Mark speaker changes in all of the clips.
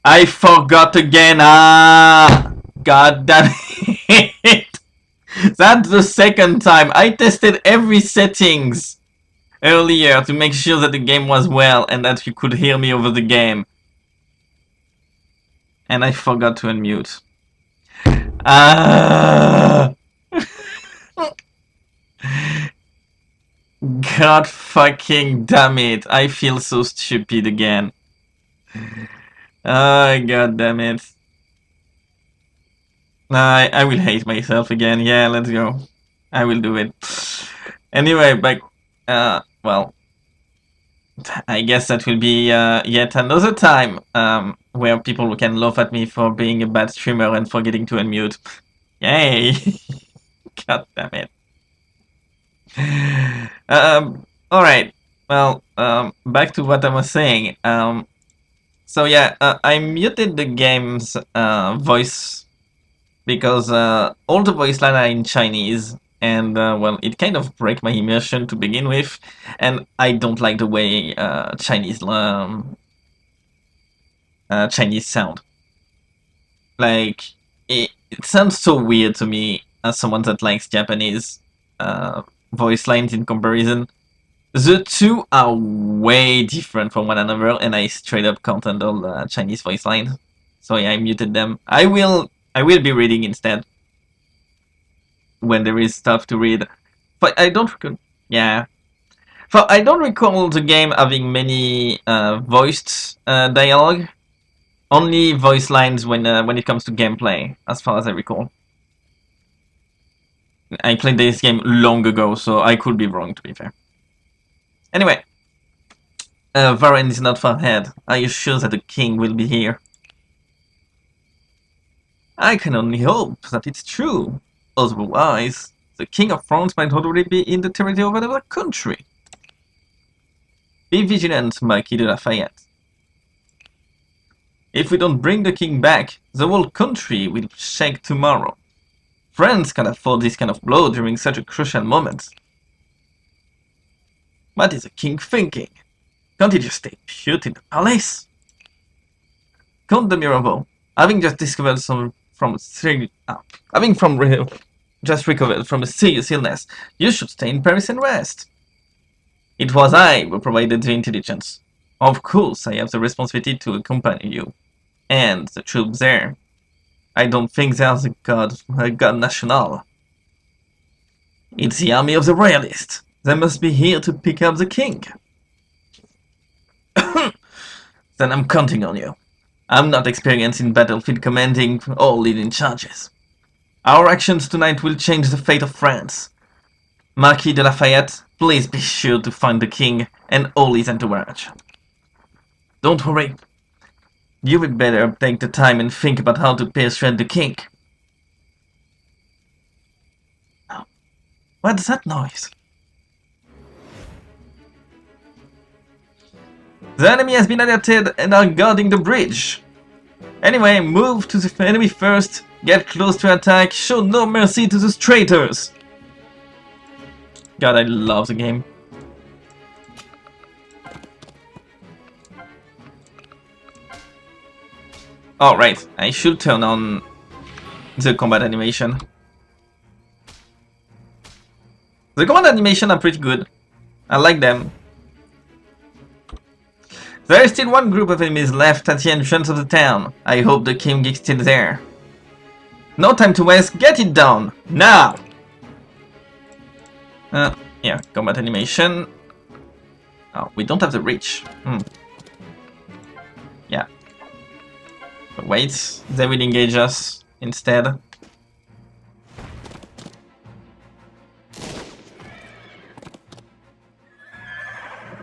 Speaker 1: I forgot again. Ah, god damn it. That's the second time. I tested every settings earlier to make sure that the game was well and that you could hear me over the game. And I forgot to unmute. Ah. God fucking damn it. I feel so stupid again. Oh, god damn it. I will hate myself again. Yeah, let's go. I will do it. Anyway, but well, I guess that will be yet another time where people can laugh at me for being a bad streamer and forgetting to unmute. Yay! God damn it. All right. Well, back to what I was saying. So yeah, I muted the game's voice because all the voice lines are in Chinese, and well, it kind of breaks my immersion to begin with, and I don't like the way Chinese sound. Like it sounds so weird to me as someone that likes Japanese voice lines in comparison. The two are way different from one another, and I straight up can't handle Chinese voice lines. So yeah, I muted them. I will be reading instead when there is stuff to read. But I don't yeah. For I don't recall the game having many voiced dialogue. Only voice lines when it comes to gameplay, as far as I recall. I played this game long ago, so I could be wrong, to be fair. Anyway, Varen is not far ahead. Are you sure that the king will be here? I can only hope that it's true. Otherwise, the king of France might already be in the territory of another country. Be vigilant, Marquis de Lafayette. If we don't bring the king back, the whole country will shake tomorrow. France can't afford this kind of blow during such a crucial moment. What is the king thinking? Can't he just stay put in the palace? Count de Mirabeau, having just discovered just recovered from a serious illness, you should stay in Paris and rest. It was I who provided the intelligence. Of course, I have the responsibility to accompany you. And the troops there. I don't think there's a god national. It's the army of the royalists. They must be here to pick up the king. Then I'm counting on you. I'm not experienced in battlefield commanding or leading charges. Our actions tonight will change the fate of France. Marquis de Lafayette, please be sure to find the king and all his entourage. Don't worry. You would better take the time and think about how to persuade the king. Oh, what's that noise? The enemy has been alerted and are guarding the bridge. Anyway, move to the enemy first, get close to attack, show no mercy to the traitors. God, I love the game. Alright, I should turn on the combat animation. The combat animation are pretty good. I like them. There is still one group of enemies left at the entrance of the town. I hope the king is still there. No time to waste, get it done! Now! Yeah, combat animation. Oh, we don't have the reach. Yeah. But wait, they will engage us instead.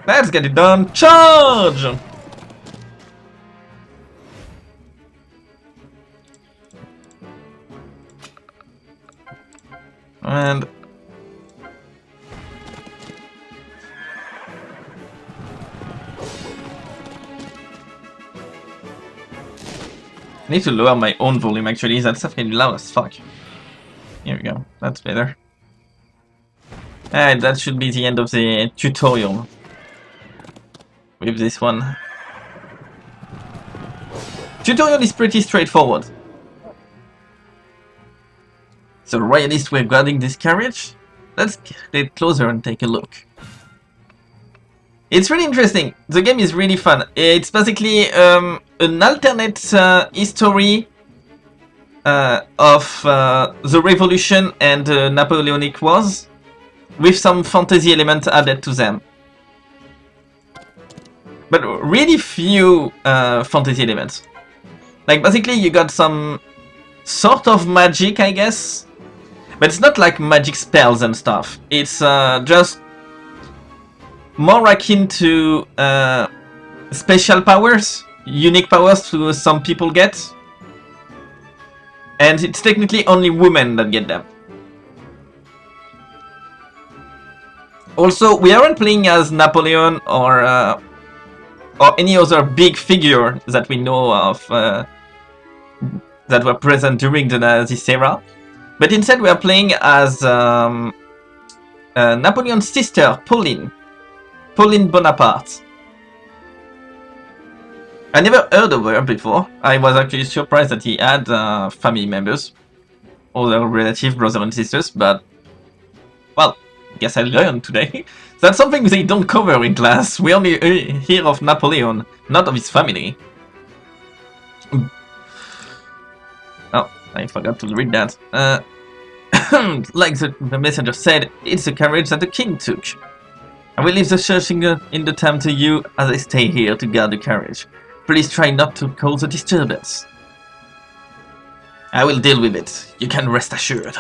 Speaker 1: Let's get it done! Charge! And... I need to lower my own volume actually, that stuff can be loud as fuck. Here we go, that's better. Alright, that should be the end of the tutorial. With this one. Tutorial is pretty straightforward. So royalists were guarding this carriage? Let's get closer and take a look. It's really interesting. The game is really fun. It's basically an alternate history of the Revolution and Napoleonic Wars, with some fantasy elements added to them. But really few fantasy elements. Like basically you got some sort of magic, I guess. But it's not like magic spells and stuff. It's just more akin to special powers, unique powers to some people get. And it's technically only women that get them. Also, we aren't playing as Napoleon or any other big figure that we know of that were present during the Nazi era. But instead we are playing as Napoleon's sister, Pauline Bonaparte. I never heard of her before. I was actually surprised that he had family members, other relatives, brothers and sisters, but well, I guess I learned today. That's something they don't cover in class. We only hear of Napoleon, not of his family. Oh, I forgot to read that. Like the messenger said, it's the carriage that the king took. I will leave the searching in the time to you as I stay here to guard the carriage. Please try not to cause a disturbance. I will deal with it. You can rest assured.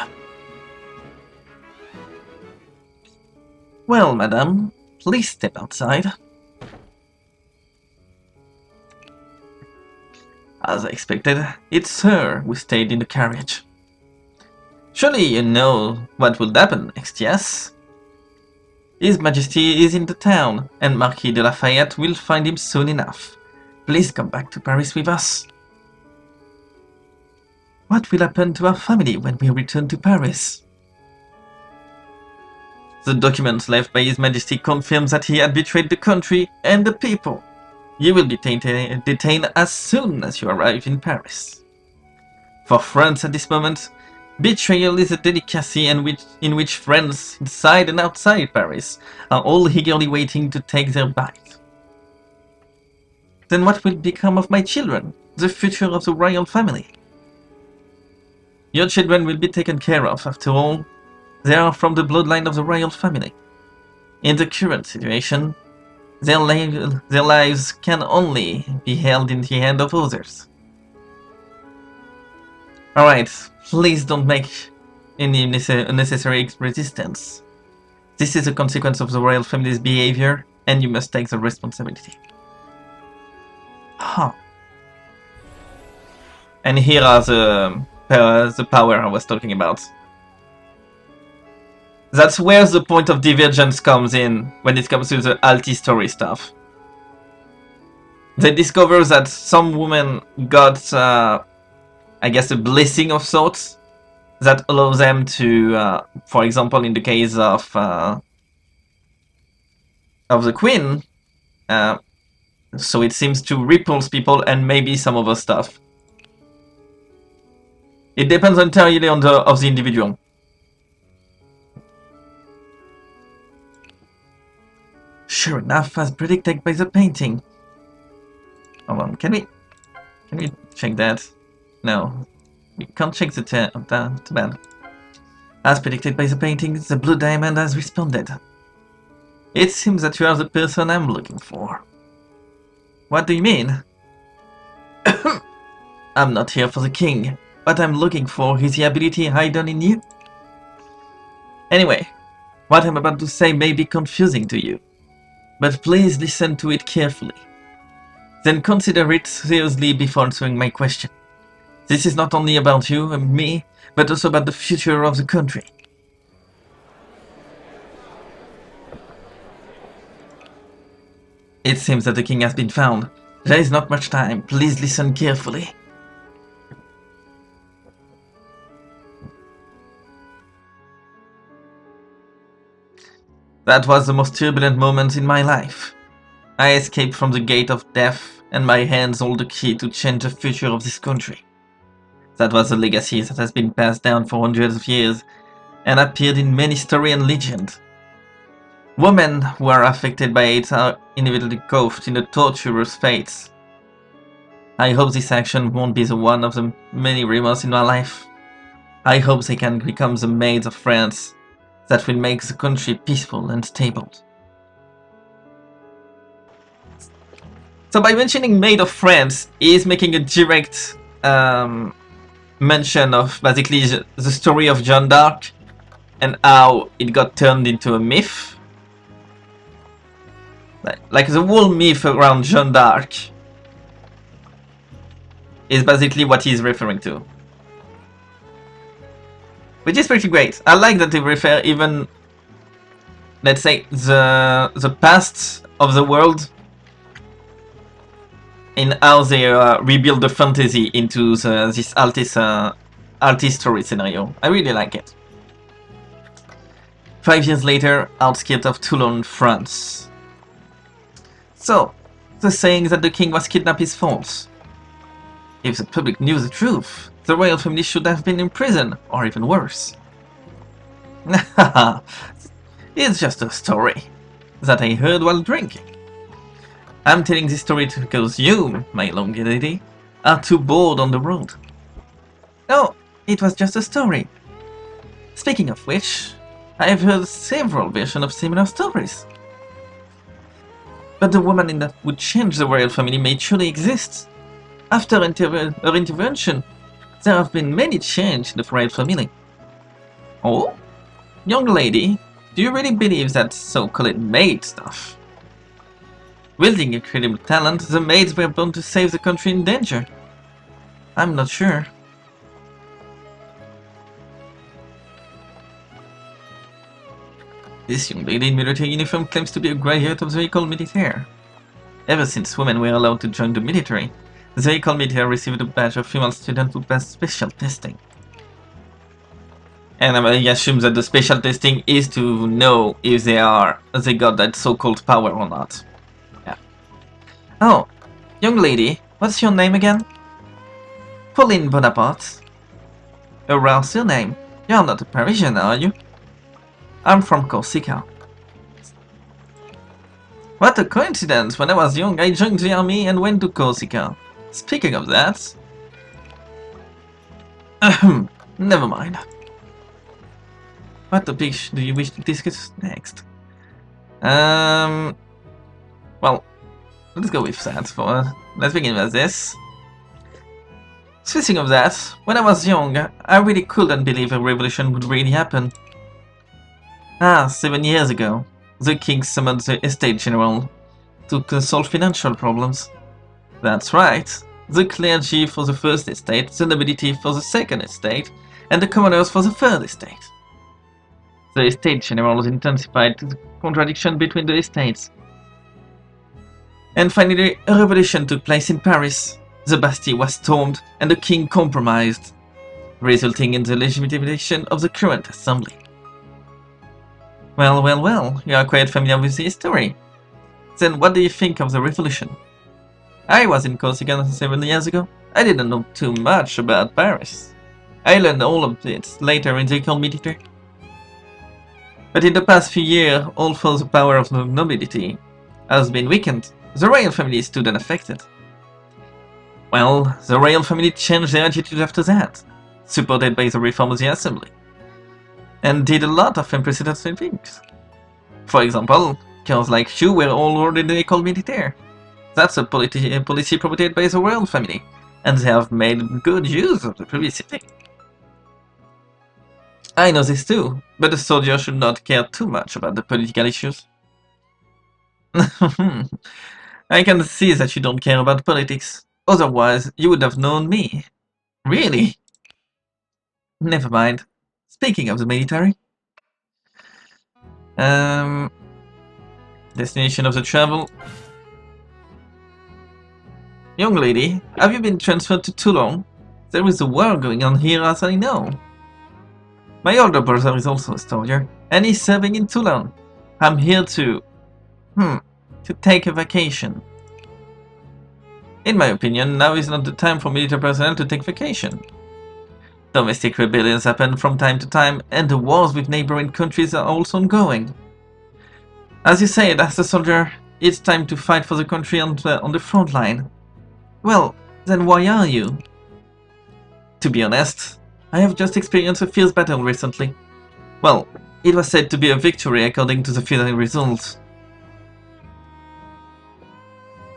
Speaker 1: Well, madame, please step outside. As I expected, it's her who stayed in the carriage. Surely you know what will happen next, yes? His Majesty is in the town, and Marquis de Lafayette will find him soon enough. Please come back to Paris with us. What will happen to our family when we return to Paris? The document left by His Majesty confirms that he had betrayed the country and the people. You will be detained as soon as you arrive in Paris. For France at this moment, betrayal is a delicacy in which friends inside and outside Paris are all eagerly waiting to take their bite. Then what will become of my children, the future of the royal family? Your children will be taken care of, after all. They are from the bloodline of the royal family. In the current situation, their lives can only be held in the hand of others. Alright, please don't make any unnecessary resistance. This is a consequence of the royal family's behavior, and you must take the responsibility. Huh. And here are the power I was talking about. That's where the point of divergence comes in when it comes to the alt history stuff. They discover that some women got, I guess, a blessing of sorts that allows them to, for example, in the case of the Queen, so it seems to repulse people and maybe some other stuff. It depends entirely on the individual. Sure enough, as predicted by the painting. Hold on, can we check that? No, we can't check the too bad. As predicted by the painting, the blue diamond has responded. It seems that you are the person I'm looking for. What do you mean? I'm not here for the king. What I'm looking for is the ability hidden in you. Anyway, what I'm about to say may be confusing to you, but please listen to it carefully. Then consider it seriously before answering my question. This is not only about you and me, but also about the future of the country. It seems that the king has been found. There is not much time. Please listen carefully. That was the most turbulent moment in my life. I escaped from the gate of death and my hands hold the key to change the future of this country. That was a legacy that has been passed down for hundreds of years and appeared in many story and legend. Women who are affected by it are inevitably caught in a torturous fate. I hope this action won't be the one of the many rumors in my life. I hope they can become the maids of France that will make the country peaceful and stable. So by mentioning Maid of France, he is making a direct mention of basically the story of Jeanne d'Arc and how it got turned into a myth. Like the whole myth around Jeanne d'Arc is basically what he's referring to. Which is pretty great. I like that they refer even, let's say, the past of the world in how they rebuild the fantasy into this artist story scenario. I really like it. 5 years later, outskirts of Toulon, France. So, the saying that the king was kidnapped is false. If the public knew the truth, the royal family should have been in prison, or even worse. It's just a story that I heard while drinking. I'm telling this story because you, my long lady, are too bored on the road. No, it was just a story. Speaking of which, I have heard several versions of similar stories. But the woman that would change the royal family may truly exist. After her intervention, there have been many changes in the royal family. Oh? Young lady, do you really believe that so-called maid stuff? Wielding incredible talent, the maids were born to save the country in danger. I'm not sure. This young lady in military uniform claims to be a graduate of the École Militaire. Ever since women were allowed to join the military, the École Militaire received a batch of female students who passed special testing. And I assume that the special testing is to know if they got that so-called power or not. Yeah. Oh, young lady, what's your name again? Pauline Bonaparte. A rare surname. You're not a Parisian, are you? I'm from Corsica. What a coincidence! When I was young, I joined the army and went to Corsica. Speaking of that... never mind. What topic do you wish to discuss next? Well, let's go with that. Let's begin with this. Speaking of that, when I was young, I really couldn't believe a revolution would really happen. 7 years ago, the king summoned the Estate General to solve financial problems. That's right, the clergy for the first estate, the nobility for the second estate, and the commoners for the third estate. The Estate General intensified the contradiction between the estates. And finally, a revolution took place in Paris. The Bastille was stormed, and the king compromised, resulting in the legitimation of the current assembly. Well, you are quite familiar with the history. Then what do you think of the revolution? I was in Corsica 7 years ago. I didn't know too much about Paris. I learned all of it later in the École Militaire. But in the past few years, although the power of the nobility has been weakened, the royal family is still unaffected. Well, the royal family changed their attitude after that, supported by the reform of the assembly, and did a lot of unprecedented things. For example, girls like you were all ordered in the École Militaire. That's a policy promoted by the royal family, and they have made good use of the publicity. I know this too, but the soldier should not care too much about the political issues. I can see that you don't care about politics. Otherwise, you would have known me. Really? Never mind. Speaking of the military... Destination of the travel... Young lady, have you been transferred to Toulon? There is a war going on here as I know. My older brother is also a soldier, and he's serving in Toulon. I'm here to take a vacation. In my opinion, now is not the time for military personnel to take vacation. Domestic rebellions happen from time to time, and the wars with neighboring countries are also ongoing. As you said, as a soldier, it's time to fight for the country on the front line. Well, then why are you? To be honest, I have just experienced a fierce battle recently. Well, it was said to be a victory according to the final results.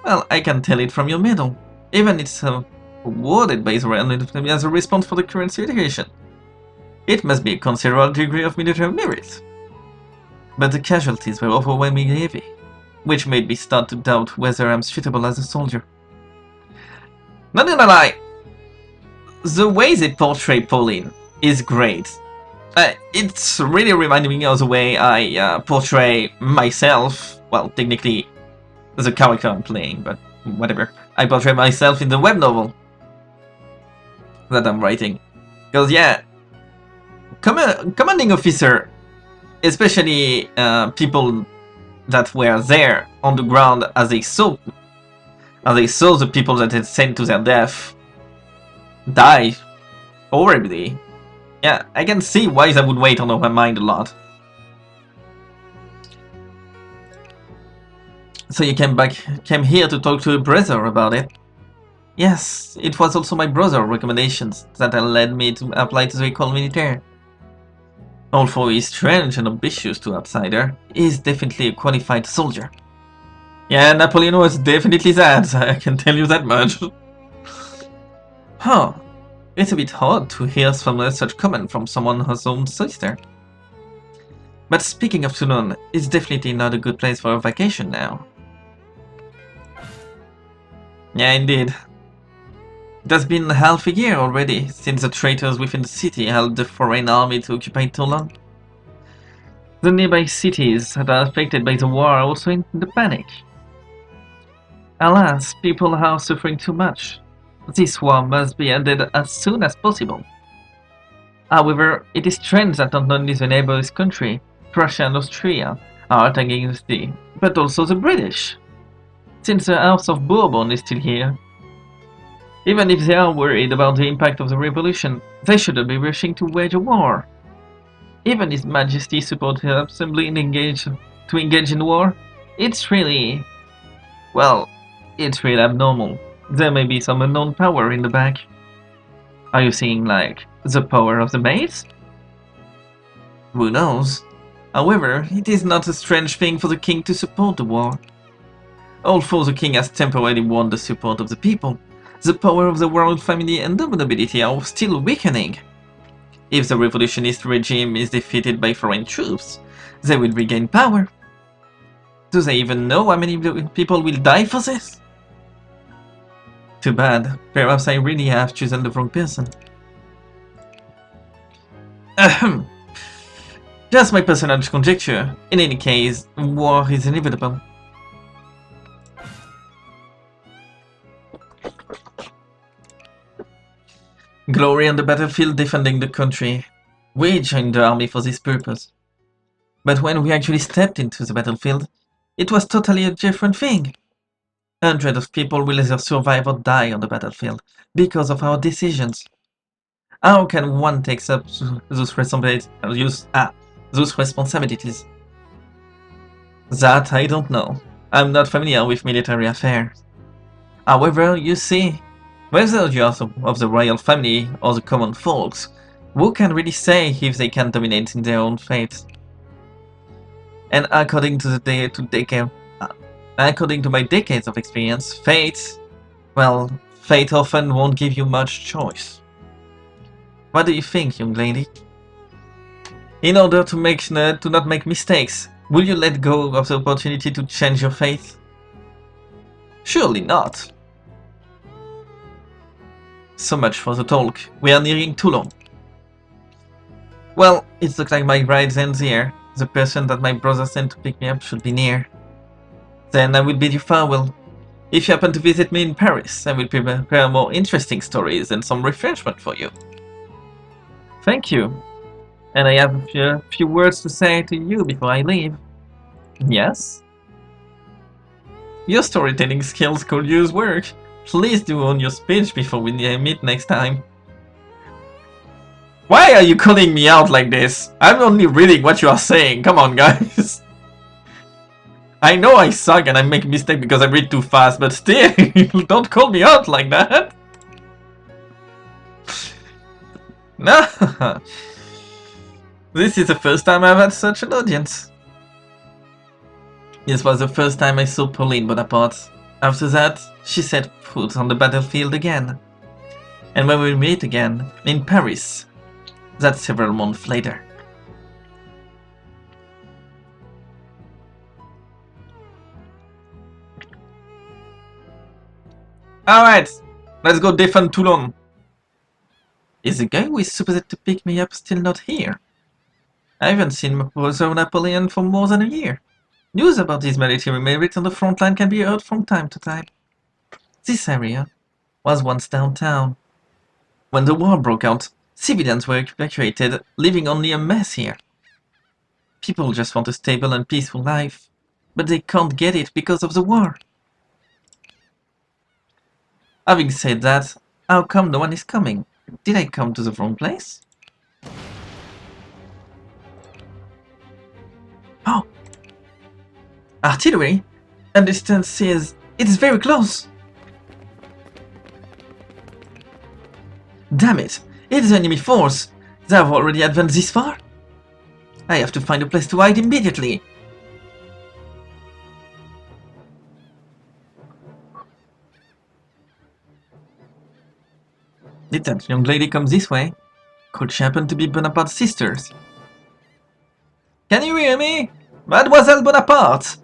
Speaker 1: Well, I can tell it from your medal. Even it's awarded by Israel as a response for the current situation. It must be a considerable degree of military merit. But the casualties were overwhelmingly heavy, which made me start to doubt whether I'm suitable as a soldier. Not gonna lie, the way they portray Pauline is great. It's really reminding me of the way I portray myself. Well, technically, the character I'm playing, but whatever. I portray myself in the web novel that I'm writing. Because, yeah, commanding officer, especially people that were there on the ground as they saw the people that had sent to their death die horribly. Yeah, I can see why that would weigh on my mind a lot. So you came here to talk to a brother about it? Yes, it was also my brother's recommendations that led me to apply to the École Militaire. Although he's strange and ambitious to outsider, he's definitely a qualified soldier. Yeah, Napoleon was definitely that, I can tell you that much. Huh. It's a bit odd to hear such comment from someone whose own sister. But speaking of Toulon, it's definitely not a good place for a vacation now. Yeah, indeed. It has been half a year already since the traitors within the city helped the foreign army to occupy Toulon. The nearby cities that are affected by the war are also in the panic. Alas, people are suffering too much. This war must be ended as soon as possible. However, it is strange that not only the neighboring country, Prussia and Austria, are attacking the city, but also the British, since the House of Bourbon is still here. Even if they are worried about the impact of the revolution, they shouldn't be rushing to wage a war. Even His Majesty supports the Assembly to engage in war. It's really... well, it's really abnormal. There may be some unknown power in the back. Are you seeing, like, the power of the Maids? Who knows? However, it is not a strange thing for the king to support the war. Although the king has temporarily won the support of the people, the power of the royal family and the nobility are still weakening. If the revolutionist regime is defeated by foreign troops, they will regain power. Do they even know how many people will die for this? Too bad. Perhaps I really have chosen the wrong person. Ahem. Just my personal conjecture. In any case, war is inevitable. Glory on the battlefield defending the country. We joined the army for this purpose. But when we actually stepped into the battlefield, it was totally a different thing. Hundreds of people will either survive or die on the battlefield because of our decisions. How can one take up those responsibilities? That I don't know. I'm not familiar with military affairs. However, you see, whether you are of the royal family or the common folks, who can really say if they can dominate in their own fate? And according to my decades of experience, fate often won't give you much choice. What do you think, young lady? In order to not make mistakes, will you let go of the opportunity to change your fate? Surely not. So much for the talk. We are nearing Toulon. Well, it looks like my ride ends here. The person that my brother sent to pick me up should be near. Then I will bid you farewell. If you happen to visit me in Paris, I will prepare more interesting stories and some refreshment for you. Thank you. And I have a few words to say to you before I leave. Yes? Your storytelling skills could use work. Please do own your speech before we meet next time. Why are you calling me out like this? I'm only reading what you are saying. Come on, guys. I know I suck and I make mistakes because I read too fast, but still, don't call me out like that. No. This is the first time I've had such an audience. This was the first time I saw Pauline Bonaparte. After that, she set foot on the battlefield again. And when we meet again, in Paris, that's several months later. Alright, let's go defend Toulon. Is the guy who is supposed to pick me up still not here? I haven't seen my brother Napoleon for more than a year. News about his military merit on the front line can be heard from time to time. This area was once downtown. When the war broke out, civilians were evacuated, leaving only a mess here. People just want a stable and peaceful life, but they can't get it because of the war. Having said that, how come no one is coming? Did I come to the wrong place? Oh! Artillery? And distance says it's very close! Damn it! It's the enemy force! They have already advanced this far? I have to find a place to hide immediately! Did that young lady come this way? Could she happen to be Bonaparte's sisters? Can you hear me? Mademoiselle Bonaparte!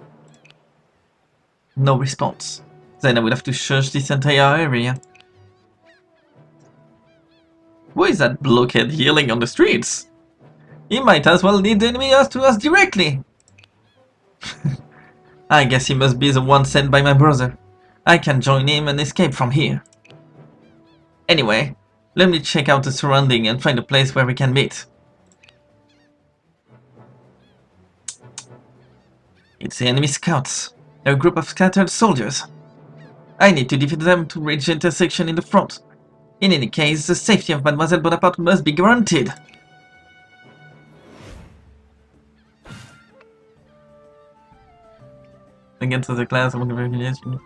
Speaker 1: No response. Then I would have to search this entire area. Who is that blockhead yelling on the streets? He might as well lead the enemy to us directly. I guess he must be the one sent by my brother. I can join him and escape from here. Anyway, let me check out the surrounding and find a place where we can meet. It's the enemy scouts, a group of scattered soldiers. I need to defeat them to reach the intersection in the front. In any case, the safety of Mademoiselle Bonaparte must be guaranteed. Against the class among the regulation.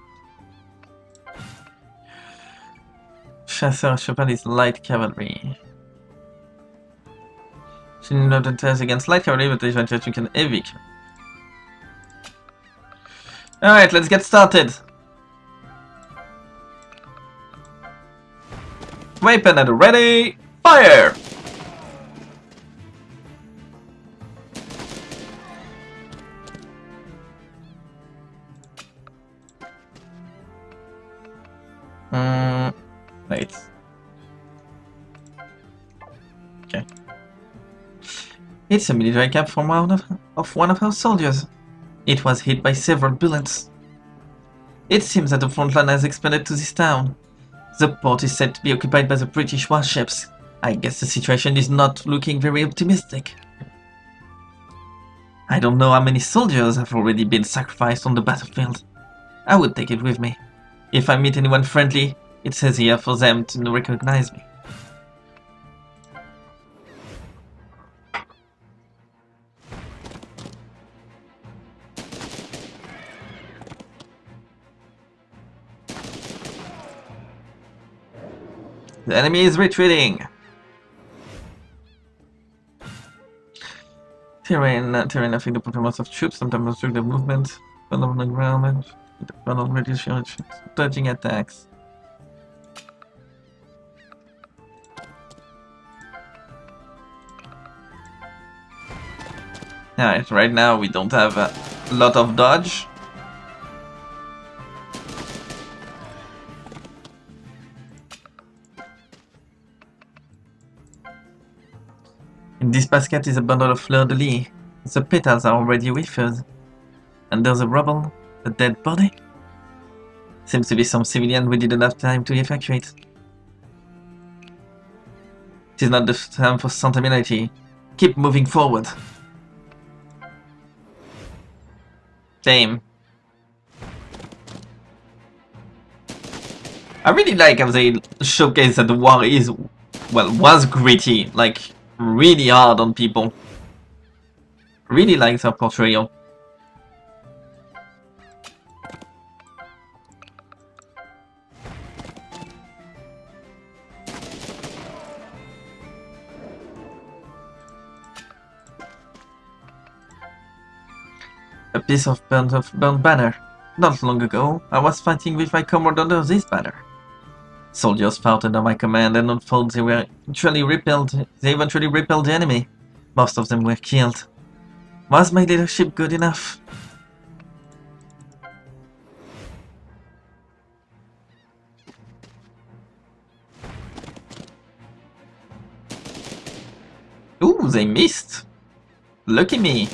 Speaker 1: Chasseur à cheval is light cavalry. She not attacks against light cavalry, but advantage you can heavy. Alright, let's get started. Weapon at the ready, fire! Wait. Okay. It's a military camp from one of our soldiers. It was hit by several bullets. It seems that the front line has expanded to this town. The port is said to be occupied by the British warships. I guess the situation is not looking very optimistic. I don't know how many soldiers have already been sacrificed on the battlefield. I would take it with me. If I meet anyone friendly, it says here for them to recognize me. The enemy is retreating. Terrain affect the performance of troops, sometimes restrict their movement. Fun on the ground, fun on British dodging attacks. Alright, right now we don't have a lot of dodge. In this basket is a bundle of fleur-de-lis. The petals are already withered. Under the rubble, a dead body. Seems to be some civilian we didn't have time to evacuate. It is not the time for sentimentality. Keep moving forward. Same. I really like how they showcase that the war is, well, was gritty, like, really hard on people. Really like their portrayal. A piece of burnt banner. Not long ago, I was fighting with my comrade under this banner. Soldiers fought under my command, and on foot they eventually repelled the enemy. Most of them were killed. Was my leadership good enough? Ooh, they missed. Lucky me.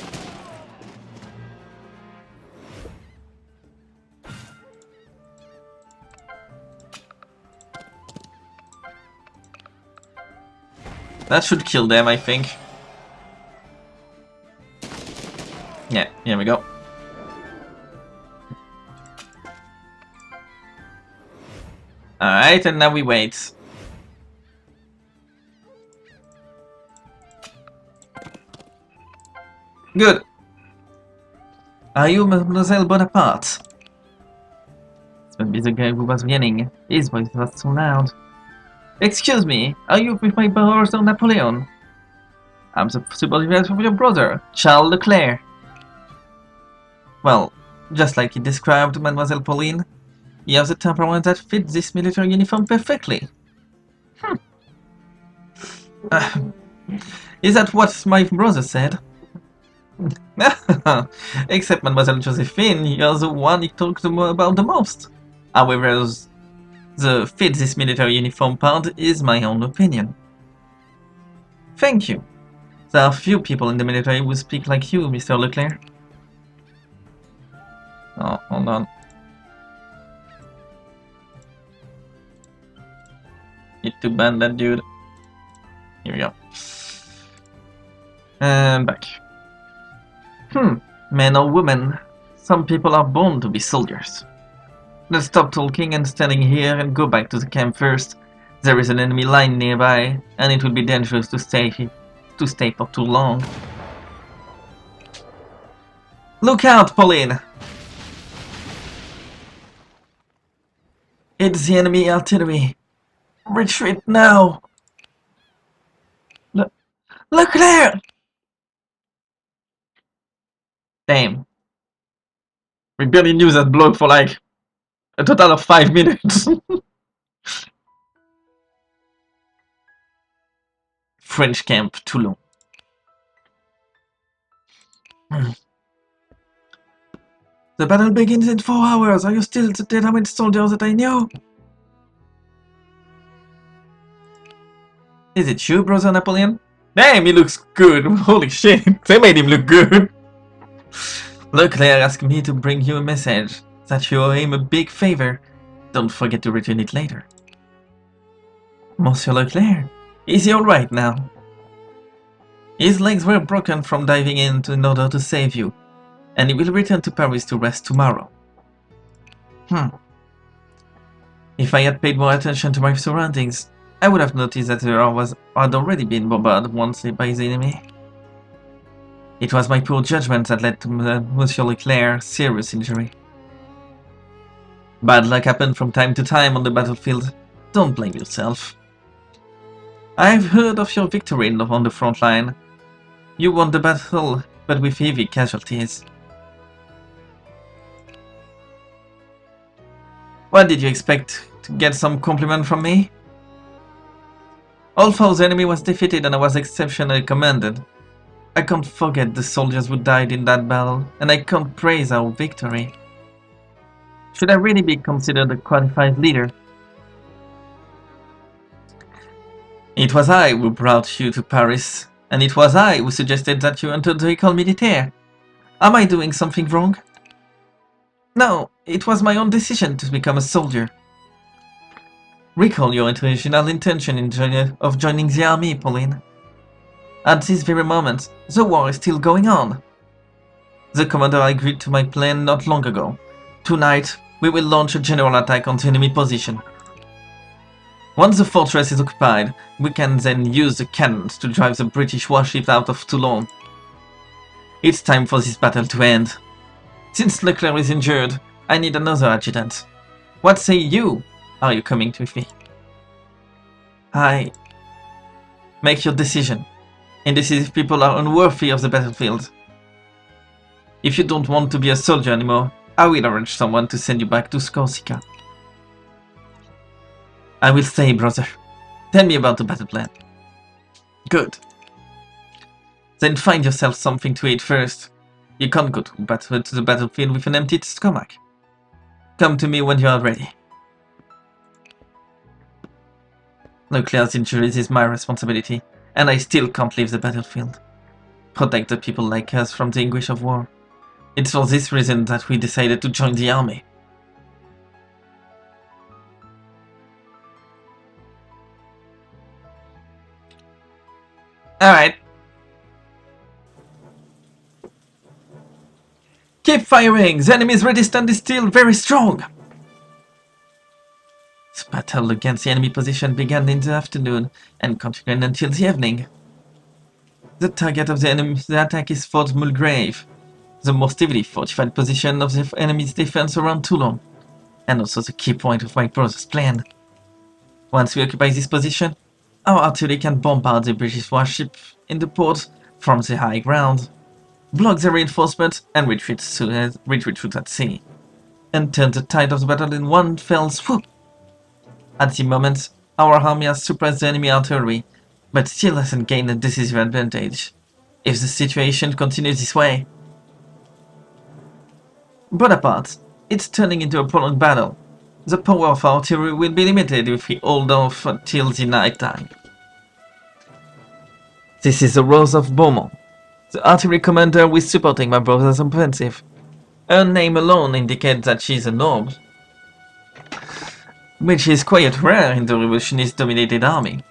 Speaker 1: That should kill them, I think. Yeah, here we go. Alright, and now we wait. Good. Are you Mademoiselle Bonaparte? This must be the guy who was yelling. His voice was so loud. Excuse me, are you with my brother Napoleon? I'm the subordinate of your brother, Charles Leclerc. Well, just like he described Mademoiselle Pauline, you have the temperament that fits this military uniform perfectly. Is that what my brother said? Except Mademoiselle Josephine, you're the one he talked about the most. However, the fit this military uniform part is my own opinion. Thank you. There are few people in the military who speak like you, Mr. Leclerc. Oh, hold on. Need to ban that dude. Here we go. And back. Man or woman, some people are born to be soldiers. Let's stop talking and standing here and go back to the camp first. There is an enemy line nearby, and it will be dangerous to stay for too long. Look out, Pauline! It's the enemy artillery. Retreat now! Leclerc! Damn. We barely knew that bloke for like a total of 5 minutes. French camp, Toulon. The battle begins in 4 hours. Are you still the determined soldier that I knew? Is it you, brother Napoleon? Damn, he looks good. Holy shit, they made him look good. Leclerc asked me to bring you a message that you owe him a big favor. Don't forget to return it later. Monsieur Leclerc, is he alright now? His legs were broken from diving in order to save you, and he will return to Paris to rest tomorrow. If I had paid more attention to my surroundings, I would have noticed that there had already been bombarded once by the enemy. It was my poor judgment that led to Monsieur Leclerc's serious injury. Bad luck happened from time to time on the battlefield. Don't blame yourself. I've heard of your victory on the front line. You won the battle, but with heavy casualties. What did you expect? To get some compliment from me? Although the enemy was defeated and I was exceptionally commended, I can't forget the soldiers who died in that battle, and I can't praise our victory. Should I really be considered a qualified leader? It was I who brought you to Paris, and it was I who suggested that you enter the École Militaire. Am I doing something wrong? No, it was my own decision to become a soldier. Recall your original intention of joining the army, Pauline. At this very moment, the war is still going on. The commander agreed to my plan not long ago. Tonight, we will launch a general attack on the enemy position. Once the fortress is occupied, we can then use the cannons to drive the British warships out of Toulon. It's time for this battle to end. Since Leclerc is injured, I need another adjutant. What say you? Are you coming with me? Make your decision. Indecisive people are unworthy of the battlefield. If you don't want to be a soldier anymore, I will arrange someone to send you back to Corsica. I will stay, brother. Tell me about the battle plan. Good. Then find yourself something to eat first. You can't go to the battlefield with an empty stomach. Come to me when you are ready. Leclerc's injuries is my responsibility, and I still can't leave the battlefield. Protect the people like us from the anguish of war. It's for this reason that we decided to join the army. Alright. Keep firing! The enemy's resistance is still very strong! The battle against the enemy position began in the afternoon and continued until the evening. The target of the attack is Fort Mulgrave, the most heavily fortified position of the enemy's defense around Toulon, and also the key point of my brother's plan. Once we occupy this position, our artillery can bombard the British warship in the port from the high ground, block the reinforcements, and retreat at sea, and turn the tide of the battle in one fell swoop. At the moment, our army has suppressed the enemy artillery, but still hasn't gained a decisive advantage. If the situation continues this way, Bonaparte, it's turning into a prolonged battle. The power of our artillery will be limited if we hold off until the night time. This is the Rose of Beaumont, the artillery commander who is supporting my brother's offensive. Her name alone indicates that she is a noble, which is quite rare in the revolutionist-dominated army.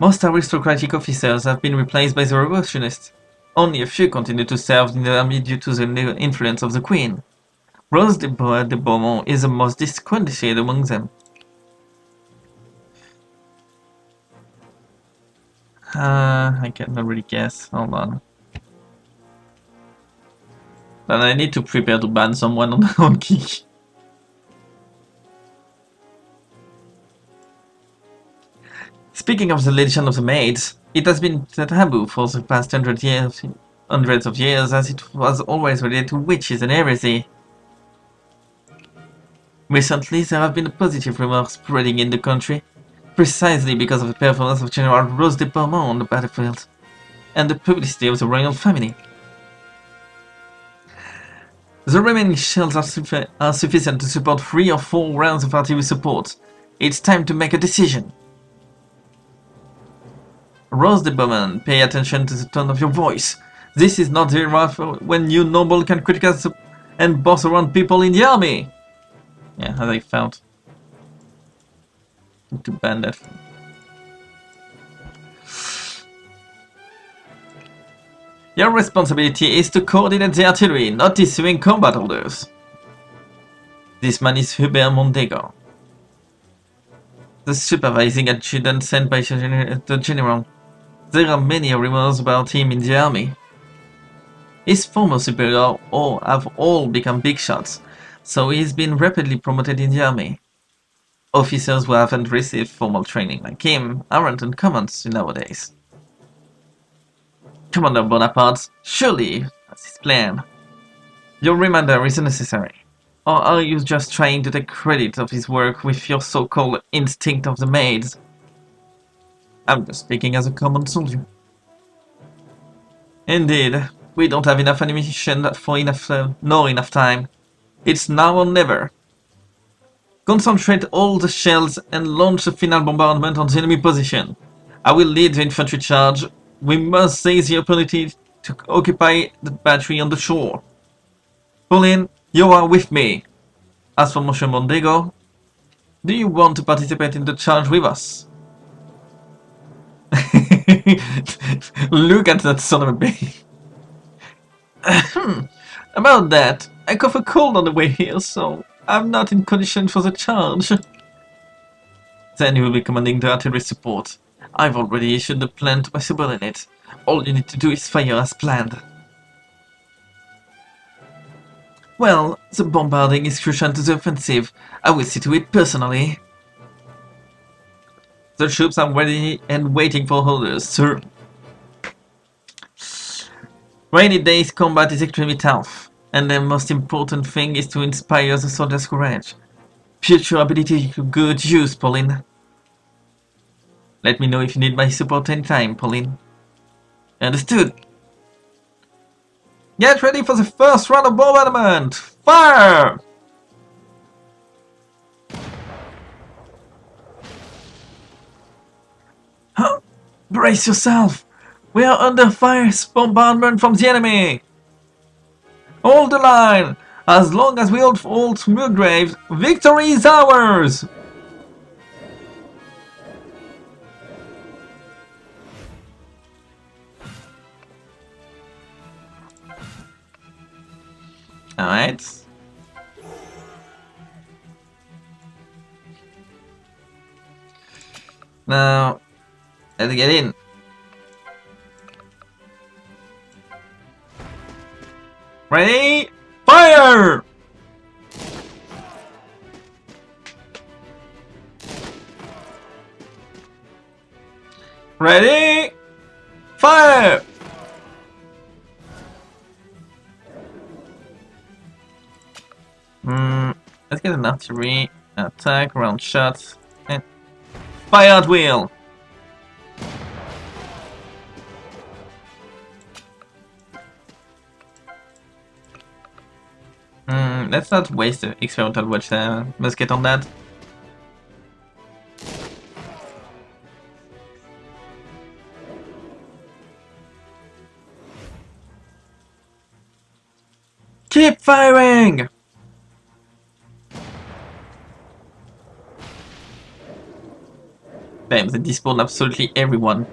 Speaker 1: Most aristocratic officers have been replaced by the revolutionists. Only a few continue to serve in the army due to the influence of the Queen. Rose de Beaumont is the most distinguished among them. I cannot really guess. Hold on. But I need to prepare to ban someone on key. Speaking of the legend of the maids, it has been taboo for the past hundreds of years, as it was always related to witches and heresy. Recently, there have been positive rumors spreading in the country, precisely because of the performance of General Rose de Beaumont on the battlefield, and the publicity of the royal family. The remaining shells are sufficient to support 3 or 4 rounds of artillery support. It's time to make a decision. Rose de Beaumont, pay attention to the tone of your voice. This is not very rough when you noble can criticize and boss around people in the army. Yeah, as I found. Need to ban that. Your responsibility is to coordinate the artillery, not issuing combat orders. This man is Hubert Mondego, the supervising adjutant sent by the general. There are many rumors about him in the army. His former superiors have all become big shots, so he's been rapidly promoted in the army. Officers who haven't received formal training like him aren't uncommon nowadays. Commander Bonaparte, surely that's his plan. Your reminder is necessary. Or are you just trying to take credit of his work with your so-called instinct of the maids? I'm just speaking as a common soldier. Indeed, we don't have enough ammunition nor enough time. It's now or never. Concentrate all the shells and launch a final bombardment on the enemy position. I will lead the infantry charge. We must seize the opportunity to occupy the battery on the shore. Pauline, you are with me. As for Monsieur Mondego, do you want to participate in the charge with us? Look at that son of a bitch. About that, I caught a cold on the way here, so I'm not in condition for the charge. Then you will be commanding the artillery support. I've already issued the plan to my subordinate. All you need to do is fire as planned. Well, the bombarding is crucial to the offensive. I will see to it personally. The troops are ready and waiting for orders, sir. Rainy days combat is extremely tough, and the most important thing is to inspire the soldiers' courage. Put your ability to good use, Pauline. Let me know if you need my support anytime, Pauline. Understood. Get ready for the first round of bombardment! Fire! Huh? Brace yourself! We are under fire bombardment from the enemy! Hold the line! As long as we hold Mulgrave, victory is ours! Alright. Now, let's get in. Ready? Fire! Ready? Fire! Let's get an artillery attack, round shots, and fire at will! Let's not waste the experimental watch musket on that. Keep firing! Damn, they despawned absolutely everyone.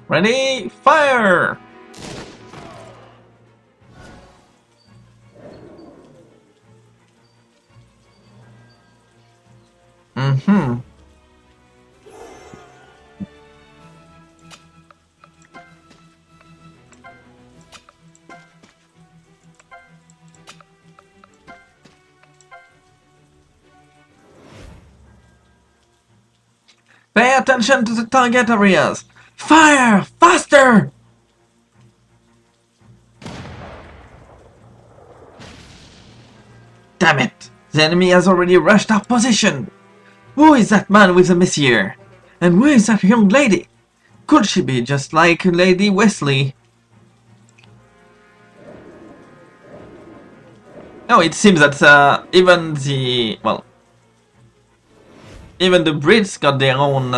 Speaker 1: Ready? Fire! Pay attention to the target areas! Fire! Faster! Damn it! The enemy has already rushed our position! Who is that man with the messier? And where is that young lady? Could she be just like Lady Wesley? Oh, it seems that even the... well... even the Brits got their own...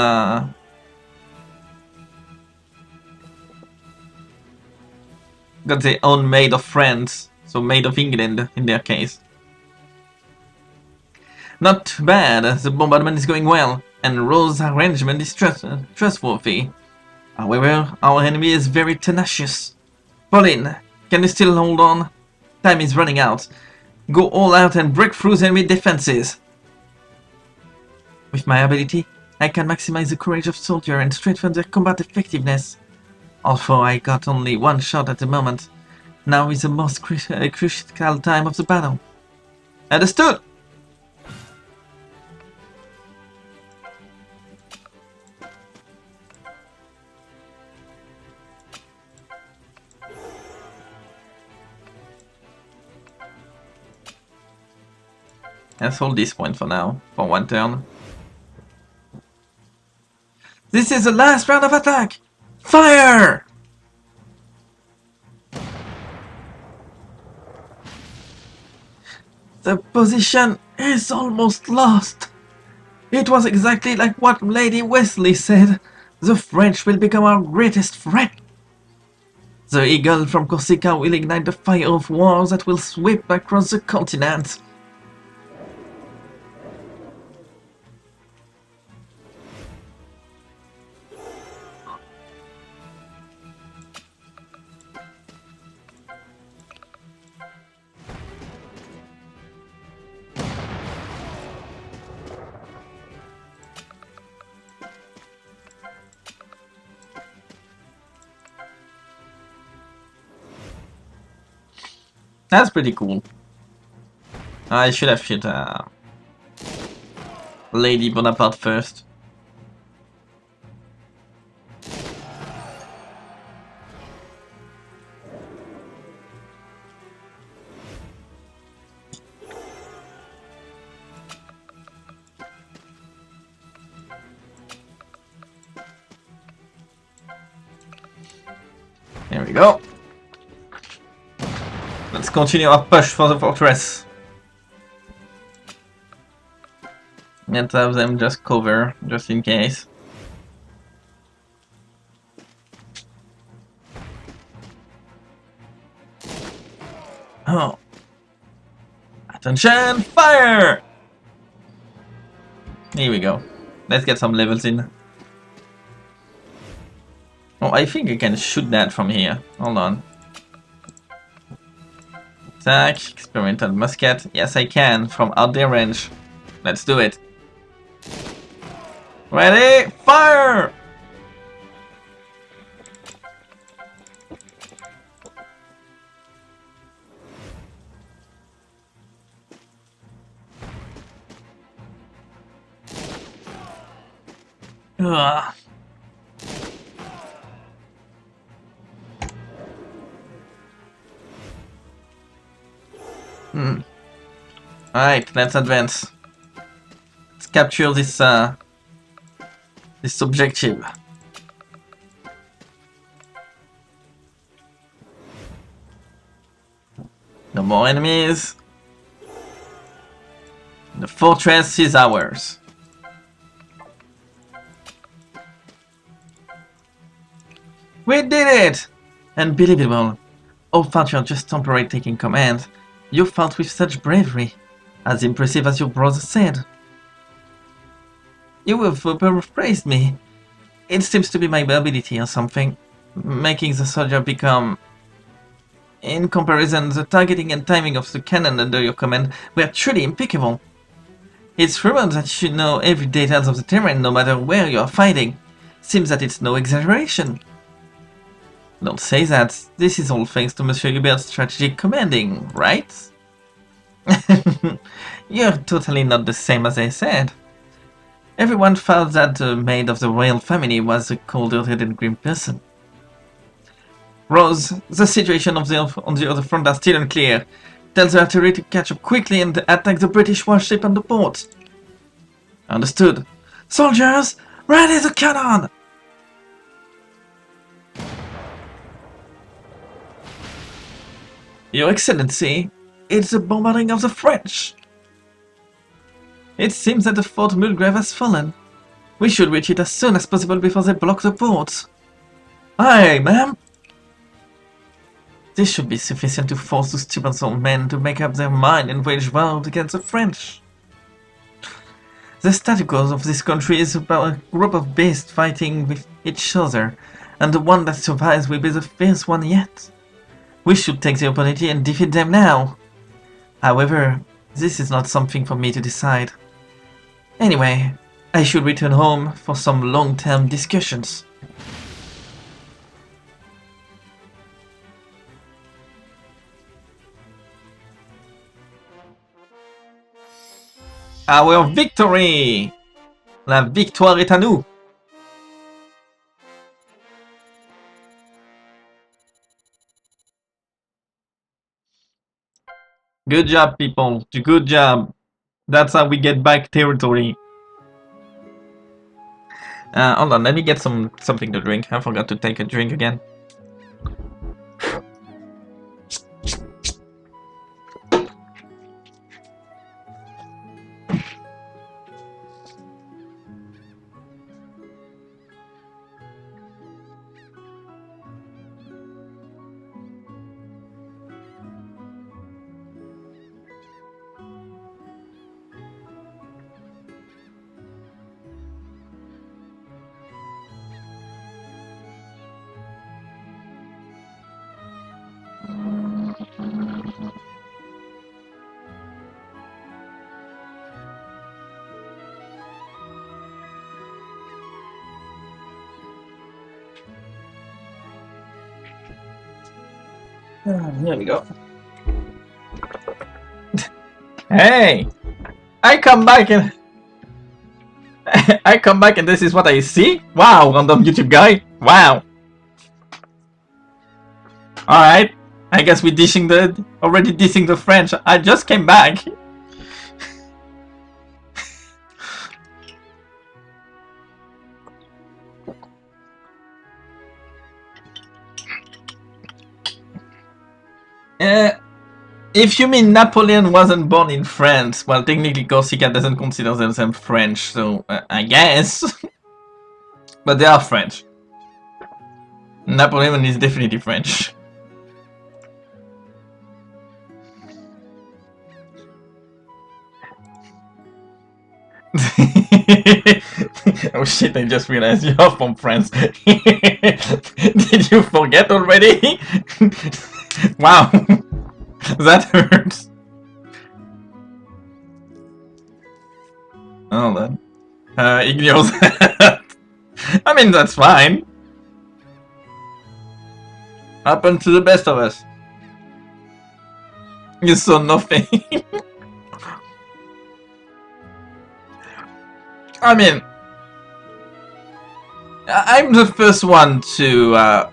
Speaker 1: got their own Maid of France. So Maid of England, in their case. Not bad, the bombardment is going well, and Rose's arrangement is trustworthy. However, our enemy is very tenacious. Pauline, can you still hold on? Time is running out. Go all out and break through the enemy defenses. With my ability, I can maximize the courage of soldiers and strengthen their combat effectiveness. Although I got only one shot at the moment, now is the most critical time of the battle. Understood! Let's hold this point for now, for one turn. This is the last round of attack! Fire! The position is almost lost. It was exactly like what Lady Wesley said. The French will become our greatest threat. The eagle from Corsica will ignite the fire of war that will sweep across the continent. That's pretty cool. I should have shot Lady Bonaparte first. There we go. Let's continue our push for the fortress. Let's have them just cover, just in case. Oh. Attention, fire! Here we go. Let's get some levels in. Oh, I think I can shoot that from here. Hold on. Attack, experimental musket. Yes, I can, from out their range. Let's do it. Ready, fire! Ugh. Alright, let's advance. Let's capture this this objective. No more enemies. The fortress is ours. We did it! Unbelievable. Oh, thought you're just temporarily taking command. You fought with such bravery. As impressive as your brother said. You have praised me. It seems to be my ability or something. Making the soldier become... In comparison, the targeting and timing of the cannon under your command were truly impeccable. It's rumored that you know every detail of the terrain no matter where you are fighting. Seems that it's no exaggeration. Don't say that. This is all thanks to Monsieur Hubert's strategic commanding, right? You're totally not the same as I said. Everyone thought that the maid of the royal family was a cold-hearted grim person. Rose, the situation on the other front are still unclear. Tell the artillery to catch up quickly and attack the British warship on the port. Understood. Soldiers, ready the cannon! Your Excellency, it's the bombarding of the French! It seems that the Fort Mulgrave has fallen. We should reach it as soon as possible before they block the port. Aye, ma'am! This should be sufficient to force the stupid old men to make up their mind and wage war against the French. The status quo of this country is about a group of beasts fighting with each other, and the one that survives will be the fiercest one yet. We should take the opportunity and defeat them now. However, this is not something for me to decide. Anyway, I should return home for some long-term discussions. Our victory! La victoire est à nous! Good job, people. Good job. That's how we get back territory. Hold on, let me get something to drink. I forgot to take a drink again. Here we go. Hey! I come back and I come back and this is what I see? Wow, random YouTube guy. Wow. Alright. I guess we're already dissing the French. I just came back. If you mean Napoleon wasn't born in France, well, technically Corsica doesn't consider themselves French, so I guess. But they are French. Napoleon is definitely French. Oh shit, I just realized you're from France. Did you forget already? Wow. That hurts. Oh, then. Ignore that. I mean, that's fine. Happened to the best of us. You saw nothing. I mean, I'm the first one to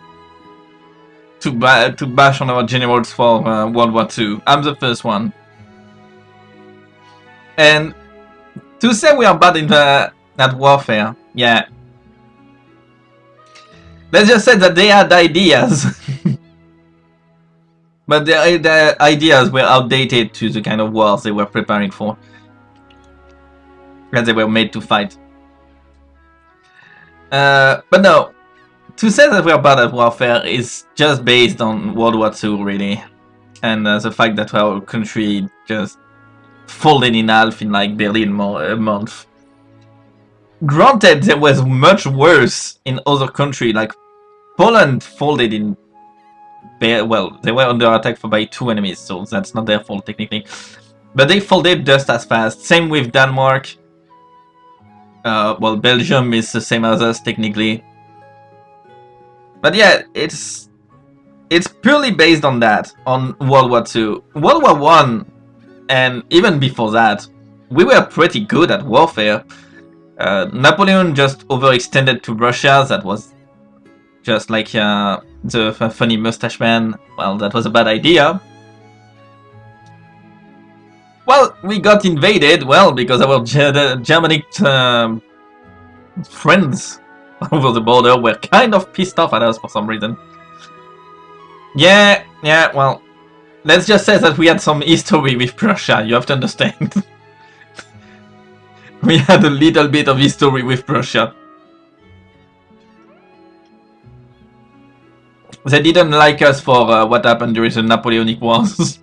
Speaker 1: bash on our generals for World War II. I'm the first one. And to say we are bad in at warfare, yeah. Let's just say that they had ideas. But their ideas were outdated to the kind of wars they were preparing for. And they were made to fight. But no, to say that we are bad at warfare is just based on World War II, really. And the fact that our country just folded in half in like barely a month. Granted, there was much worse in other countries, like Poland folded in... Well, they were under attack by 2 enemies, so that's not their fault technically. But they folded just as fast. Same with Denmark. Well, Belgium is the same as us technically. But yeah, it's purely based on that, on World War II. World War I, and even before that, we were pretty good at warfare. Napoleon just overextended to Russia. That was just like the funny mustache man. Well, that was a bad idea. Well, we got invaded, well, because our Germanic friends over the border were kind of pissed off at us for some reason. Yeah, well, let's just say that we had some history with Prussia, you have to understand. We had a little bit of history with Prussia. They didn't like us for what happened during the Napoleonic Wars.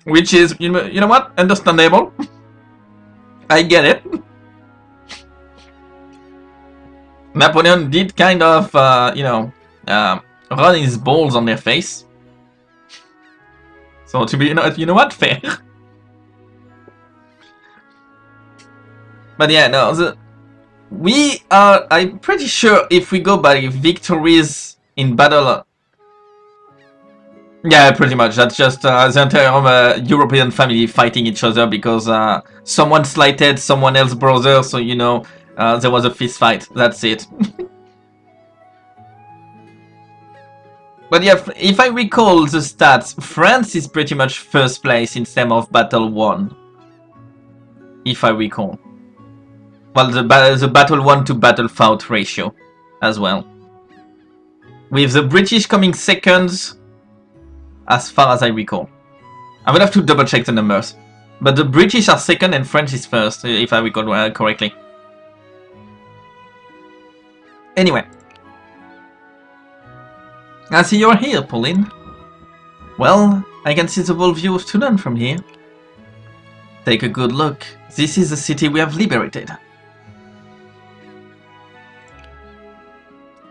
Speaker 1: Which is, you know what, understandable. I get it. Napoleon did kind of, run his balls on their face. So to be, you know what, fair. But yeah, no, we are, I'm pretty sure if we go by victories in battle, yeah, pretty much, that's just the entire European family fighting each other because someone slighted someone else's brother, so you know, there was a fist fight, that's it. But yeah, if I recall the stats, France is pretty much first place in terms of battle won. If I recall. Well, the battle won to battle fought ratio as well. With the British coming second, as far as I recall. I will have to double check the numbers. But the British are second and French is first, if I recall correctly. Anyway. I see you're here, Pauline. Well, I can see the whole view of Toulon from here. Take a good look. This is the city we have liberated.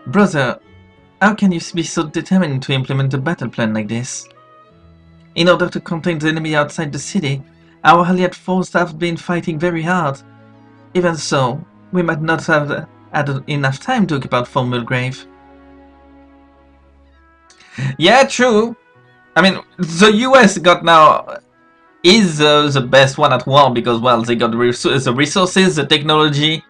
Speaker 1: Brother, how can you be so determined to implement a battle plan like this? In order to contain the enemy outside the city, our allied forces have been fighting very hard. Even so, we might not have had enough time to occupy Fort Mulgrave. Yeah, true. I mean, the US got now is the best one at war because, well, they got the resources, the technology,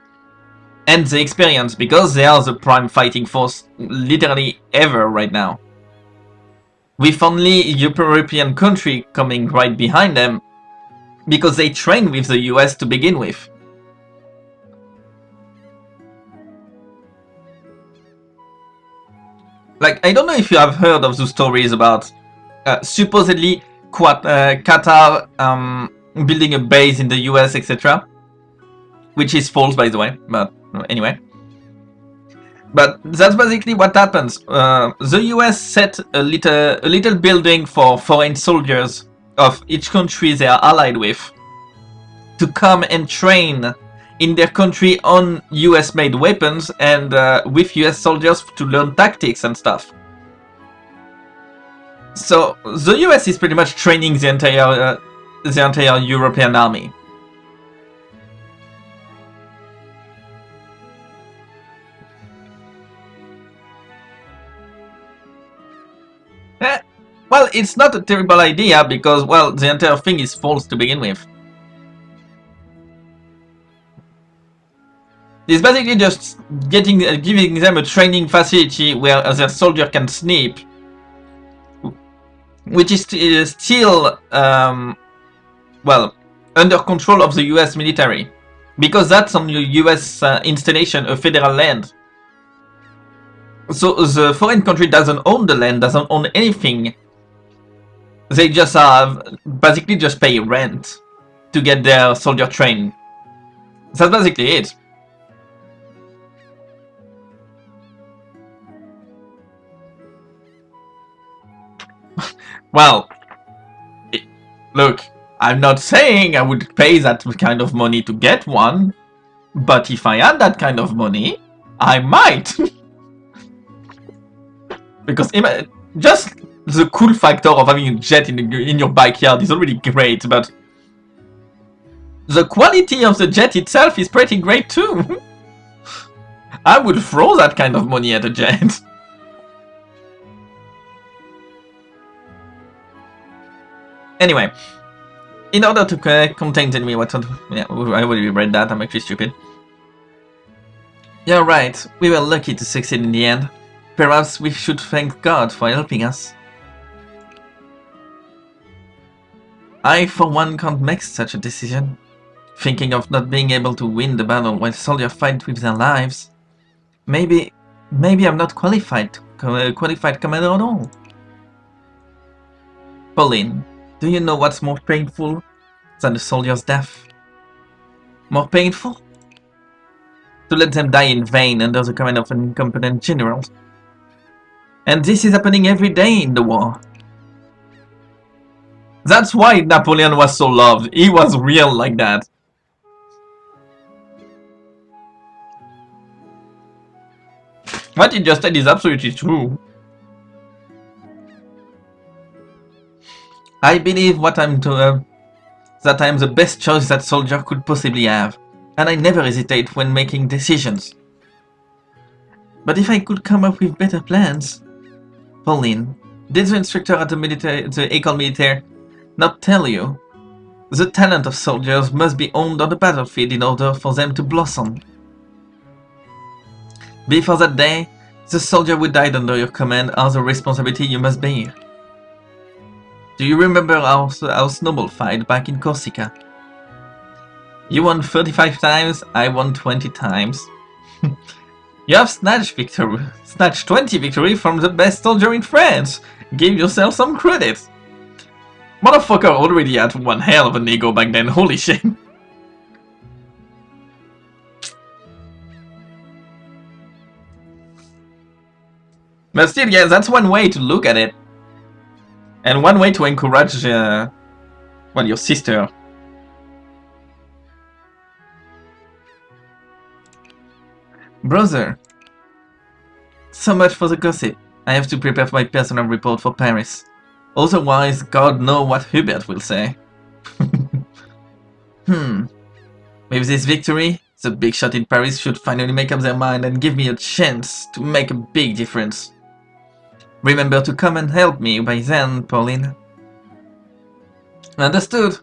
Speaker 1: and the experience because they are the prime fighting force literally ever right now. With only European country coming right behind them because they trained with the US to begin with. Like, I don't know if you have heard of the stories about supposedly Qatar building a base in the US, etc. Which is false, by the way, but anyway. But that's basically what happens. The US set a little building for foreign soldiers of each country they are allied with to come and train in their country on US-made weapons and with US soldiers to learn tactics and stuff. So the US is pretty much training the entire European army. Well, it's not a terrible idea because, well, the entire thing is false to begin with. It's basically just giving them a training facility where their soldier can sneak, which is still, well, under control of the US military. Because that's on the US installation, a federal land. So the foreign country doesn't own the land, doesn't own anything. They just basically just pay rent to get their soldier trained. That's basically it. Well, look, I'm not saying I would pay that kind of money to get one, but if I had that kind of money, I might. Because just the cool factor of having a jet in your backyard is already great, but the quality of the jet itself is pretty great too. I would throw that kind of money at a jet. Anyway, in order to contain the enemy, yeah, I already read that, I'm actually stupid. You're right, we were lucky to succeed in the end. Perhaps we should thank God for helping us. I, for one, can't make such a decision. Thinking of not being able to win the battle while soldiers fight with their lives. Maybe I'm not qualified commander at all. Pauline, do you know what's more painful than a soldier's death? More painful? To let them die in vain under the command of an incompetent general. And this is happening every day in the war. That's why Napoleon was so loved. He was real like that. What you just said is absolutely true. I believe that I am the best choice that soldier could possibly have, and I never hesitate when making decisions. But if I could come up with better plans... Pauline, did the instructor at the École Militaire not tell you? The talent of soldiers must be honed on the battlefield in order for them to blossom. Before that day, the soldier who died under your command are the responsibility you must bear. Do you remember our snowball fight back in Corsica? You won 35 times, I won 20 times. You have snatched 20 victory from the best soldier in France. Give yourself some credit. Motherfucker already had one hell of an ego back then, holy shit. But still, yeah, that's one way to look at it. And one way to encourage, well, your sister. Brother. So much for the gossip. I have to prepare my personal report for Paris. Otherwise, God knows what Hubert will say. With this victory, the big shot in Paris should finally make up their mind and give me a chance to make a big difference. Remember to come and help me by then, Pauline. Understood.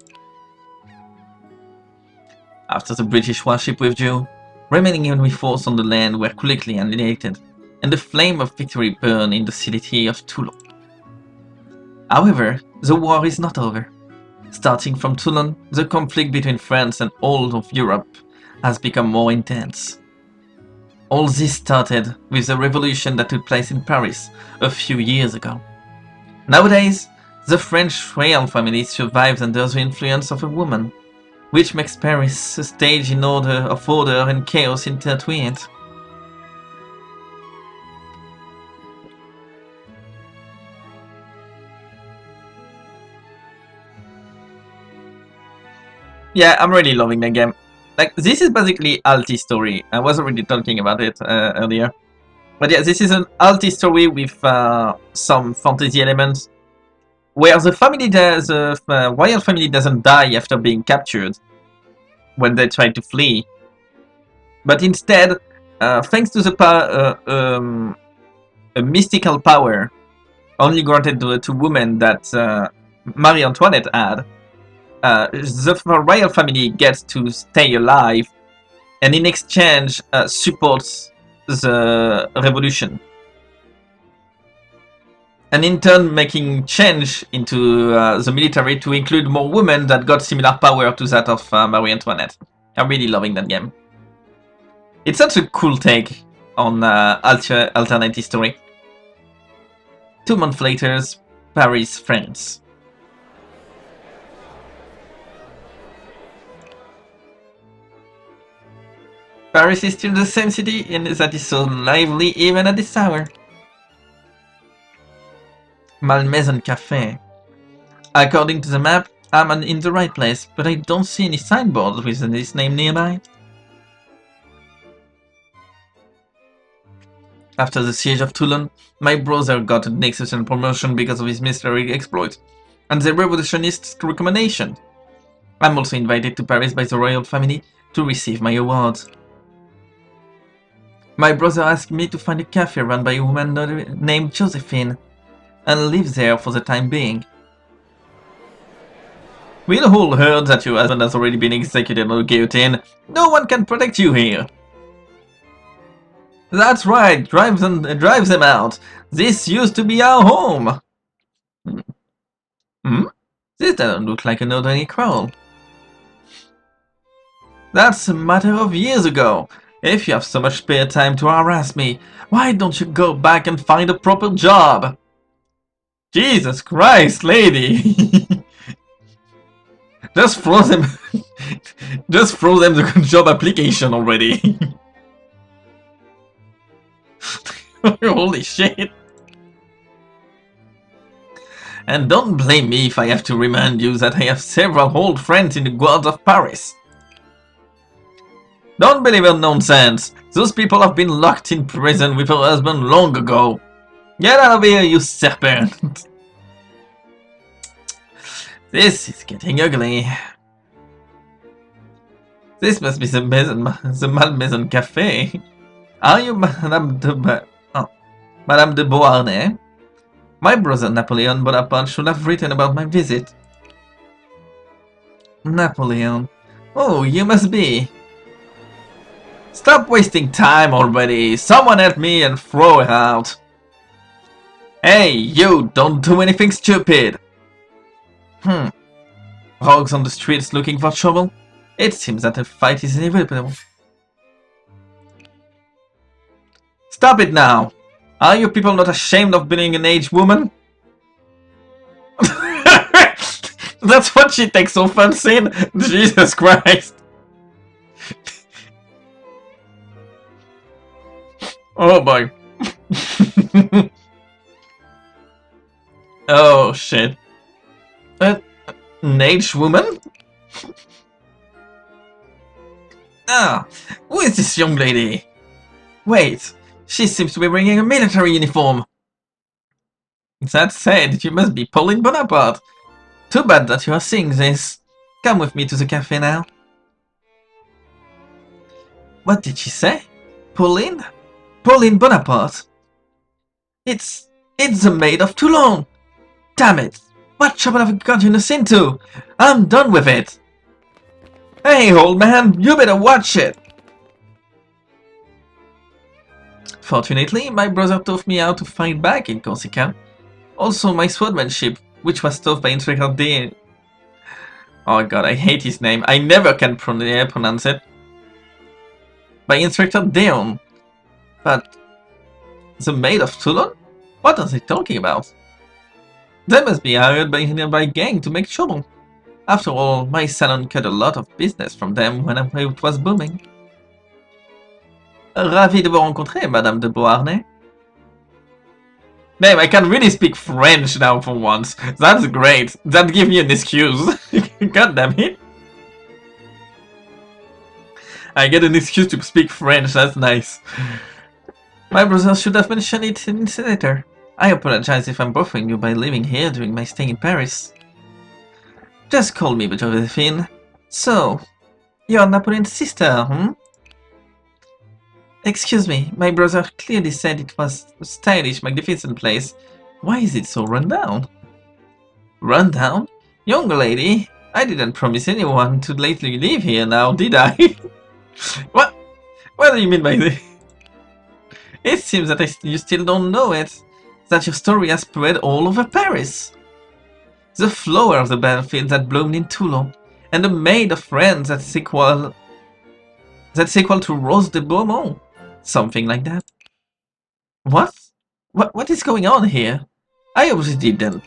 Speaker 1: After the British warship withdrew, remaining enemy forces on the land were quickly annihilated, and the flame of victory burned in the city of Toulon. However, the war is not over. Starting from Toulon, the conflict between France and all of Europe has become more intense. All this started with the revolution that took place in Paris a few years ago. Nowadays, the French royal family survives under the influence of a woman, which makes Paris a stage in order and chaos intertwined. Yeah, I'm really loving the game. Like, this is basically Alti story. I was already talking about it earlier. But yeah, this is an Alti story with some fantasy elements, where the royal family doesn't die after being captured when they try to flee. But instead, thanks to a mystical power only granted to women that Marie Antoinette had, the royal family gets to stay alive, and in exchange supports the revolution, and in turn making change into the military to include more women that got similar power to that of Marie Antoinette. I'm really loving that game. It's such a cool take on alternate history. 2 months later, Paris, France. Paris is still the same city, and that is so lively even at this hour. Malmaison Café. According to the map, I'm in the right place, but I don't see any signboards with this name nearby. After the siege of Toulon, my brother got an excellent promotion because of his military exploit, and the revolutionist recommendation. I'm also invited to Paris by the royal family to receive my awards. My brother asked me to find a cafe run by a woman named Josephine, and live there for the time being. We all heard that your husband has already been executed on a guillotine. No one can protect you here. That's right, drive them out. This used to be our home. This doesn't look like an ordinary quarrel. That's a matter of years ago. If you have so much spare time to harass me, why don't you go back and find a proper job? Jesus Christ, lady! Just throw them the job application already. Holy shit. And don't blame me if I have to remind you that I have several old friends in the guards of Paris. Don't believe in nonsense. Those people have been locked in prison with her husband long ago. Get out of here, you serpent. This is getting ugly. This must be the Malmaison Café. Are you Madame de Beauharnais? My brother Napoleon Bonaparte should have written about my visit. Napoleon. Oh, you must be. Stop wasting time already. Someone help me and throw her out. Hey, you, don't do anything stupid. Rogues on the streets looking for trouble? It seems that a fight is inevitable. Stop it now! Are you people not ashamed of being an aged woman? That's what she takes offense in? Jesus Christ! Oh boy. Oh shit. An aged woman? Who is this young lady? Wait, she seems to be wearing a military uniform. That said, you must be Pauline Bonaparte. Too bad that you are seeing this. Come with me to the cafe now. What did she say? Pauline? Pauline Bonaparte? It's the Maid of Toulon! Damn it! What trouble have you gotten us into? I'm done with it! Hey, old man, you better watch it! Fortunately, my brother taught me how to fight back in Corsica. Also, my swordmanship, which was taught by Inspector D. Oh god, I hate his name. I never can pronounce it. By Inspector Deon. But the Maid of Toulon? What are they talking about? They must be hired by a nearby gang to make trouble. After all, my salon cut a lot of business from them when it was booming. Ravi de vous rencontrer, Madame de Beauharnais. Damn, I can really speak French now for once. That's great. That gives me an excuse. God damn it. I get an excuse to speak French, that's nice. My brother should have mentioned it in his letter. I apologize if I'm bothering you by living here during my stay in Paris. Just call me Josephine. So, you're Napoleon's sister, hmm? Excuse me, my brother clearly said it was a stylish, magnificent place. Why is it so run down? Run down? Young lady, I didn't promise anyone to lately live here now, did I? What? What do you mean by this? It seems that you still don't know it. That your story has spread all over Paris. The flower of the battlefield that bloomed in Toulon, and the maid of France that's equal to Rose de Beaumont. Something like that. What? What is going on here? I obviously didn't.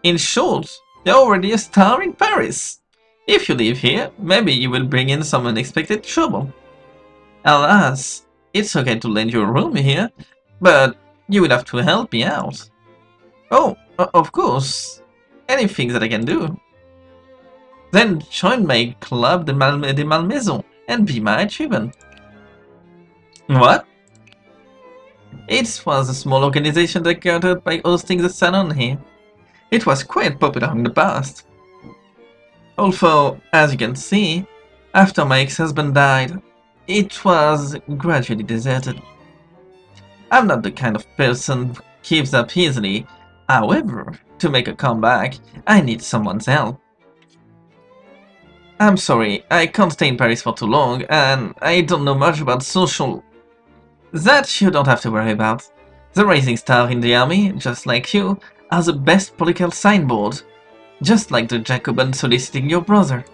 Speaker 1: In short, you're already a star in Paris. If you live here, maybe you will bring in some unexpected trouble. Alas, it's okay to lend you a room here, but you will have to help me out. Oh, of course. Anything that I can do. Then join my club de Malmaison and be my tribune. What? It was a small organization that gathered by hosting the salon here. It was quite popular in the past. Although, as you can see, after my ex-husband died, it was gradually deserted. I'm not the kind of person who gives up easily. However, to make a comeback, I need someone's help. I'm sorry, I can't stay in Paris for too long, and I don't know much about social. That you don't have to worry about. The rising star in the army, just like you, are the best political signboard, just like the Jacobin soliciting your brother.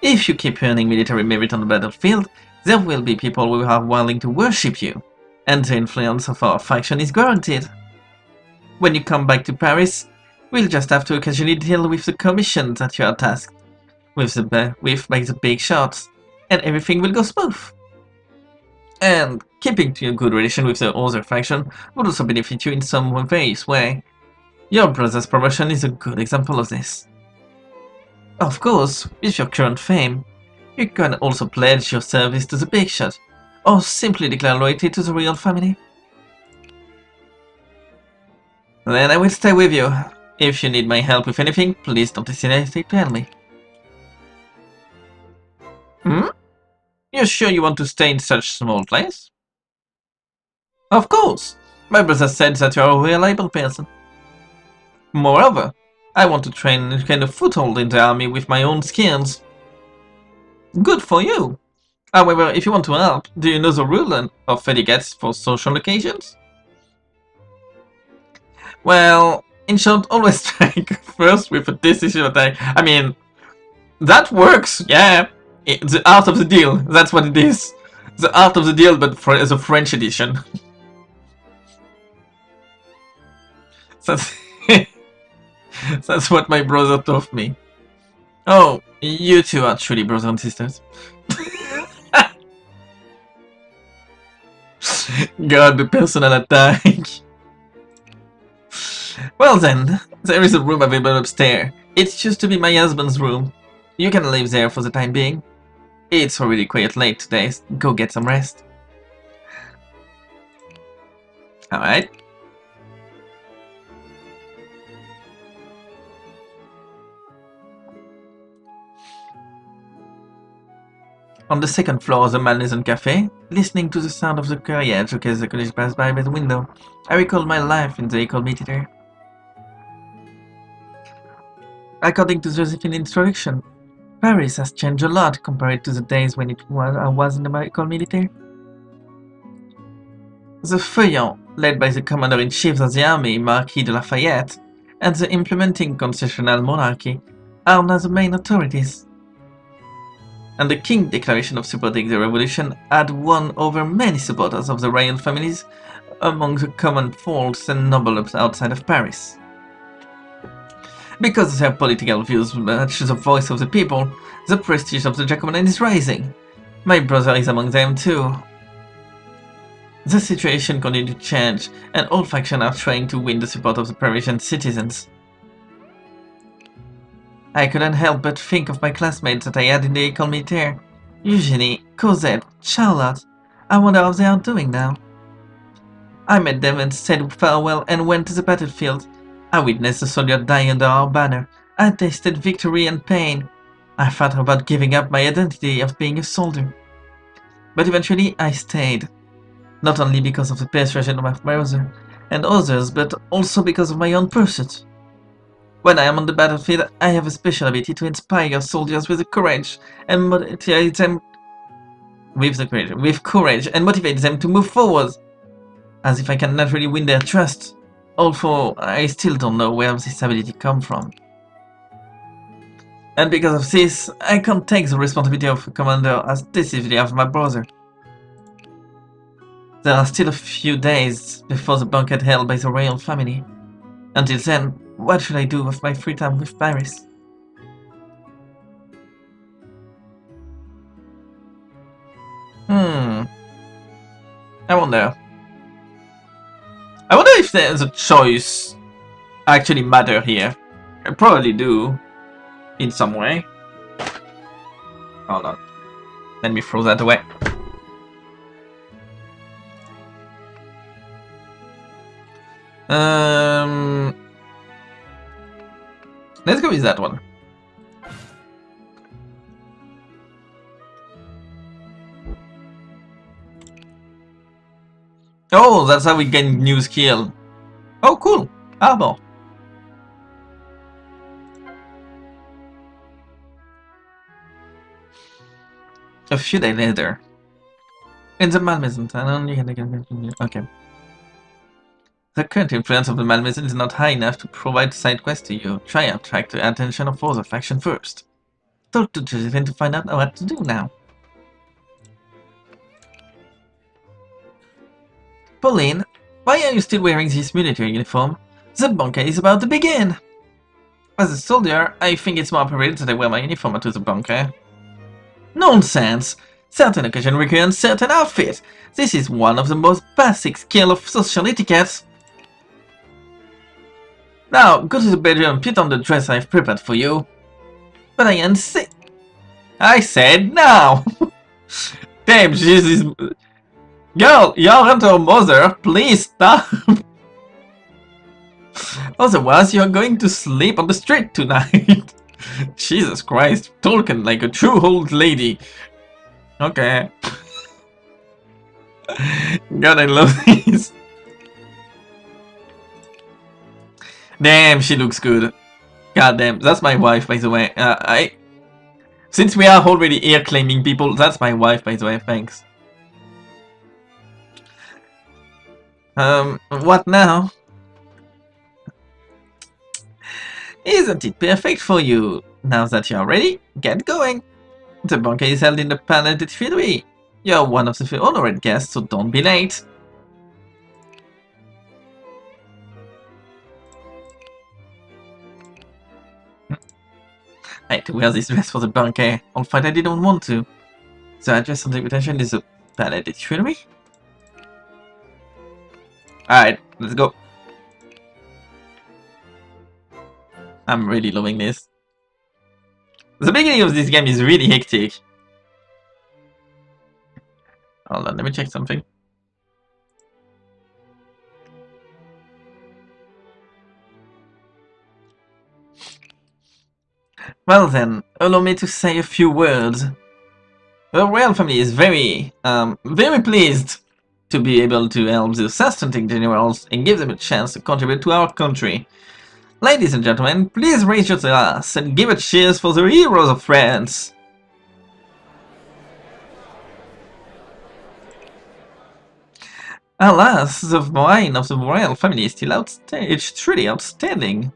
Speaker 1: If you keep earning military merit on the battlefield, there will be people who are willing to worship you, and the influence of our faction is guaranteed. When you come back to Paris, we'll just have to occasionally deal with the commissions that you are tasked with by the big shots, and everything will go smooth. And keeping to a good relation with the other faction would also benefit you in some various way. Your brother's promotion is a good example of this. Of course, with your current fame, you can also pledge your service to the big shot, or simply declare loyalty to the royal family. Then I will stay with you. If you need my help with anything, please don't hesitate to tell me. You sure you want to stay in such a small place? Of course! My brother said that you are a reliable person. Moreover, I want to gain a foothold in the army with my own skills. Good for you! However, if you want to help, do you know the rule of etiquette for social occasions? Well, in short, always strike first with a decision attack. I mean, that works, yeah! The art of the deal, that's what it is. The art of the deal, but as a French edition. That's, that's what my brother taught me. Oh, you two are truly brothers and sisters. God, the personal attack. Well then, there is a room available upstairs. It used to be my husband's room. You can live there for the time being. It's already quite late today. Go get some rest. Alright. On the second floor of the Malmaison Cafe, listening to the sound of the carriage as the college passed by the window, I recalled my life in the École militaire. According to Josephine's introduction, Paris has changed a lot compared to the days when I was in the medical military. The Feuillants, led by the commander-in-chief of the army, Marquis de Lafayette, and the implementing constitutional monarchy are now the main authorities. And the King's declaration of supporting the revolution had won over many supporters of the royal families among the common folks and nobles outside of Paris. Because their political views match the voice of the people, the prestige of the Jacobin is rising. My brother is among them too. The situation continues to change, and all factions are trying to win the support of the Parisian citizens. I couldn't help but think of my classmates that I had in the École Militaire. Eugenie, Cosette, Charlotte. I wonder how they are doing now. I met them and said farewell and went to the battlefield. I witnessed the soldiers die under our banner. I tasted victory and pain. I thought about giving up my identity of being a soldier. But eventually I stayed. Not only because of the persuasion of my brother and others, but also because of my own pursuit. When I am on the battlefield, I have a special ability to inspire soldiers with courage and motivate them and motivate them to move forward. As if I can naturally win their trust, although I still don't know where this ability comes from. And because of this, I can't take the responsibility of a commander as decisively as my brother. There are still a few days before the banquet held by the royal family. Until then, what should I do with my free time with Paris? I wonder. I wonder if there's a choice actually matter here. I probably do. In some way. Hold on. Let me throw that away. Let's go with that one. Oh, that's how we gain new skill. Oh, cool. Arbor. A few days later. In the Malmaison town, okay. The current influence of the Malmaison is not high enough to provide side quests to you. Try and attract the attention of other faction first. Talk to Josephine to find out what to do now. Pauline, why are you still wearing this military uniform? The banquet is about to begin! As a soldier, I think it's more appropriate that I wear my uniform to the banquet. Nonsense! Certain occasions require certain outfits. This is one of the most basic skills of social etiquette. Now, go to the bedroom and put on the dress I've prepared for you. But I insist. I said now! Damn, Jesus. Girl, you aren't her mother. Please stop. Otherwise, you're going to sleep on the street tonight. Jesus Christ, talking like a true old lady. Okay. God, I love this. Damn, she looks good. God damn, that's my wife, by the way. Since we are already here claiming people, that's my wife, by the way. Thanks. What now? Isn't it perfect for you? Now that you are ready, get going. The banquet is held in the Palais de Tuileries. You're one of the honored guests, so don't be late. I had to wear this dress for the banquet, although I didn't want to. The address of the invitation is the Palais de Tuileries. Alright, let's go. I'm really loving this. The beginning of this game is really hectic. Hold on, let me check something. Well then, allow me to say a few words. The royal family is very pleased to be able to help the assistant generals and give them a chance to contribute to our country. Ladies and gentlemen, please raise your glass and give a cheers for the heroes of France. Alas, the wine of the royal family is still it's truly outstanding.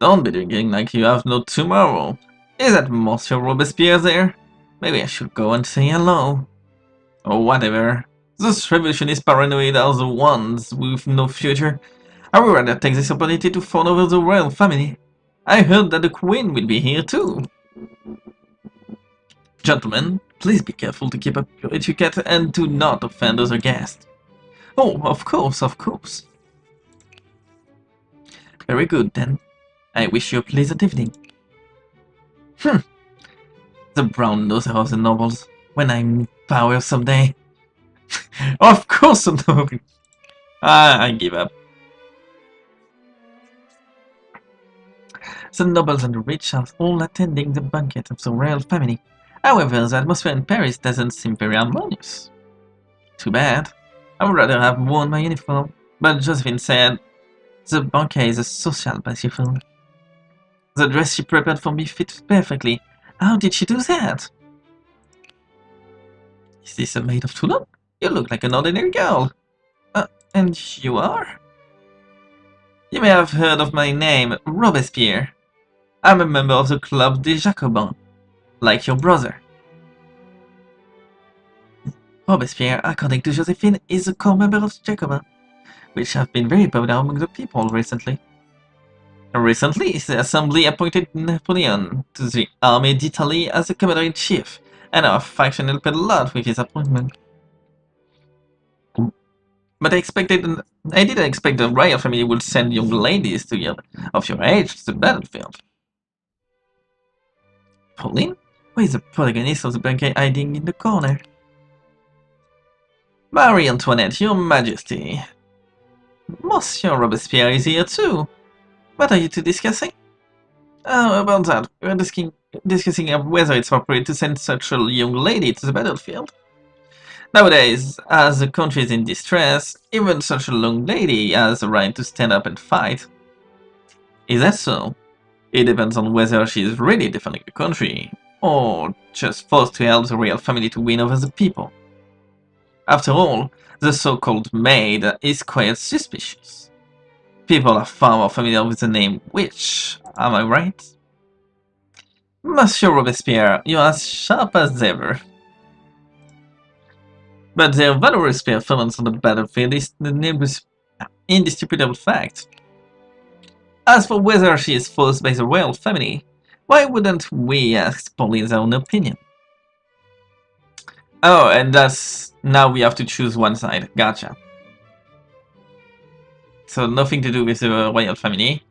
Speaker 1: Don't be drinking like you have no tomorrow. Is that Monsieur Robespierre there? Maybe I should go and say hello. Or whatever. Those revolutionists paranoid are the ones with no future. I would rather take this opportunity to fawn over the royal family. I heard that the Queen will be here too. Gentlemen, please be careful to keep up your etiquette and do not offend other guests. Oh, of course, of course. Very good, then. I wish you a pleasant evening. The brown noser of the nobles. When I'm in power someday. Of course, no. I give up. The nobles and the rich are all attending the banquet of the royal family. However, the atmosphere in Paris doesn't seem very harmonious. Too bad. I would rather have worn my uniform. But Josephine said, the banquet is a social pacific. The dress she prepared for me fits perfectly. How did she do that? Is this a maid of Toulon? You look like an ordinary girl. And you are? You may have heard of my name, Robespierre. I'm a member of the Club des Jacobins, like your brother. Robespierre, according to Josephine, is a core member of the Jacobins, which have been very popular among the people recently. Recently, the Assembly appointed Napoleon to the Army d'Italy as the commander-in-chief, and our faction helped a lot with his appointment. But I didn't expect the royal family would send young ladies of your age to the battlefield. Pauline? Who is the protagonist of the banquet hiding in the corner? Marie Antoinette, your majesty. Monsieur Robespierre is here too. What are you two discussing? Oh, about that. We're discussing whether it's appropriate to send such a young lady to the battlefield. Nowadays, as the country is in distress, even such a young lady has the right to stand up and fight. Is that so? It depends on whether she is really defending the country, or just forced to help the royal family to win over the people. After all, the so-called Maid is quite suspicious. People are far more familiar with the name witch, am I right? Monsieur Robespierre, you are as sharp as ever. But their valorous performance on the battlefield is the indisputable fact. As for whether she is forced by the royal family, why wouldn't we ask Pauline's own opinion? Oh, and that's... now we have to choose one side. Gotcha. So nothing to do with the royal family.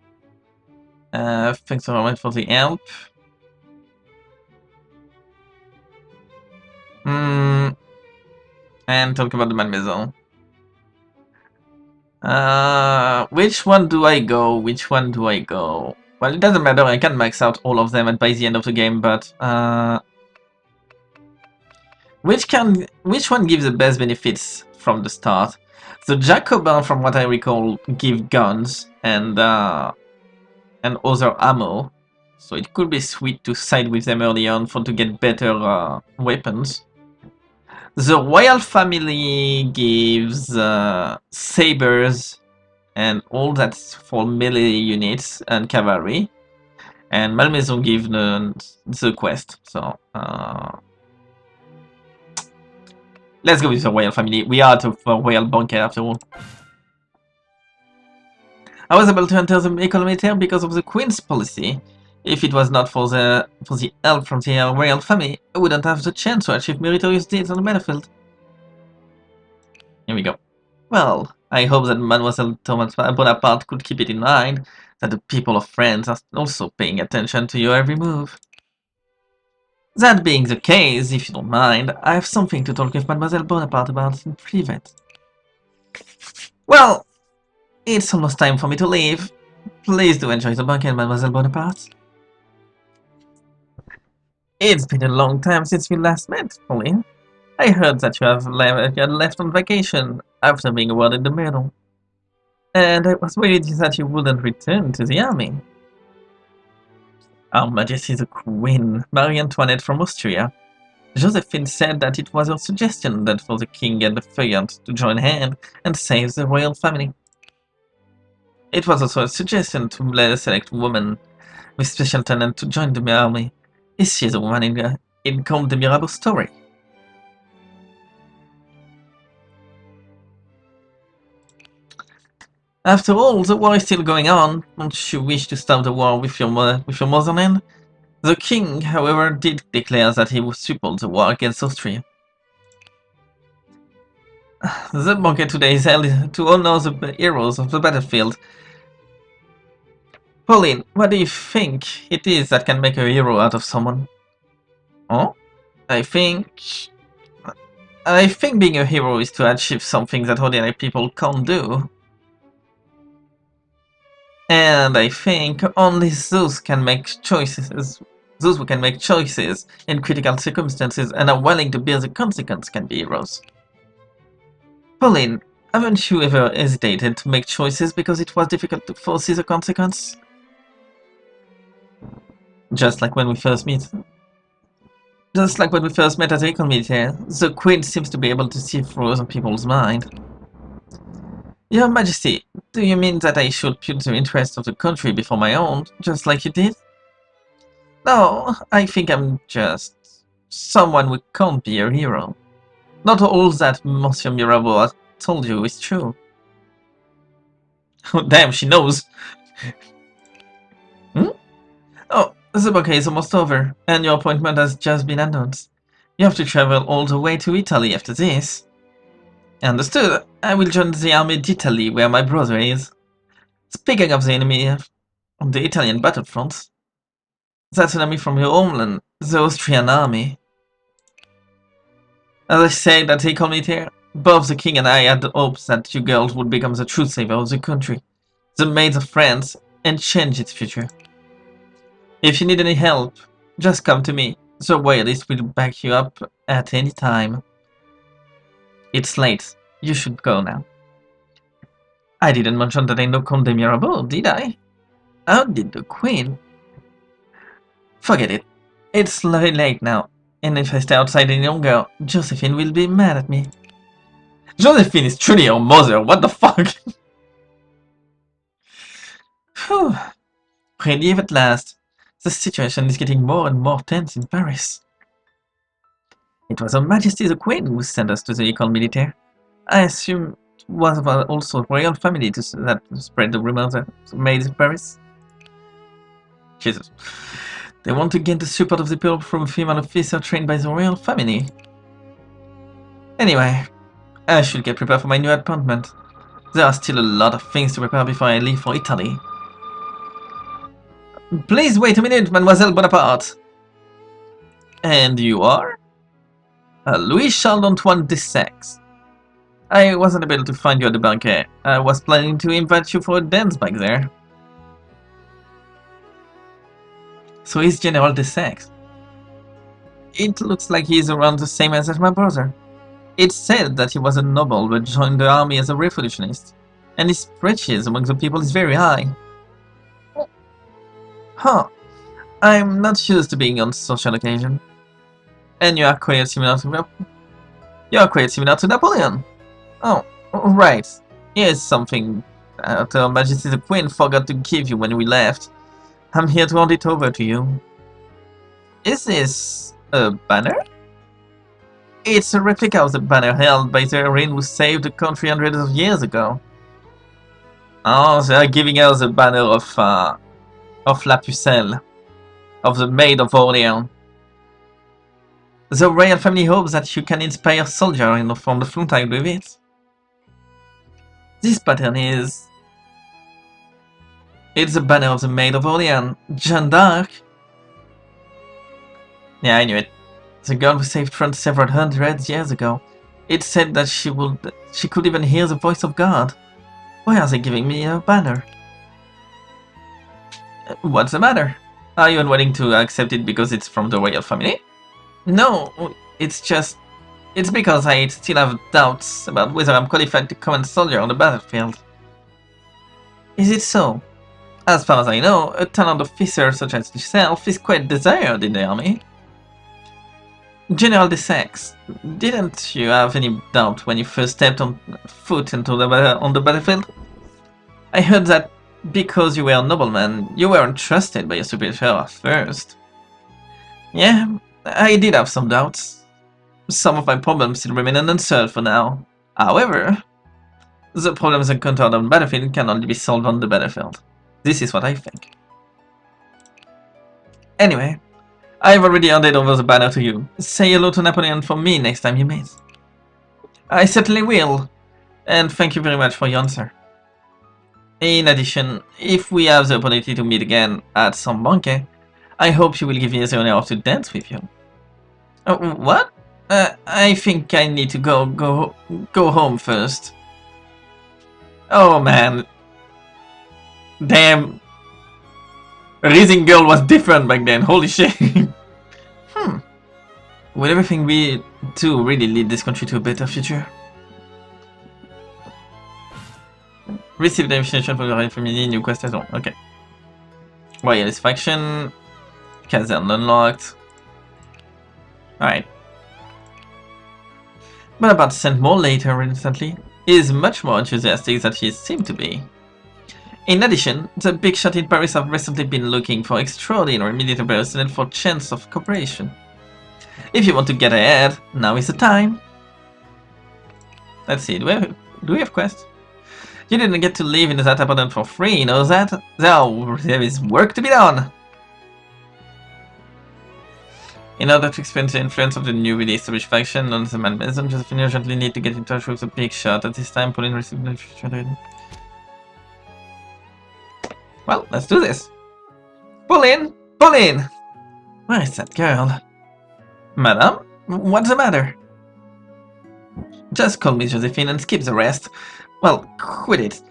Speaker 1: Thanks very much for the help. And talk about the Mademoiselle. Which one do I go? Which one do I go? Well, it doesn't matter, I can max out all of them by the end of the game, but which one gives the best benefits from the start? The Jacobin, from what I recall, give guns and other ammo, so it could be sweet to side with them early on to get better weapons. The royal family gives sabers and all that's for melee units and cavalry, and Malmaison gives the quest. So let's go with the royal family. We are to a royal banquet after all. I was able to enter the École Militaire because of the Queen's policy. If it was not for the help from the royal family, I wouldn't have the chance to achieve meritorious deeds on the battlefield. Here we go. Well, I hope that Mademoiselle Thomas Bonaparte could keep it in mind that the people of France are also paying attention to your every move. That being the case, if you don't mind, I have something to talk with Mademoiselle Bonaparte about in private. Well, it's almost time for me to leave. Please do enjoy the banquet, Mademoiselle Bonaparte. It's been a long time since we last met, Pauline. I heard that you had left on vacation after being awarded the medal. And I was worried that you wouldn't return to the army. Our Majesty the Queen, Marie Antoinette from Austria. Josephine said that it was her suggestion that for the king and the Feuillants to join hand and save the royal family. It was also a suggestion to let a select woman with special talent to join the army. Is she the woman in Comte de Mirabeau's story? After all, the war is still going on. Don't you wish to stop the war with your motherland? The king, however, did declare that he would support the war against Austria. The banquet today is held to honor the heroes of the battlefield. Pauline, what do you think it is that can make a hero out of someone? Oh? I think being a hero is to achieve something that ordinary people can't do. And I think only those can make choices. Those who can make choices in critical circumstances and are willing to bear the consequence can be heroes. Pauline, haven't you ever hesitated to make choices because it was difficult to foresee the consequence? Just like when we first met. Just like when we first met at the Econ Militaire, the Queen seems to be able to see through other people's mind. Your Majesty, do you mean that I should put the interests of the country before my own, just like you did? No, I think I'm just someone who can't be a hero. Not all that Monsieur Mirabeau has told you is true. Oh, damn, she knows. Hmm? Oh, the bouquet is almost over, and your appointment has just been announced. You have to travel all the way to Italy after this. Understood. I will join the army d'Italy, where my brother is. Speaking of the enemy on the Italian battlefront, that's an army from your homeland, the Austrian army. As I said at the Econ Militaire, both the king and I had hopes that you girls would become the true savior of the country, the maids of France, and change its future. If you need any help, just come to me. The royalist will back you up at any time. It's late. You should go now. I didn't mention that I know Comte de Mirabeau, did I? How did the Queen? Forget it. It's very late now, and if I stay outside any longer, Josephine will be mad at me. Josephine is truly your mother, what the fuck? Phew. Relief at last. The situation is getting more and more tense in Paris. It was Her Majesty the Queen who sent us to the Ecole Militaire. I assume it was also royal family that spread the rumors that made in Paris. Jesus. They want to gain the support of the people from a female officer trained by the royal family. Anyway, I should get prepared for my new appointment. There are still a lot of things to prepare before I leave for Italy. Please wait a minute, Mademoiselle Bonaparte. And you are? Louis Charles Antoine de Saxe. I wasn't able to find you at the banquet. I was planning to invite you for a dance back there. So he's General de Saxe. It looks like he's around the same age as my brother. It's said that he was a noble but joined the army as a revolutionist, and his prestige among the people is very high. Huh. I'm not used to being on social occasion. And you are quite similar to Napoleon. Oh, right. Here's something Her Majesty the Queen forgot to give you when we left. I'm here to hand it over to you. Is this a banner? It's a replica of the banner held by the heroine who saved the country hundreds of years ago. Oh, they are giving us a banner of La Pucelle, of the Maid of Orleans. The royal family hopes that you can inspire soldiers from the front line with it. This pattern is... It's the banner of the Maid of Orleans, Jeanne d'Arc. Yeah, I knew it. The girl who saved France several hundred years ago. It said that she could even hear the voice of God. Why are they giving me a banner? What's the matter? Are you unwilling to accept it because it's from the royal family? No, it's because I still have doubts about whether I'm qualified to command soldier on the battlefield. Is it so? As far as I know, a talent officer such as yourself is quite desired in the army. General de Saxe, didn't you have any doubt when you first stepped on foot into on the battlefield? I heard that because you were a nobleman, you weren't trusted by your superior at first. Yeah, I did have some doubts. Some of my problems still remain unanswered for now. However, the problems encountered on the battlefield can only be solved on the battlefield. This is what I think. Anyway, I've already handed over the banner to you. Say hello to Napoleon for me next time you meet. I certainly will, and thank you very much for your answer. In addition, if we have the opportunity to meet again at some banquet, I hope you will give me the honor to dance with you. What? I think I need to go home first. Oh man. Damn. Raising girl was different back then, holy shit. Will everything we do really lead this country to a better future? Receive the invitation for the family, new quest saison. Okay. Royalist faction. Caserne unlocked. Alright. Bonaparte sent more later recently. He is much more enthusiastic than he seemed to be. In addition, the big shot in Paris have recently been looking for extraordinary military personnel for chance of cooperation. If you want to get ahead, now is the time. Let's see, do we have quests? You didn't get to live in that apartment for free, you know that? There is work to be done! In order to experience the influence of the newly established faction on the Maid, Josephine urgently need to get in touch with the big shot. At this time, Pauline received the... Well, let's do this. Pauline! Pauline! Where is that girl? Madam? What's the matter? Just call me Josephine and skip the rest. Well, quit it.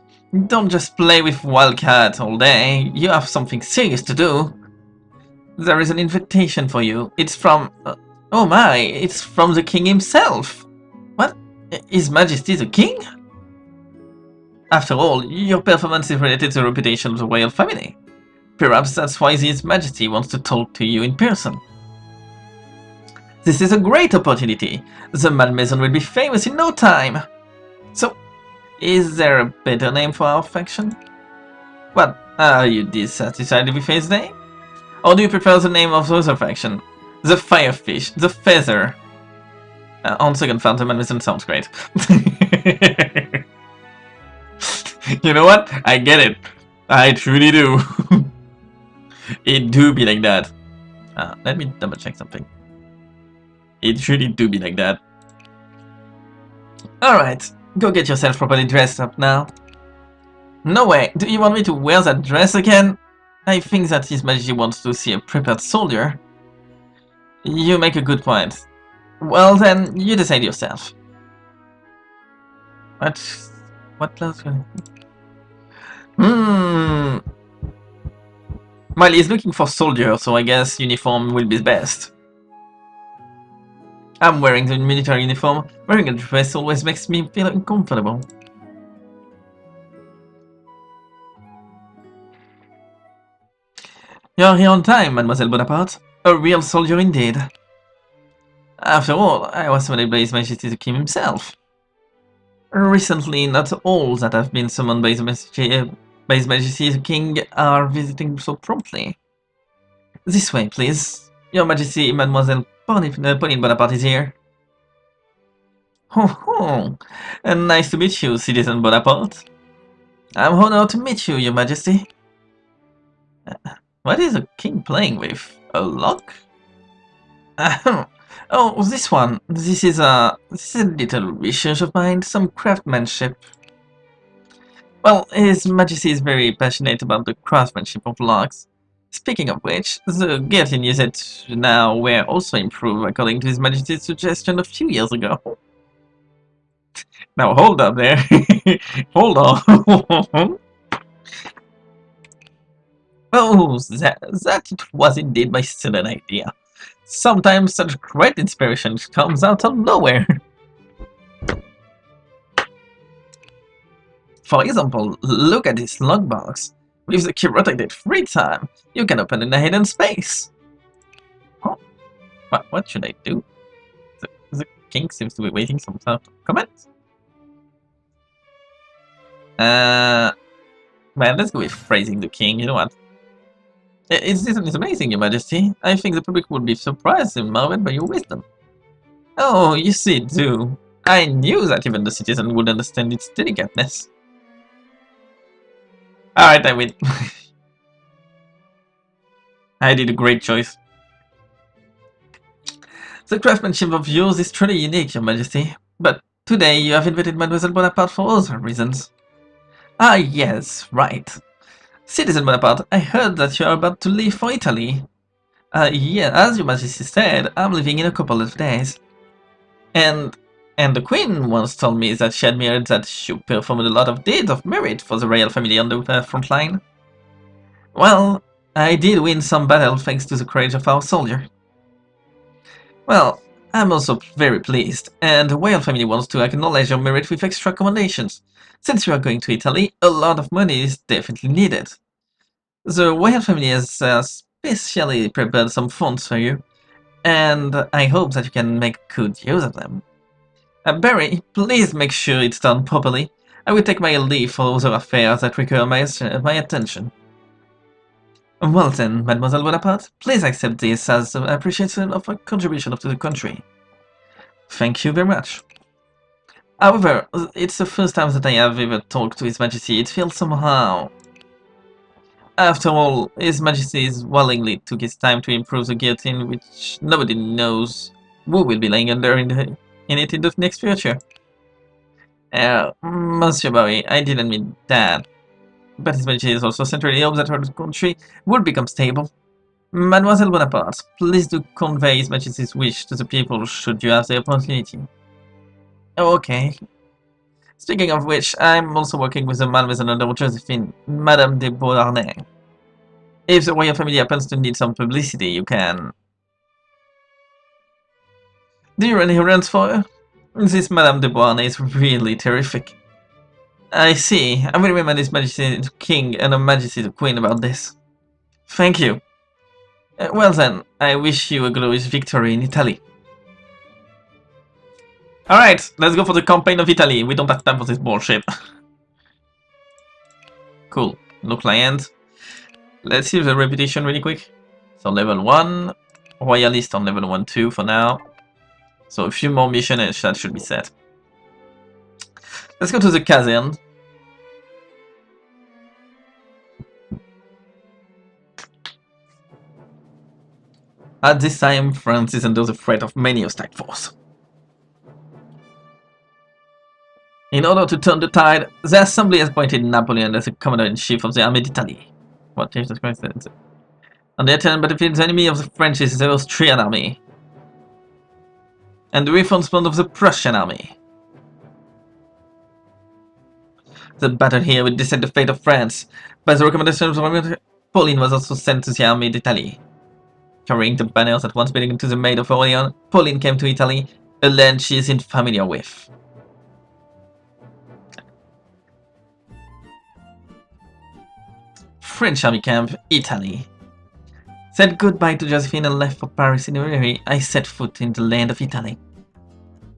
Speaker 1: Don't just play with Wildcat all day. You have something serious to do. There is an invitation for you. It's from... oh my, it's from the king himself. What? His Majesty the king? After all, your performance is related to the reputation of the royal family. Perhaps that's why His Majesty wants to talk to you in person. This is a great opportunity. The Malmaison will be famous in no time. So, is there a better name for our faction? What, are you dissatisfied with his name? Or do you prefer the name of the other faction? The Firefish, the Feather. On second thought, the Malmaison sounds great. You know what? I get it. I truly do. It do be like that. Let me double check something. It really do be like that. Alright, go get yourself properly dressed up now. No way, do you want me to wear that dress again? I think that His Majesty wants to see a prepared soldier. You make a good point. Well then, you decide yourself. What else? Well, he's looking for soldier, so I guess uniform will be best. I'm wearing the military uniform. Wearing a dress always makes me feel uncomfortable. You're here on time, Mademoiselle Bonaparte. A real soldier indeed. After all, I was summoned by His Majesty the King himself. Recently, not all that have been summoned by His Majesty the King are visiting so promptly. This way, please. Your Majesty, Mademoiselle Pauline Bonaparte is here. Ho ho! Nice to meet you, Citizen Bonaparte. I'm honored to meet you, Your Majesty. What is the king playing with? A lock? Oh, this one. This is a little research of mine, some craftsmanship. Well, His Majesty is very passionate about the craftsmanship of locks. Speaking of which, the guillotine used now were also improved according to His Majesty's suggestion a few years ago. Now hold up there. Hold on. Oh, that it was indeed my student idea. Sometimes such great inspiration comes out of nowhere. For example, look at this lockbox. With the key rotated 3 times, you can open a hidden space. Huh? What should I do? The king seems to be waiting some sort of comment. Man, let's go with praising the king, you know what? It's amazing, Your Majesty. I think the public would be surprised and marveled by your wisdom. Oh, you see, too. I knew that even the citizen would understand its delicateness. Alright, I win. I did a great choice. The craftsmanship of yours is truly unique, Your Majesty. But today you have invited Mademoiselle Bonaparte for other reasons. Ah, yes, right. Citizen Bonaparte, I heard that you are about to leave for Italy. Yeah, as Your Majesty said, I'm leaving in a couple of days. And the Queen once told me that she admired that you performed a lot of deeds of merit for the royal family on the front line. Well, I did win some battle thanks to the courage of our soldier. Well, I'm also very pleased, and the royal family wants to acknowledge your merit with extra accommodations. Since you are going to Italy, a lot of money is definitely needed. The royal family has specially prepared some funds for you, and I hope that you can make good use of them. Barry, please make sure it's done properly. I will take my leave for other affairs that require my attention. Well then, Mademoiselle Bonaparte, please accept this as an appreciation of a contribution to the country. Thank you very much. However, it's the first time that I have ever talked to His Majesty. It feels somehow... After all, His Majesty willingly took his time to improve the guillotine, which nobody knows who will be lying under in it in the next future. Monsieur Barry, I didn't mean that. But His Majesty is also centrally hopes that our country will become stable. Mademoiselle Bonaparte, please do convey His Majesty's wish to the people should you have the opportunity. Okay. Speaking of which, I'm also working with the Mademoiselle under Josephine, Madame de Beauharnais. If the royal family happens to need some publicity, you can... Do you run errands for her? This Madame de Beauharnais is really terrific. I see. I will remind His Majesty the King and Her Majesty the Queen about this. Thank you. Well then, I wish you a glorious victory in Italy. Alright, let's go for the campaign of Italy. We don't have time for this bullshit. Cool. No client. Let's see the reputation really quick. So level 1. Royalist on level 1-2 for now. So a few more missions and that should be set. Let's go to the caserne. At this time, France is under the threat of many hostile forces. In order to turn the tide, the Assembly has appointed Napoleon as the Commander-in-Chief of the Army d'Italy. What Jesus Christ is it? On the other battlefield, the enemy of the French is the Austrian army. And the reinforcement of the Prussian army. The battle here will decide the fate of France. By the recommendation of the Pauline was also sent to the Army d'Italy. Carrying the banners that once belonged to the Maid of Orleans, Pauline came to Italy, a land she isn't familiar with. French Army Camp, Italy. Said goodbye to Josephine and left for Paris in January. I set foot in the land of Italy.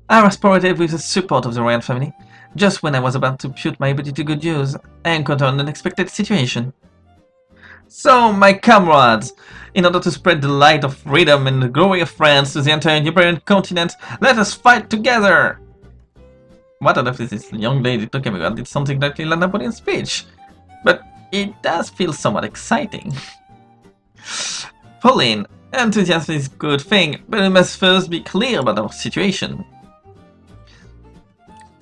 Speaker 1: I was promoted with the support of the royal family. Just when I was about to put my ability to good use, I encountered an unexpected situation. So, my comrades, in order to spread the light of freedom and the glory of France to the entire European continent, let us fight together! What on earth is this young lady talking about? It's something like Napoleon's speech. But it does feel somewhat exciting. Pauline, enthusiasm is a good thing, but we must first be clear about our situation.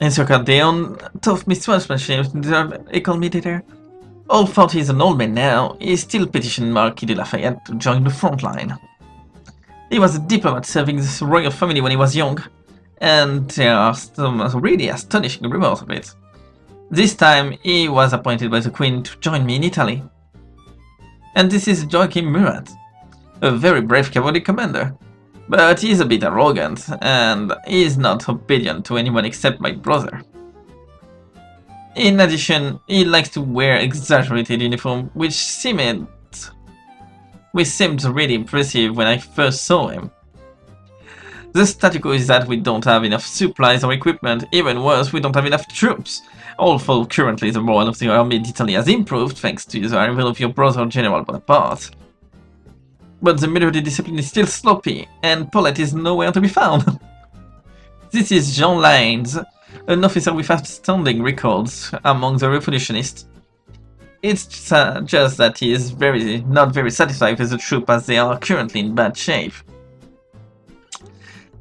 Speaker 1: Encircle Deon, tough mismanagement, école militaire. Although he is an old man now, he still petitioned Marquis de Lafayette to join the front line. He was a diplomat serving the royal family when he was young, and there are some really astonishing rumors of it. This time, he was appointed by the Queen to join me in Italy. And this is Joachim Murat, a very brave cavalry commander. But he is a bit arrogant, and he is not obedient to anyone except my brother. In addition, he likes to wear exaggerated uniform, which seemed really impressive when I first saw him. The status quo is that we don't have enough supplies or equipment, even worse, we don't have enough troops. Although currently the morale of the army d'Italy has improved thanks to the arrival of your brother General Bonaparte. But the military discipline is still sloppy, and Paulette is nowhere to be found. This is Jean Lines, an officer with outstanding records among the revolutionists. It's just that he is not very satisfied with the troop as they are currently in bad shape.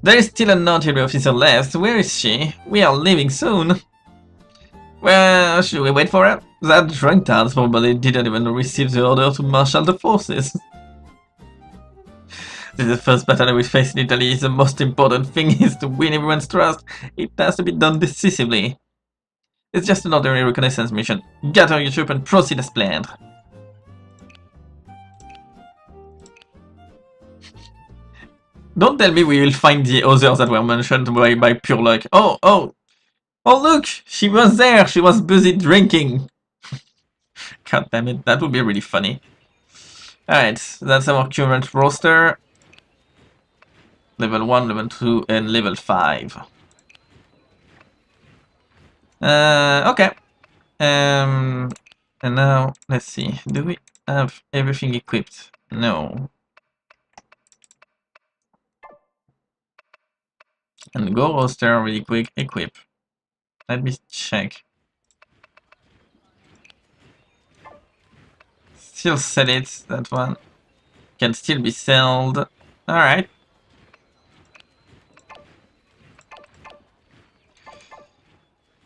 Speaker 1: There is still an artillery officer left. Where is she? We are leaving soon. Well, should we wait for her? That drunkard probably didn't even receive the order to marshal the forces. This is the first battle we face in Italy. The most important thing is to win everyone's trust. It has to be done decisively. It's just an ordinary reconnaissance mission. Gather your troop and proceed as planned. Don't tell me we will find the others that were mentioned by pure luck. Oh, look! She was there! She was busy drinking! God damn it, that would be really funny. Alright, that's our current roster. Level 1, level 2, and level 5. Okay. And now, let's see. Do we have everything equipped? No. And go roster really quick, equip. Let me check. Still sell it, that one. Can still be sold. Alright.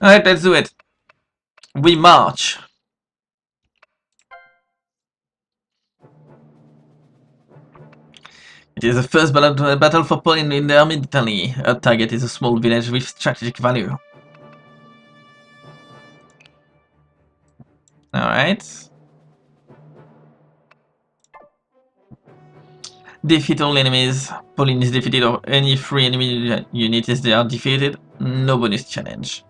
Speaker 1: Alright, let's do it. We march. It is the first battle for Poland in the Army d'Italy. Our target is a small village with strategic value. Alright. Defeat all enemies. Poland is defeated or any free enemy units they are defeated. No bonus challenge.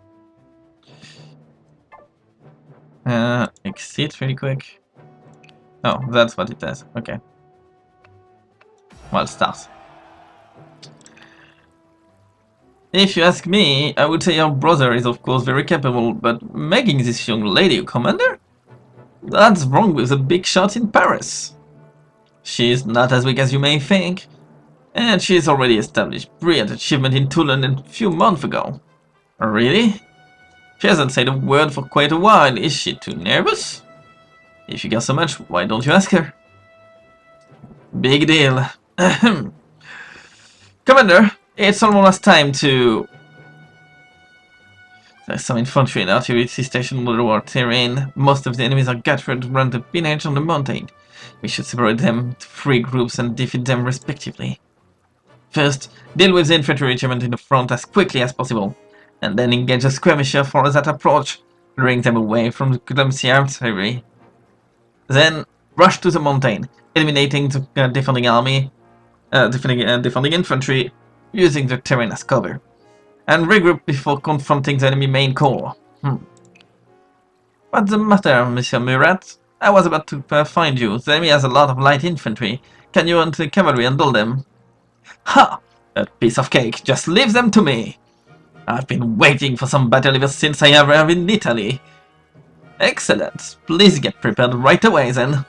Speaker 1: Exit really quick. Oh, that's what it does. Okay. Well, start. If you ask me, I would say your brother is of course very capable, but making this young lady a commander? That's wrong with the big shots in Paris. She is not as weak as you may think, and she is already established brilliant achievement in Toulon a few months ago. Really? She hasn't said a word for quite a while. Is she too nervous? If you care so much, why don't you ask her? Big deal. Commander, it's almost time to... There's some infantry and artillery stationed on the lower terrain. Most of the enemies are gathered around the village on the mountain. We should separate them to 3 groups and defeat them respectively. First, deal with the infantry regiment in the front as quickly as possible, and then engage a skirmisher for that approach, luring them away from the clumsy artillery. Then, rush to the mountain, eliminating the defending army, defending infantry, using the terrain as cover, and regroup before confronting the enemy main corps. What's the matter, Monsieur Murat? I was about to find you. The enemy has a lot of light infantry. Can you and the cavalry handle them? Ha! A piece of cake. Just leave them to me. I've been waiting for some battle ever since I arrived in Italy. Excellent. Please get prepared right away then.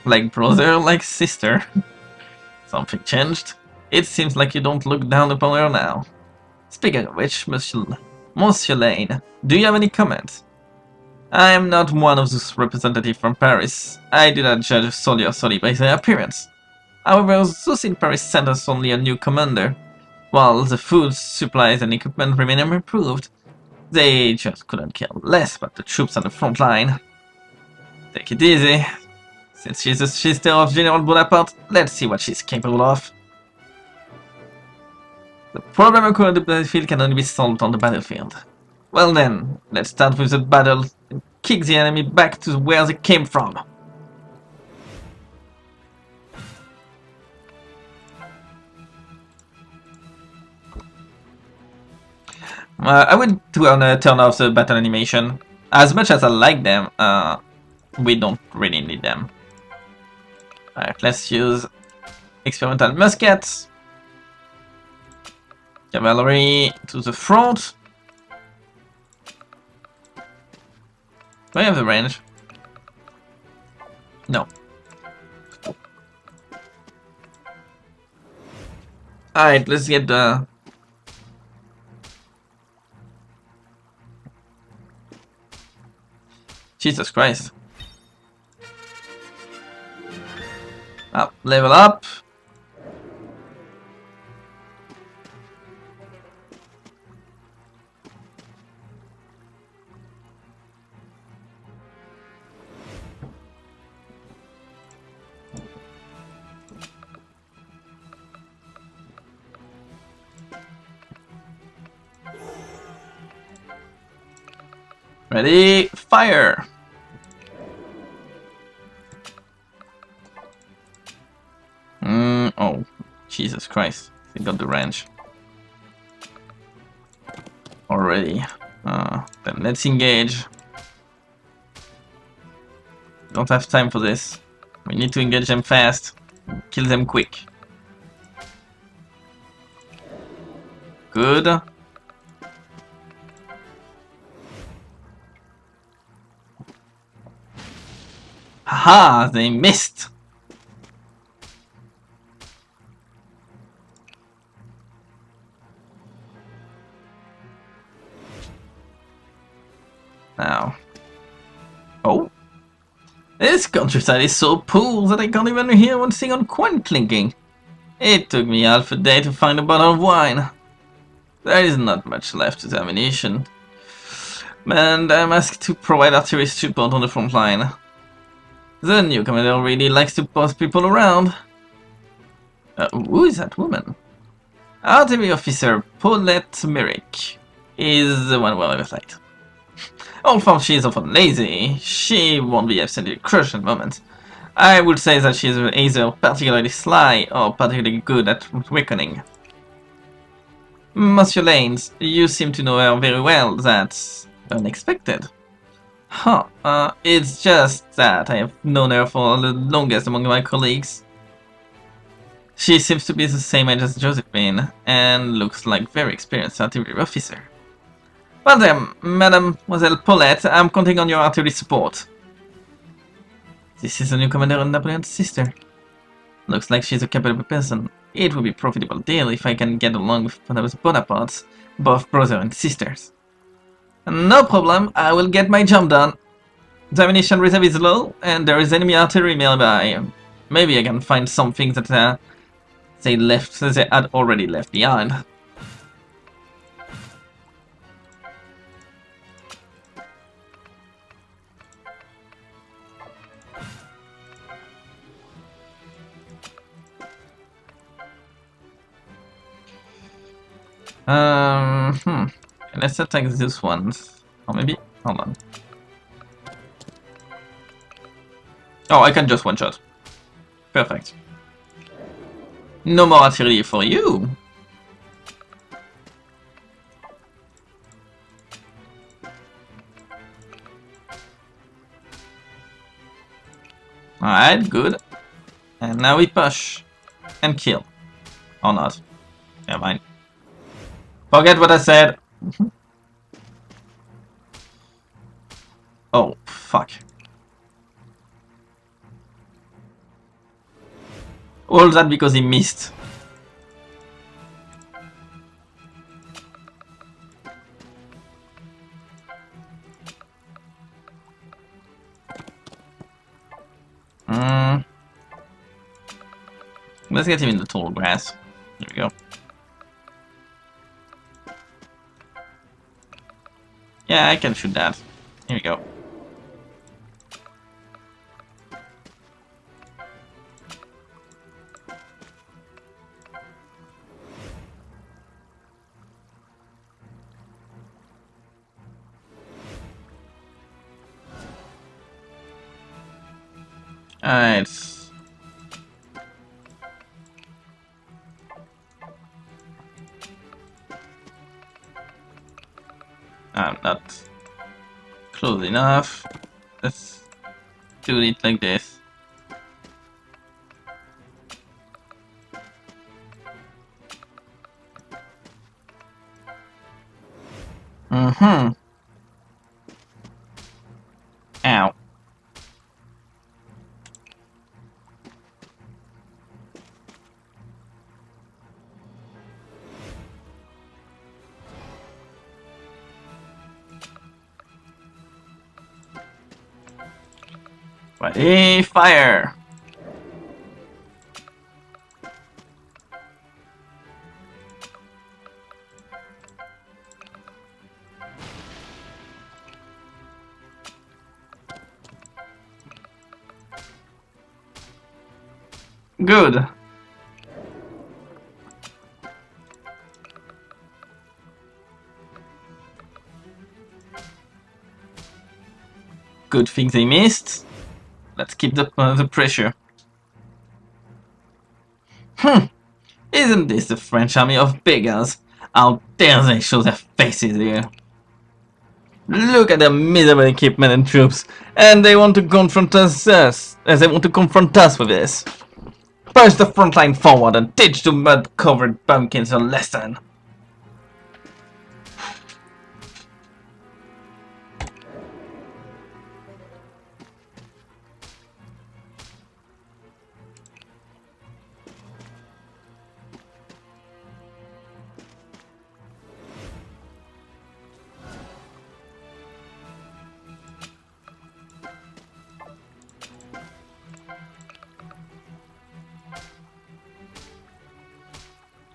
Speaker 1: Like brother, like sister. Something changed. It seems like you don't look down upon her now. Speaking of which, Monsieur Lane, do you have any comments? I am not one of those representatives from Paris. I do not judge solely by their appearance. However, those in Paris sent us only a new commander. While the food, supplies, and equipment remain unimproved, they just couldn't care less about the troops on the front line. Take it easy. Since she's the sister of General Bonaparte, let's see what she's capable of. The problem occurring on the battlefield can only be solved on the battlefield. Well then, let's start with the battle and kick the enemy back to where they came from. I would turn off the battle animation. As much as I like them, we don't really need them. Alright, let's use experimental muskets. Cavalry to the front. Do I have the range? No. Alright, let's get the... Jesus Christ. Up, level up. Ready, fire! Oh, Jesus Christ. They got the range. Already. Then let's engage. Don't have time for this. We need to engage them fast. Kill them quick. Good. Haha, they missed! Now. Oh. This countryside is so poor that I can't even hear one single coin clinking. It took me half a day to find a bottle of wine. There is not much left to the ammunition. And I'm asked to provide artillery support on the front line. The new commander really likes to boss people around. Who is that woman? Artillery officer Paulette Merrick is the one we'll evaluate. Although she is often lazy, she won't be absolutely crucial moments. I would say that she is either particularly sly or particularly good at reckoning. Monsieur Lanes, you seem to know her very well. That's unexpected. Huh, it's just that I have known her for the longest among my colleagues. She seems to be the same age as Josephine, and looks like very experienced artillery officer. Well then, Mademoiselle Paulette, I'm counting on your artillery support. This is the new commander of Napoleon's sister. Looks like she's a capable person. It will be a profitable deal if I can get along with those Bonapartes, both brother and sisters. No problem, I will get my job done. The ammunition reserve is low, and there is enemy artillery nearby. Maybe I can find something that they had already left behind. Let's attack this one. Or maybe, hold on. Oh, I can just one shot. Perfect. No more artillery for you. Alright, good. And now we push. And kill. Or not. Never mind. Forget what I said. Oh, fuck. All that because he missed. Let's get him in the tall grass. There we go. Yeah, I can shoot that. Here we go. Alright. not close enough. Let's do it like this. Mm-hmm. Ow. Ready, fire! Good. Good thing they missed. Let's keep the pressure. Isn't this the French army of beggars? How dare they show their faces here? Look at their miserable equipment and troops, and they want to confront us with this. Push the front line forward and teach the mud-covered bumpkins a lesson.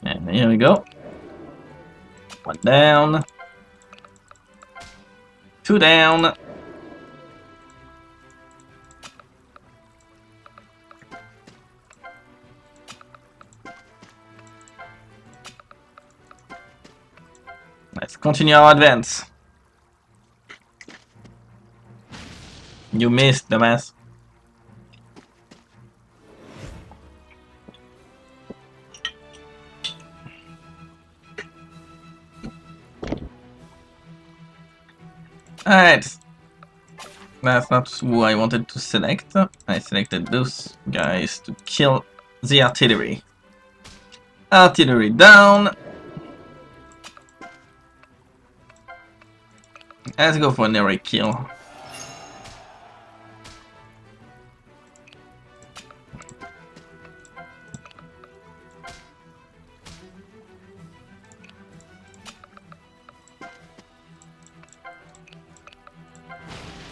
Speaker 1: And here we go. One down. Two down. Let's continue our advance. You missed, dumbass. Alright. That's not who I wanted to select. I selected those guys to kill the artillery. Artillery down. Let's go for an array kill.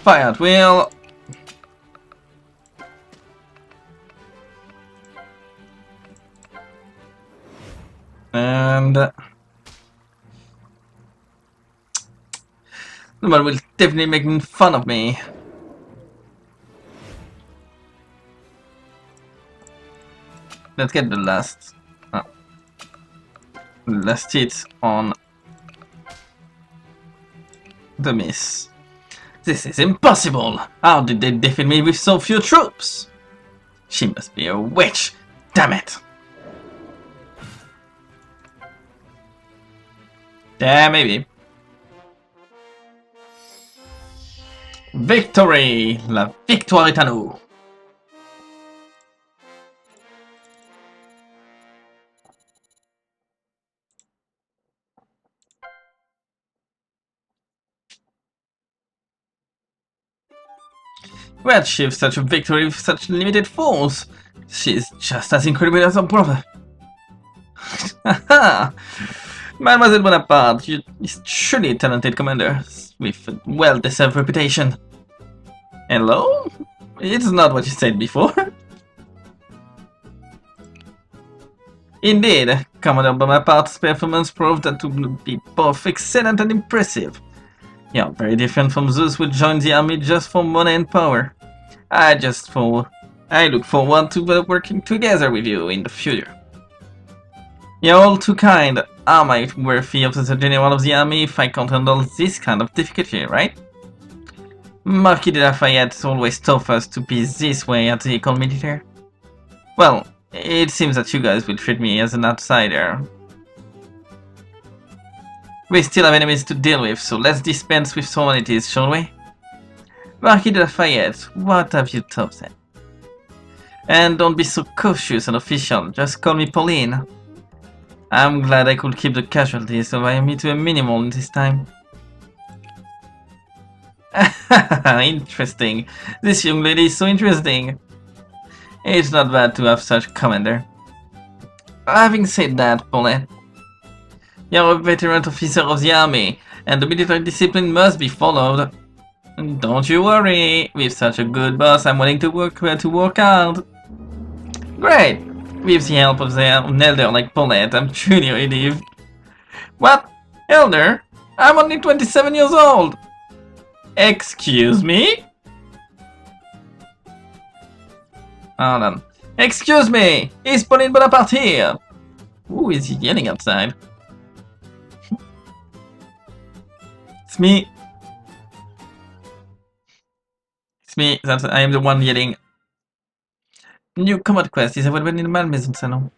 Speaker 1: Fire at will. And someone will definitely make fun of me. Let's get the last hit on the miss. This is impossible! How did they defeat me with so few troops? She must be a witch! Damn it! Yeah, maybe. Victory! La victoire est à nous! We achieved such a victory with such limited force. She's just as incredible as her brother. Haha! Mademoiselle Bonaparte, you is truly a talented commander, with a well-deserved reputation. Hello? It's not what you said before. Indeed, Commander Bonaparte's performance proved that to be both excellent and impressive. You're very different from those who joined the army just for money and power. I look forward to working together with you in the future. You're all too kind. Am I worthy of the general of the army if I can't handle this kind of difficulty, right? Marquis de Lafayette always told us to be this way at the École Militaire. Well, it seems that you guys will treat me as an outsider. We still have enemies to deal with, so let's dispense with formalities, shall we? Marquis de Lafayette, what have you told them? And don't be so cautious and official, just call me Pauline. I'm glad I could keep the casualties so I me to a minimum this time. Interesting. This young lady is so interesting. It's not bad to have such a commander. Having said that, Pauline, you're a veteran officer of the army, and the military discipline must be followed. Don't you worry, with such a good boss, I'm willing to work hard. Great! With the help of an elder like Paulette, I'm truly relieved. What? Elder? I'm only 27 years old! Excuse me? Hold on. Excuse me! Is Pauline Bonaparte here? Who is he yelling outside? It's me. It's me. I am the one yelling. New combat quest is available in the Malmaison salon.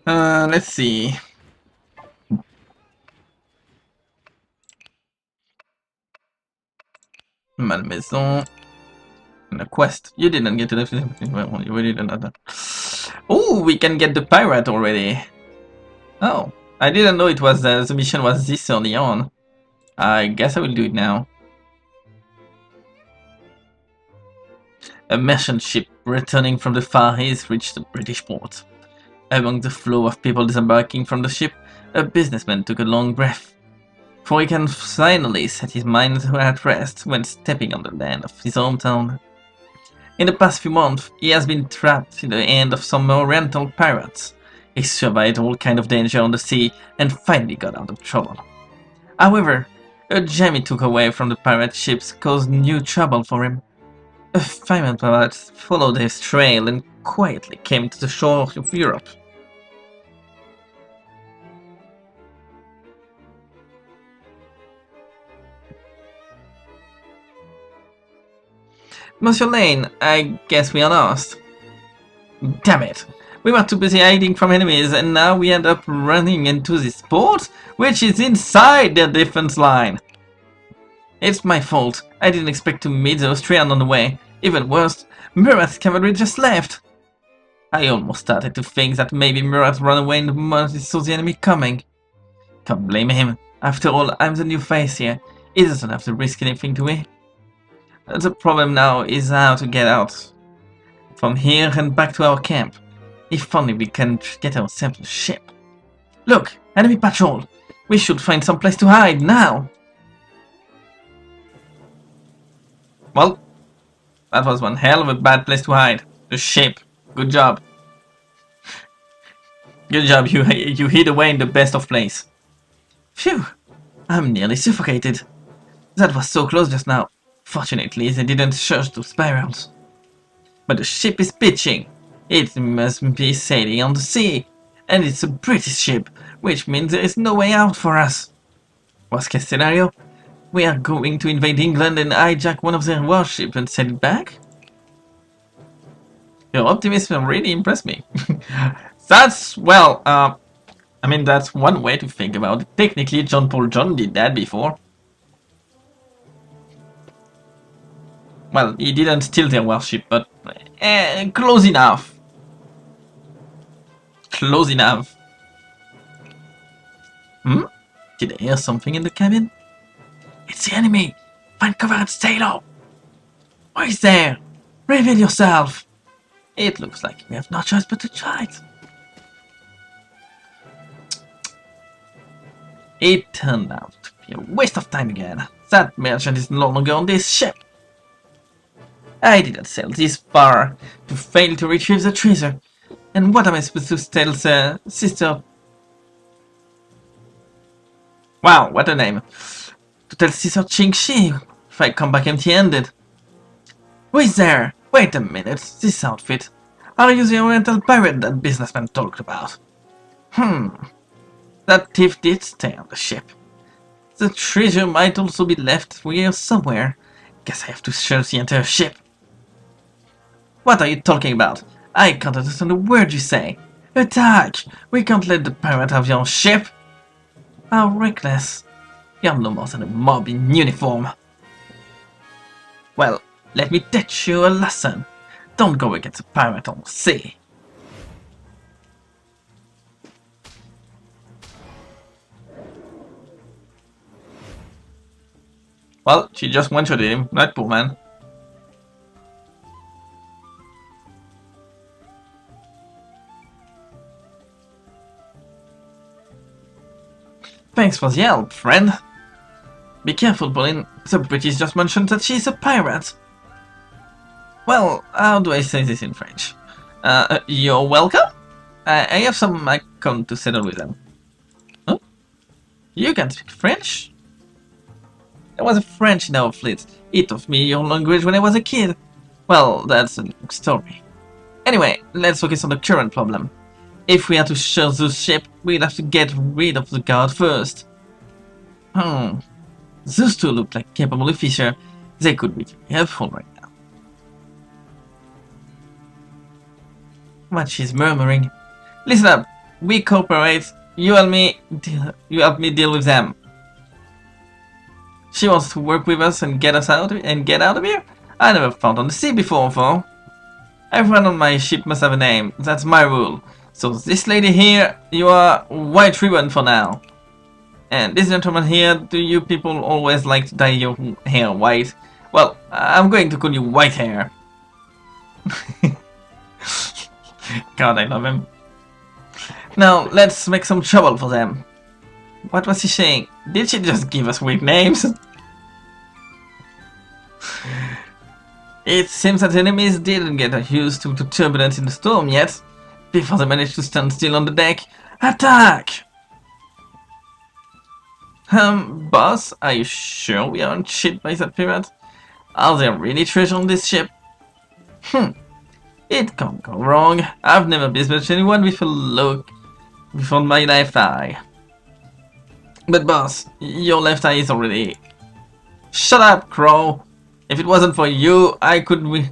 Speaker 1: Let's see. Malmaison. And a quest. You didn't get to the. Well, you really didn't. Oh, we can get the pirate already. Oh, I didn't know it was the mission was this early on. I guess I will do it now. A merchant ship returning from the Far East reached the British port. Among the flow of people disembarking from the ship, a businessman took a long breath, for he can finally set his mind at rest when stepping on the land of his hometown. In the past few months, he has been trapped in the hand of some oriental pirates. He survived all kinds of danger on the sea and finally got out of trouble. However, a gem he took away from the pirate ships caused new trouble for him. A famous pirate followed his trail and quietly came to the shore of Europe. Monsieur Lane, I guess we are lost. Damn it! We were too busy hiding from enemies, and now we end up running into this port, which is inside their defense line. It's my fault. I didn't expect to meet the Austrian on the way. Even worse, Murat's cavalry just left. I almost started to think that maybe Murat ran away in the moment he saw the enemy coming. Can't blame him. After all, I'm the new face here. He doesn't have to risk anything to me. The problem now is how to get out from here and back to our camp. If only we can get ourselves a ship. Look, enemy patrol. We should find some place to hide now. Well, that was one hell of a bad place to hide. The ship. Good job. Good job. You hid away in the best of place. Phew. I'm nearly suffocated. That was so close just now. Fortunately, they didn't search those spirals. But the ship is pitching. It must be sailing on the sea. And it's a British ship, which means there is no way out for us. Worst case scenario, we are going to invade England and hijack one of their warships and send it back? Your optimism really impressed me. That's, well, I mean, that's one way to think about it. Technically, John Paul John did that before. Well, he didn't steal their warship, but close enough. Close enough. Hmm? Did I hear something in the cabin? It's the enemy! Find cover and stay low! Who is there? Reveal yourself! It looks like we have no choice but to try it. It turned out to be a waste of time again. That merchant is no longer on this ship. I didn't sail this far to fail to retrieve the treasure. And what am I supposed to tell the sister? Wow, what a name. To tell Sister Ching Shi if I come back empty-handed. Who is there? Wait a minute, this outfit. Are you the oriental pirate that businessman talked about? That thief did stay on the ship. The treasure might also be left here somewhere. Guess I have to search the entire ship. What are you talking about? I can't understand a word you say. Attack! We can't let the pirate have your ship! How reckless. You're no more than a mob in uniform. Well, let me teach you a lesson. Don't go against a pirate on the sea. Well, she just one-shotted him, that poor man. Thanks for the help, friend. Be careful, Pauline. The British just mentioned that she's a pirate. Well, how do I say this in French? You're welcome? I have some account to settle with them. Huh? You can speak French? There was a French in our fleet. He taught me your language when I was a kid. Well, that's a long story. Anyway, let's focus on the current problem. If we are to share the ship, we'll have to get rid of the guard first. Those two look like capable officers. They could be helpful right now. What she's murmuring. Listen up. We cooperate. You help me deal with them. She wants to work with us and get us out of here? I never fought on the sea before, though. Everyone on my ship must have a name. That's my rule. So this lady here, you are White Ribbon for now. And this gentleman here, do you people always like to dye your hair white? Well, I'm going to call you White Hair. God, I love him. Now, let's make some trouble for them. What was she saying? Did she just give us weird names? It seems that enemies didn't get used to turbulence in the storm yet. Before they managed to stand still on the deck. Attack! Boss, are you sure we aren't cheated by that pirate? Are there really treasure on this ship? It can't go wrong. I've never besmirched anyone with a look before my left eye. But boss, your left eye is already... Shut up, Crow! If it wasn't for you, how could we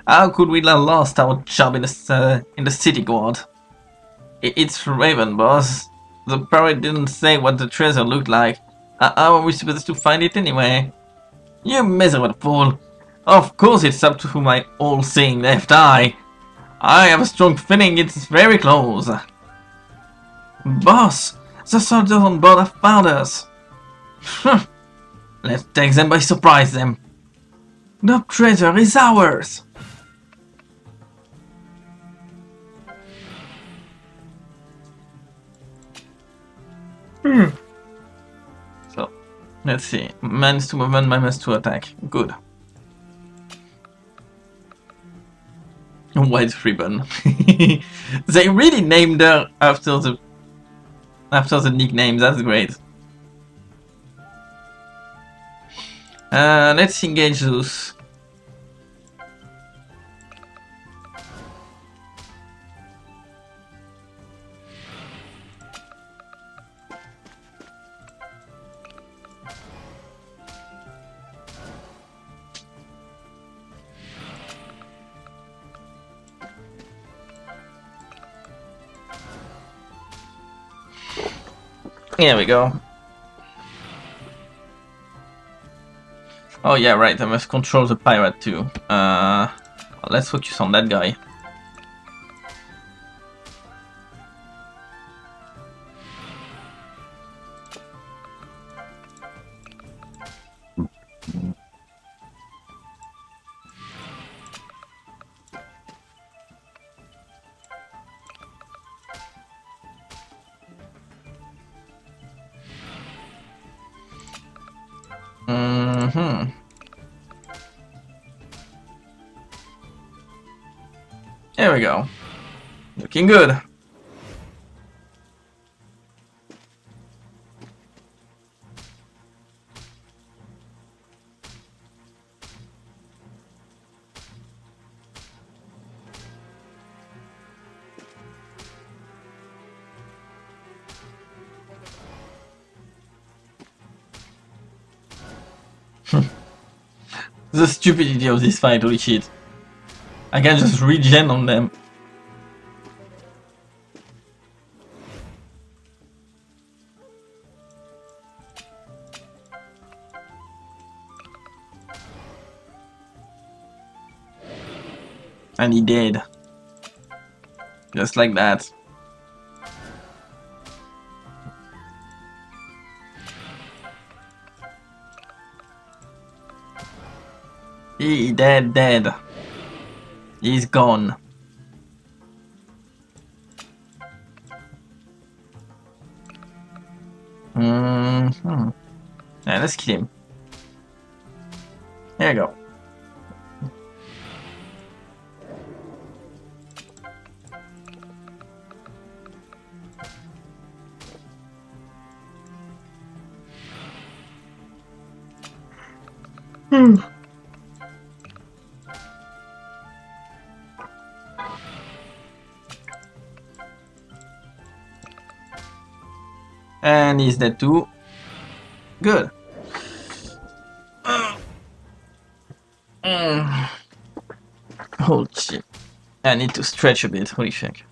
Speaker 1: have lost our job in the city guard? It's Raven, boss. The pirate didn't say what the treasure looked like. How are we supposed to find it anyway? You miserable fool! Of course it's up to my all-seeing left eye. I have a strong feeling it's very close. Boss, the soldiers on board have found us. Let's take them by surprise then. The treasure is ours. So, let's see. Minus 2 movement, minus 2 attack. Good. White ribbon. They really named her after the nickname. That's great. Let's engage Zeus. Here we go. Oh yeah, right, I must control the pirate too. Let's focus on that guy. There we go. Looking good. The stupidity of this fight, holy shit. I can just regen on them. And he did. Just like that. He dead. He's gone. Yeah, let's kill him. There you go. And he's dead too. Good. Holy shit. I need to stretch a bit. Holy shit.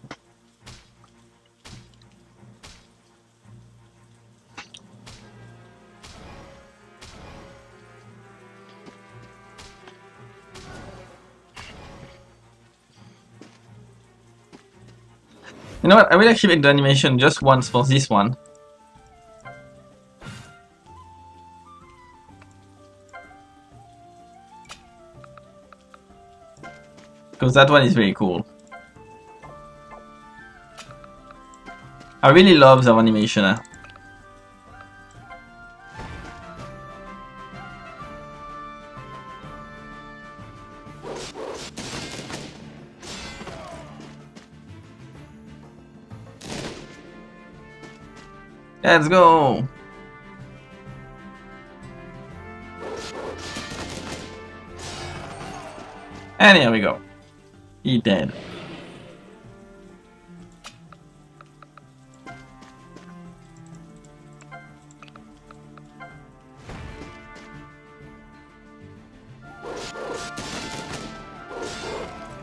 Speaker 1: You know what? I will activate the animation just once for this one. Because that one is very cool. I really love the animation. Let's go! And here we go. He dead.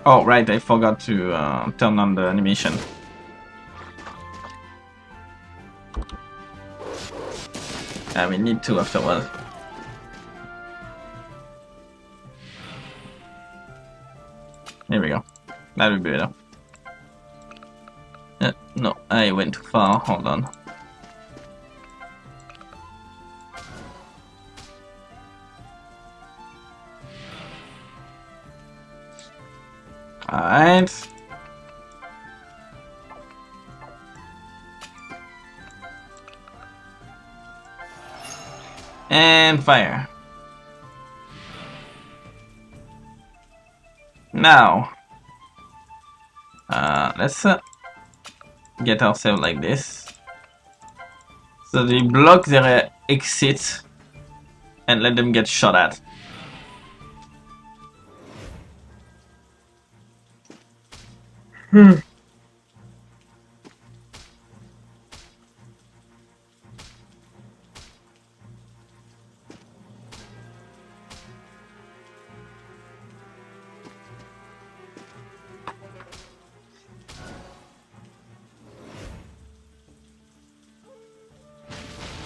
Speaker 1: Oh, right, I forgot to turn on the animation. We need to afterwards. Here we go. That would be better. No, I went too far. Hold on. Alright. And fire. Now, let's get ourselves like this. So they block their exit and let them get shot at.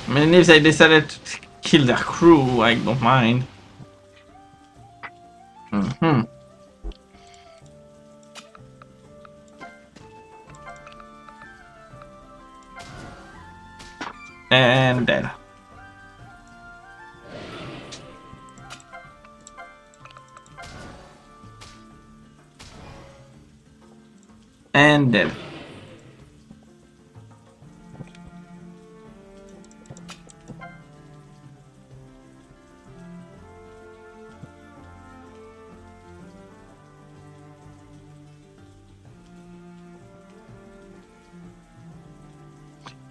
Speaker 1: I mean, if they decided to kill their crew, I don't mind. And dead. And dead.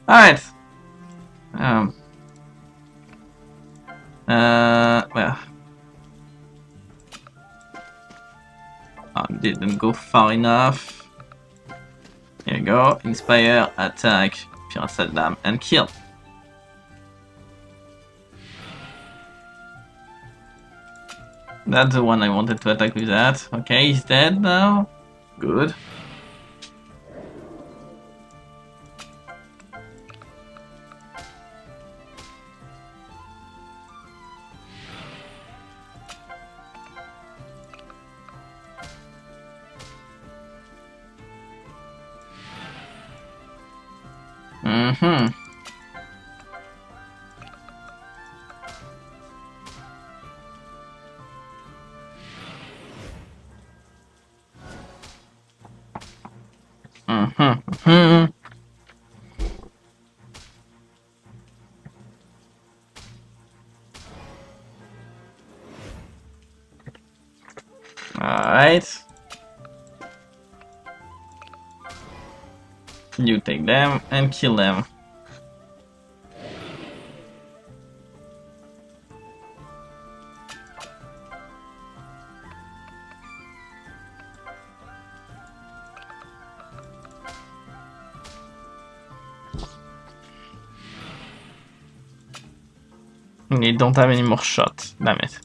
Speaker 1: Alright. Well. I didn't go far enough. Here you go. Inspire, attack, Pirate Saddam, and kill. That's the one I wanted to attack with that. Okay, he's dead now. Good. Mm-hmm. Mm-hmm. Alright. You take them and kill them. They don't have any more shots. Damn it.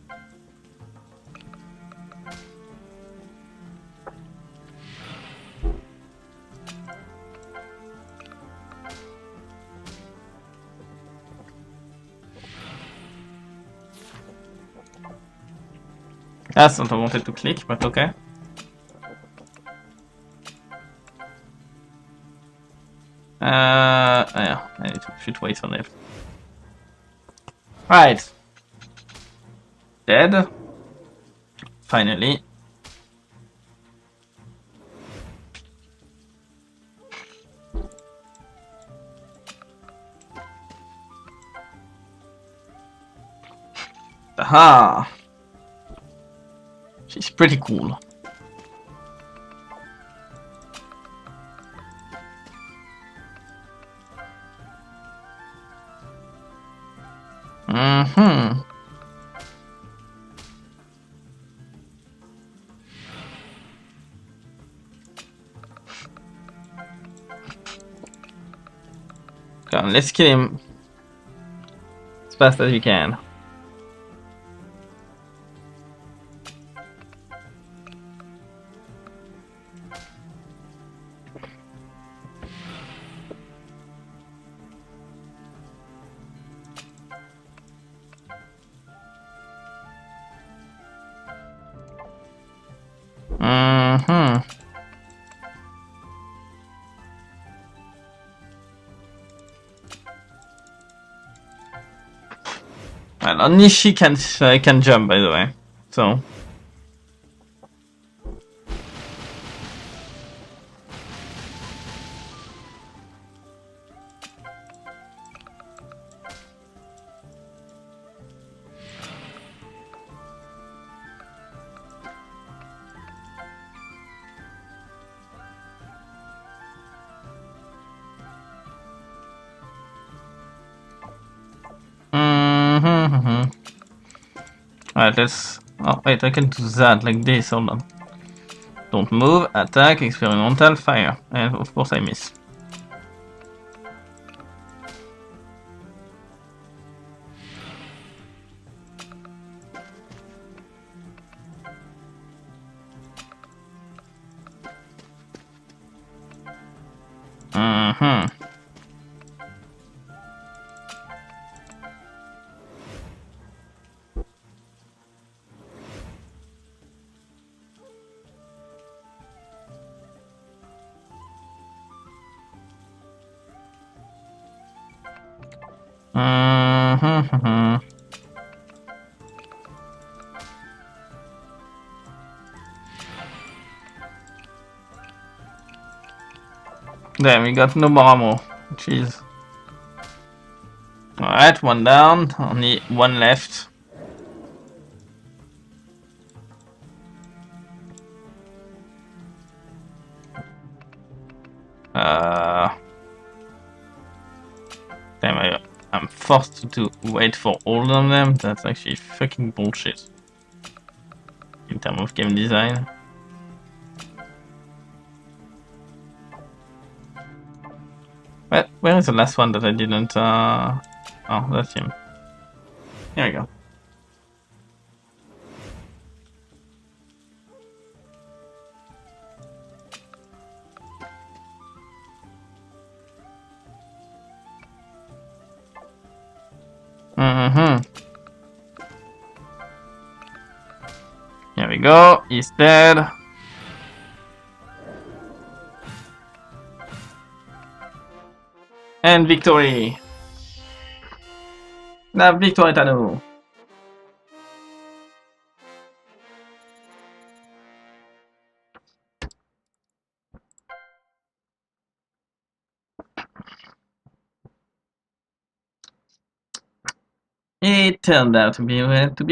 Speaker 1: That's not what I wanted to click, but okay. Yeah, I should wait on it. Right. Dead. Finally. Aha! She's pretty cool. Mm-hmm. Come on, let's kill him as fast as we can. Mm-hmm. Well, only she can jump, by the way. So. Mm-hmm. Alright, let's... Oh, wait, I can do that like this, hold on. Don't move, attack, experimental, fire. And of course I miss. Mm-hmm. Mm-hmm. There, we got no more ammo. Jeez. Alright, one down, only one left. Damn, I'm forced to wait for all of them. That's actually fucking bullshit. In terms of game design. Where is the last one that I didn't, Oh, that's him. Here we go. Mm-hmm. Here we go. He's dead. And victory. La victoire est à nous. It turned out to be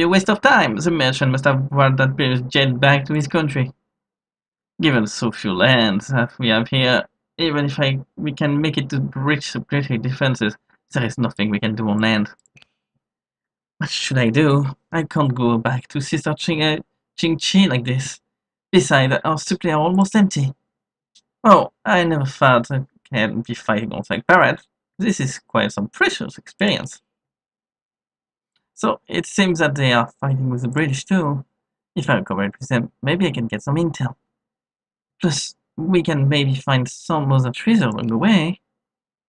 Speaker 1: a waste of time. The merchant must have brought that previous jet back to his country. Given so few lands that we have here, even if we can make it to breach the British defenses, there is nothing we can do on land. What should I do? I can't go back to Sister Ching-Chi like this. Besides, our supply are almost empty. Oh, I never thought I can be fighting alongside pirates. This is quite some precious experience. So, it seems that they are fighting with the British too. If I cooperate with them, maybe I can get some intel. Plus, we can maybe find some other treasure along the way.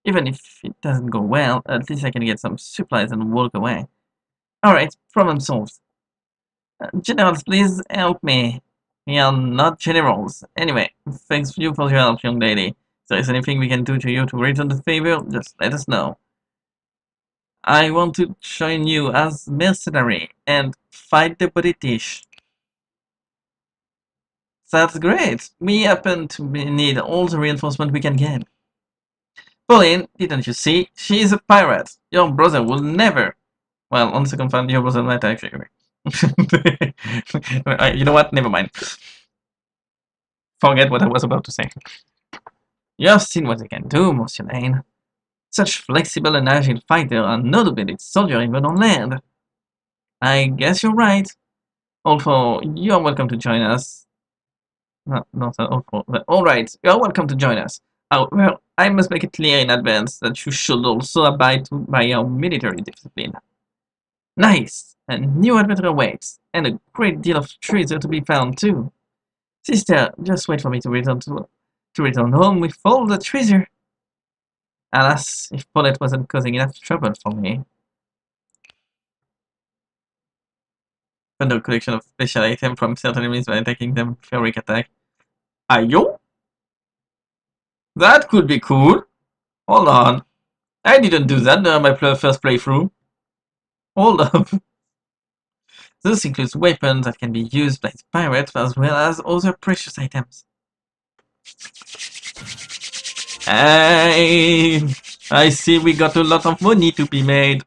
Speaker 1: Even if it doesn't go well, at least I can get some supplies and walk away. Alright, problem solved. Generals, please help me. We are not generals. Anyway, thanks you for your help, young lady. If there is anything we can do to you to return the favor, just let us know. I want to join you as mercenary and fight the British. That's great. We happen to need all the reinforcement we can get. Pauline, didn't you see? She is a pirate. Your brother will never. Well, on second thought, your brother might actually. You know what? Never mind. Forget what I was about to say. You have seen what they can do, Monsieur Lane. Such flexible and agile fighter are not a bit soldier even on land. I guess you're right. Although, you're welcome to join us. No, not although. Alright, you're welcome to join us. However, I must make it clear in advance that you should also abide by our military discipline. Nice! A new adventure awaits, and a great deal of treasure to be found too. Sister, just wait for me to return home with all the treasure. Alas, if Paulette wasn't causing enough trouble for me. Find a collection of special items from certain enemies by attacking them with heroic attack. Ayo? That could be cool. Hold on. I didn't do that during my first playthrough. Hold up. This includes weapons that can be used by pirates as well as other precious items. I see we got a lot of money to be made.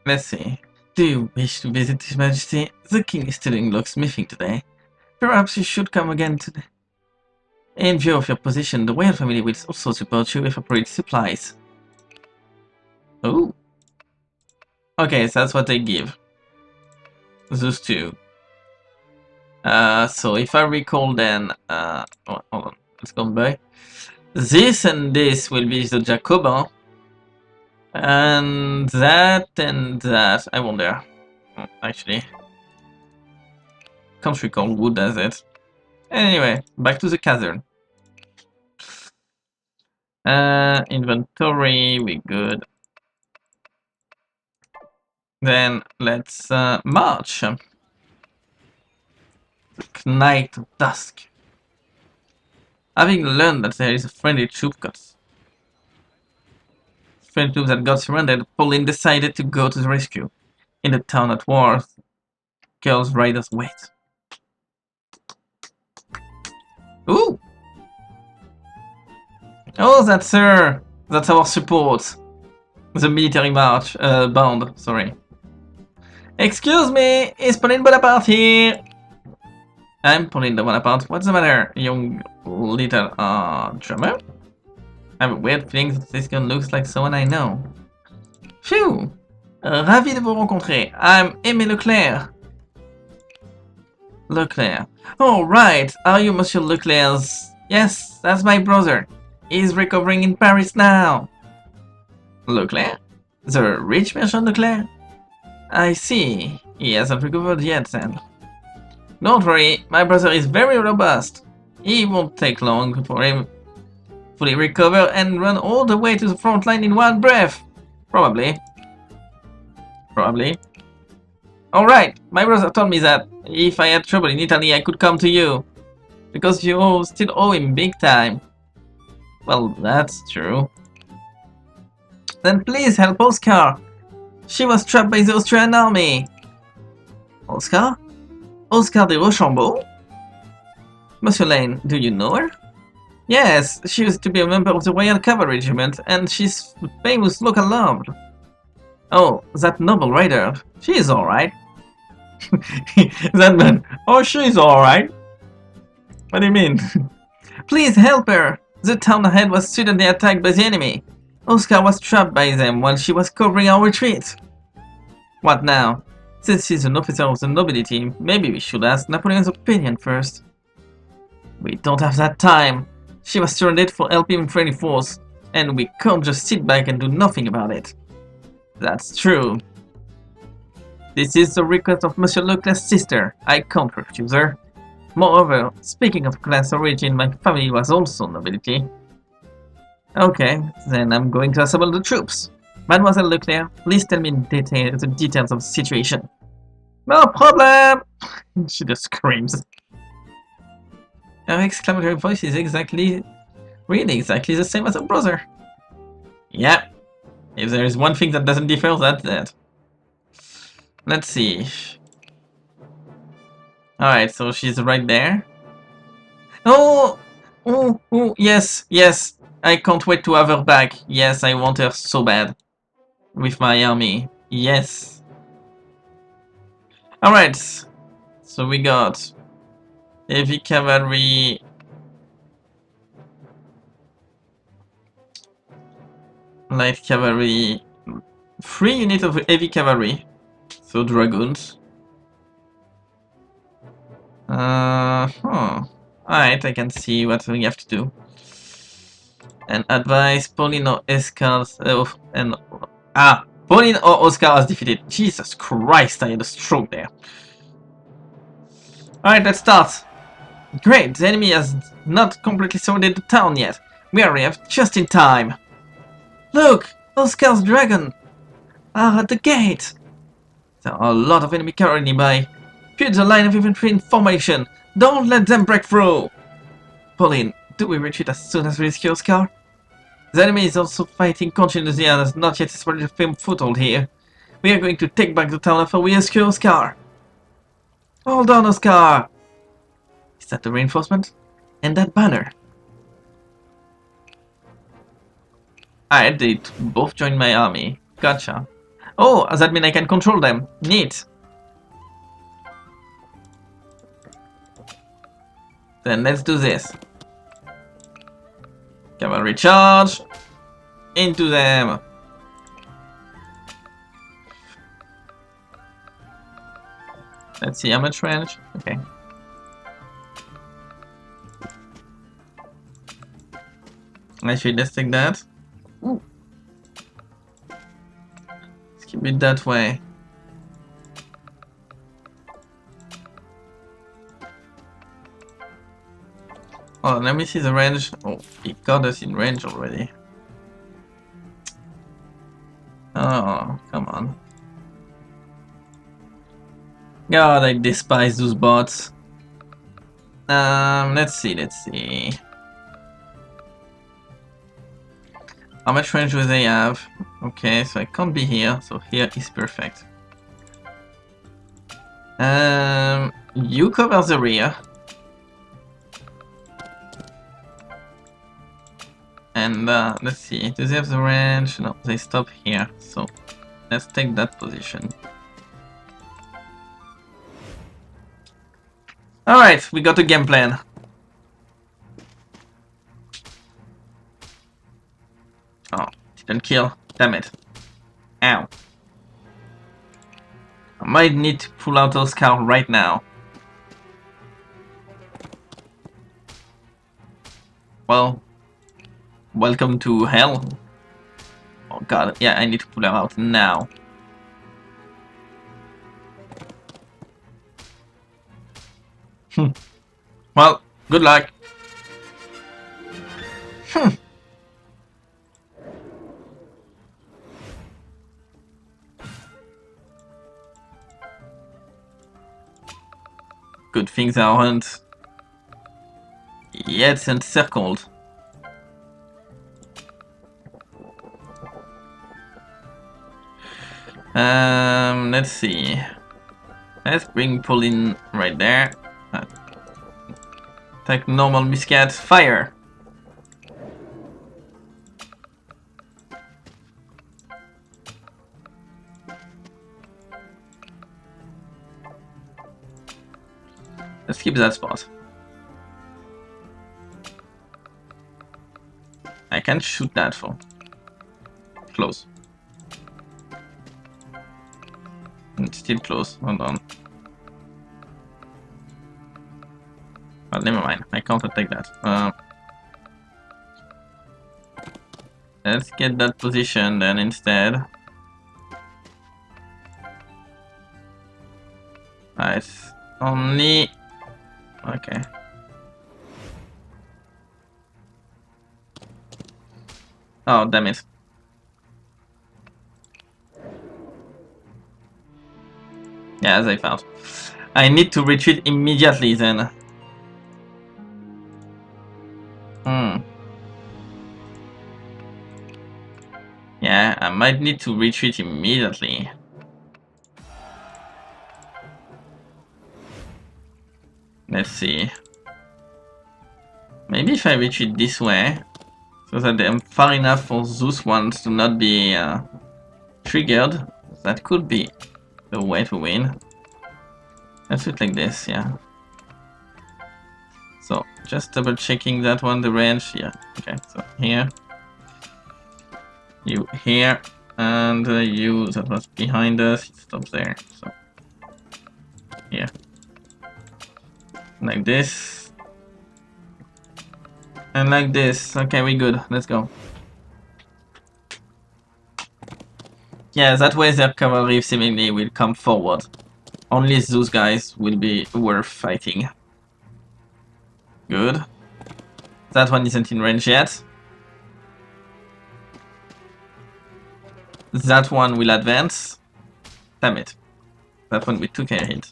Speaker 1: Let's see. Do you wish to visit His Majesty? The King is still in locksmithing today. Perhaps you should come again today. In view of your position, the royal family will also support you with appropriate supplies. Oh. Okay, so that's what they give. Those two. So if I recall then, hold on, let's go back. This and this will be the Jacobin. And that, I wonder. Actually. Can't recall who does it. Anyway, back to the cavern. Inventory, we good. Then let's march. Night of Dusk. Having learned that there is a friendly troop that got surrendered, Pauline decided to go to the rescue. In the town at war, girls' riders wait. Ooh! Oh, that's her! That's our support. The military march, band, sorry. Excuse me, is Pauline Bonaparte here? I'm Pauline Bonaparte. What's the matter, young little, drummer? I have a weird feeling that this gun looks like someone I know. Phew! Ravi de vous rencontrer. I'm Aimé Leclerc. Leclerc. Oh, right. Are you Monsieur Leclerc's? Yes, that's my brother. He's recovering in Paris now. Leclerc? The rich merchant Leclerc? I see. He hasn't recovered yet then. Don't worry, my brother is very robust. He won't take long for him fully recover and run all the way to the front line in one breath. Probably. Probably. Alright, my brother told me that if I had trouble in Italy I could come to you. Because you still owe him big time. Well, that's true. Then please help Oscar. She was trapped by the Austrian army. Oscar? Oscar de Rochambeau? Monsieur Lane, do you know her? Yes, she used to be a member of the Royal Cavalry Regiment, and she's famous local lord. Oh, that noble rider. She is alright. That man. Oh, she's alright. What do you mean? Please help her. The town ahead was suddenly attacked by the enemy. Oscar was trapped by them while she was covering our retreat. What now? Since she's an officer of the nobility, maybe we should ask Napoleon's opinion first. We don't have that time. She was surrendered for helping French force, and we can't just sit back and do nothing about it. That's true. This is the request of Monsieur Leclerc's sister. I can't refuse her. Moreover, speaking of class origin, my family was also nobility. Okay, then I'm going to assemble the troops. Mademoiselle Leclerc, please tell me the details of the situation. No problem! She just screams. Her exclamatory voice is really exactly the same as her brother. Yeah, if there is one thing that doesn't differ, that's that. Let's see. Alright, so she's right there. Oh! Oh, yes, yes. I can't wait to have her back. Yes, I want her so bad. With my army. Yes. Alright. So we got heavy cavalry. Light cavalry. 3 units of heavy cavalry. So dragoons. Alright, I can see what we have to do. And advise Pauline or Oscar. Pauline or Oscar has defeated. Jesus Christ, I had a stroke there. Alright, let's start. Great, the enemy has not completely surrounded the town yet. We arrived just in time. Look, Oscar's dragon are at the gate. There are a lot of enemy cavalry nearby. Put the line of infantry in formation. Don't let them break through. Pauline, do we retreat as soon as we rescue Oscar? The enemy is also fighting continuously and has not yet established a firm foothold here. We are going to take back the town after we rescue Oscar. Hold on, Oscar! Is that the reinforcement? And that banner? I did both join my army. Gotcha. Oh, does that mean I can control them? Neat. Then let's do this. Cavalry charge! Into them! Let's see how much range. Okay. Actually, let's take that. Ooh. Let's keep it that way. Oh, let me see the range. Oh, it got us in range already. Oh, come on. God, I despise those bots. Let's see. How much range do they have? Okay, so I can't be here, so here is perfect. You cover the rear. And let's see, do they have the range? No, they stop here, so let's take that position. Alright, we got a game plan. Oh, didn't kill. Damn it. Ow. I might need to pull out those cows right now. Well, welcome to hell. Oh god, yeah, I need to pull her out now. Well, good luck. Good things aren't yet encircled. Let's see. Let's bring Pauline right there. Take normal musket. Fire! Let's keep that spot. I can't shoot that for close. It's still close. Hold on. Oh, never mind. I can't attack that. Let's get that position then instead. It's only... Okay. Oh, damn it. Yeah, as I found. I need to retreat immediately then. Yeah, I might need to retreat immediately. Let's see. Maybe if I retreat this way, so that I'm far enough for those ones to not be triggered, that could be the way to win. Let's do it like this, yeah. So, just double checking that one, the range, yeah. Okay, so here. You here, and you that was behind us, it stops there, so. Here. Like this. And like this. Okay, we good. Let's go. Yeah, that way their cavalry seemingly will come forward. Only those guys will be worth fighting. Good. That one isn't in range yet. That one will advance. Damn it. That one we took a hit.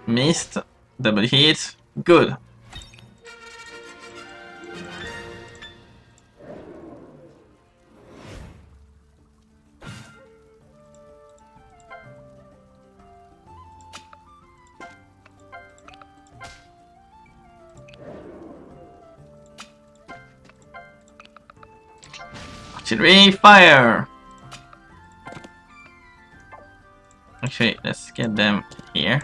Speaker 1: Missed. Double hit. Good. Artillery fire! Actually, let's get them here.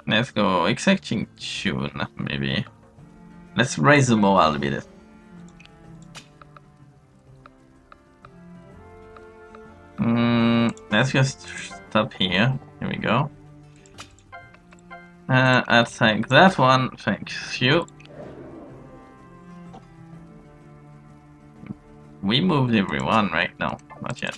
Speaker 1: Let's go exacting tune, maybe. Let's raise the morale a bit. Let's just stop here. Here we go. I'll take that one. Thank you. We moved everyone right now. Not yet.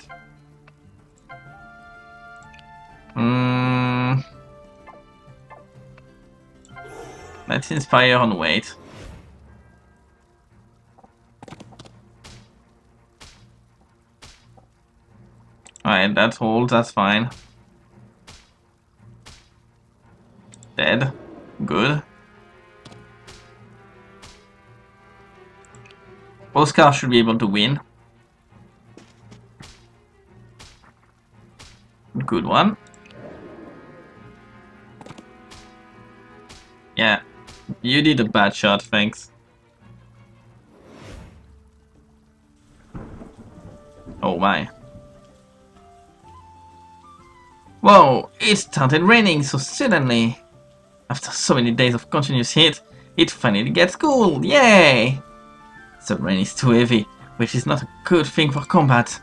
Speaker 1: Let's inspire on weight. Alright, that's all, that's fine. Dead. Good. Oscar should be able to win. Good one. Yeah. You did a bad shot, thanks. Oh my. Whoa, it started raining so suddenly. After so many days of continuous heat, it finally gets cool, yay! The rain is too heavy, which is not a good thing for combat.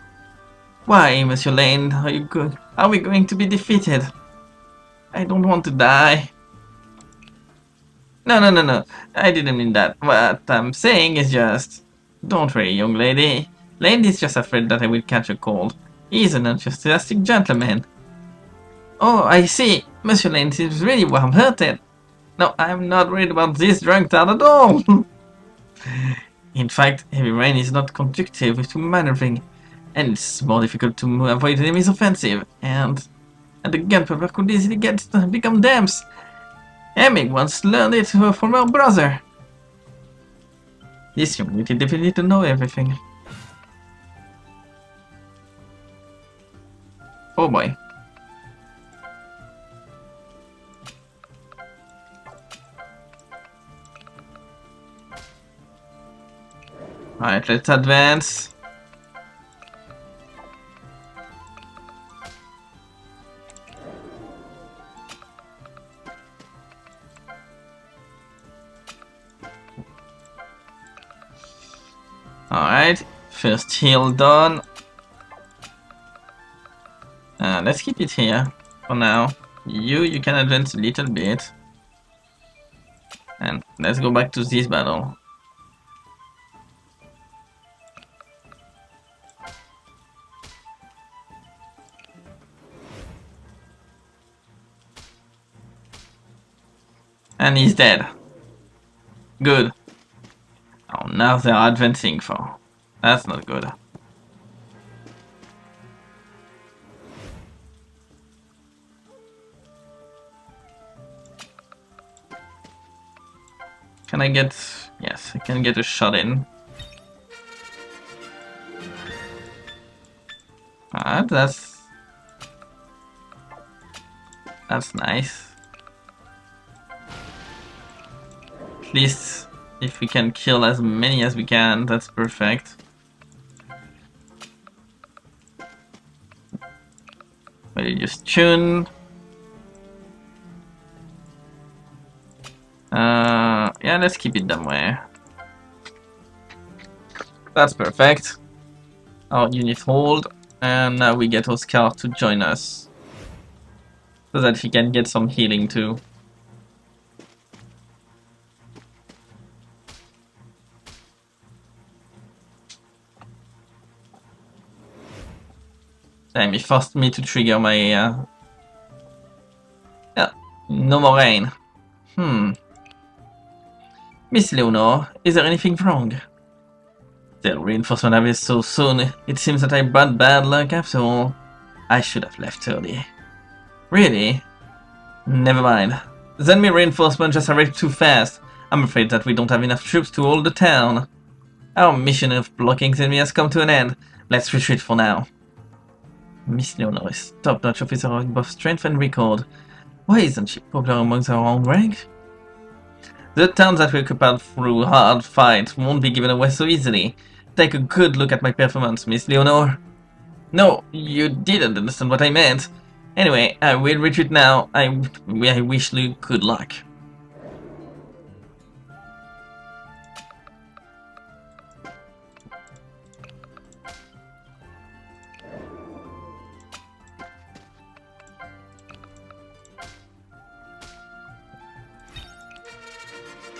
Speaker 1: Why, Monsieur Lane, are we going to be defeated? I don't want to die. No, no, no, no. I didn't mean that. What I'm saying is just... Don't worry, young lady. Lady's just afraid that I will catch a cold. He's an enthusiastic gentleman. Oh, I see. Monsieur Lane seems really warm-hearted. No, I'm not worried about this drunk town at all. In fact, heavy rain is not conducive to maneuvering, and it's more difficult to avoid enemy's offensive, and the gunpowder could easily become dams. Emig once learned it from her brother. This young lady definitely know everything. Oh boy. Alright, let's advance. Alright, first heal done. Let's keep it here for now. You can advance a little bit. And let's go back to this battle. And he's dead. Good. Oh, now they're advancing for. That's not good. Can I get... Yes, I can get a shot in. Alright, that's nice. At least if we can kill as many as we can, that's perfect. Will you just tune? Yeah, let's keep it that way. That's perfect. Our unit hold, and now we get Oscar to join us. So that he can get some healing too. Damn, he forced me to trigger my... Yeah, no more rain. Miss Leonor, is there anything wrong? The reinforcement arrived so soon. It seems that I brought bad luck after all. I should have left early. Really? Never mind. The enemy reinforcement just arrived too fast. I'm afraid that we don't have enough troops to hold the town. Our mission of blocking the enemy has come to an end. Let's retreat for now. Miss Leonor is top-notch officer of both strength and record. Why isn't she popular amongst our own rank? The towns that we occupied through hard fights won't be given away so easily. Take a good look at my performance, Miss Leonor. No, you didn't understand what I meant. Anyway, I will retreat now. I wish you good luck.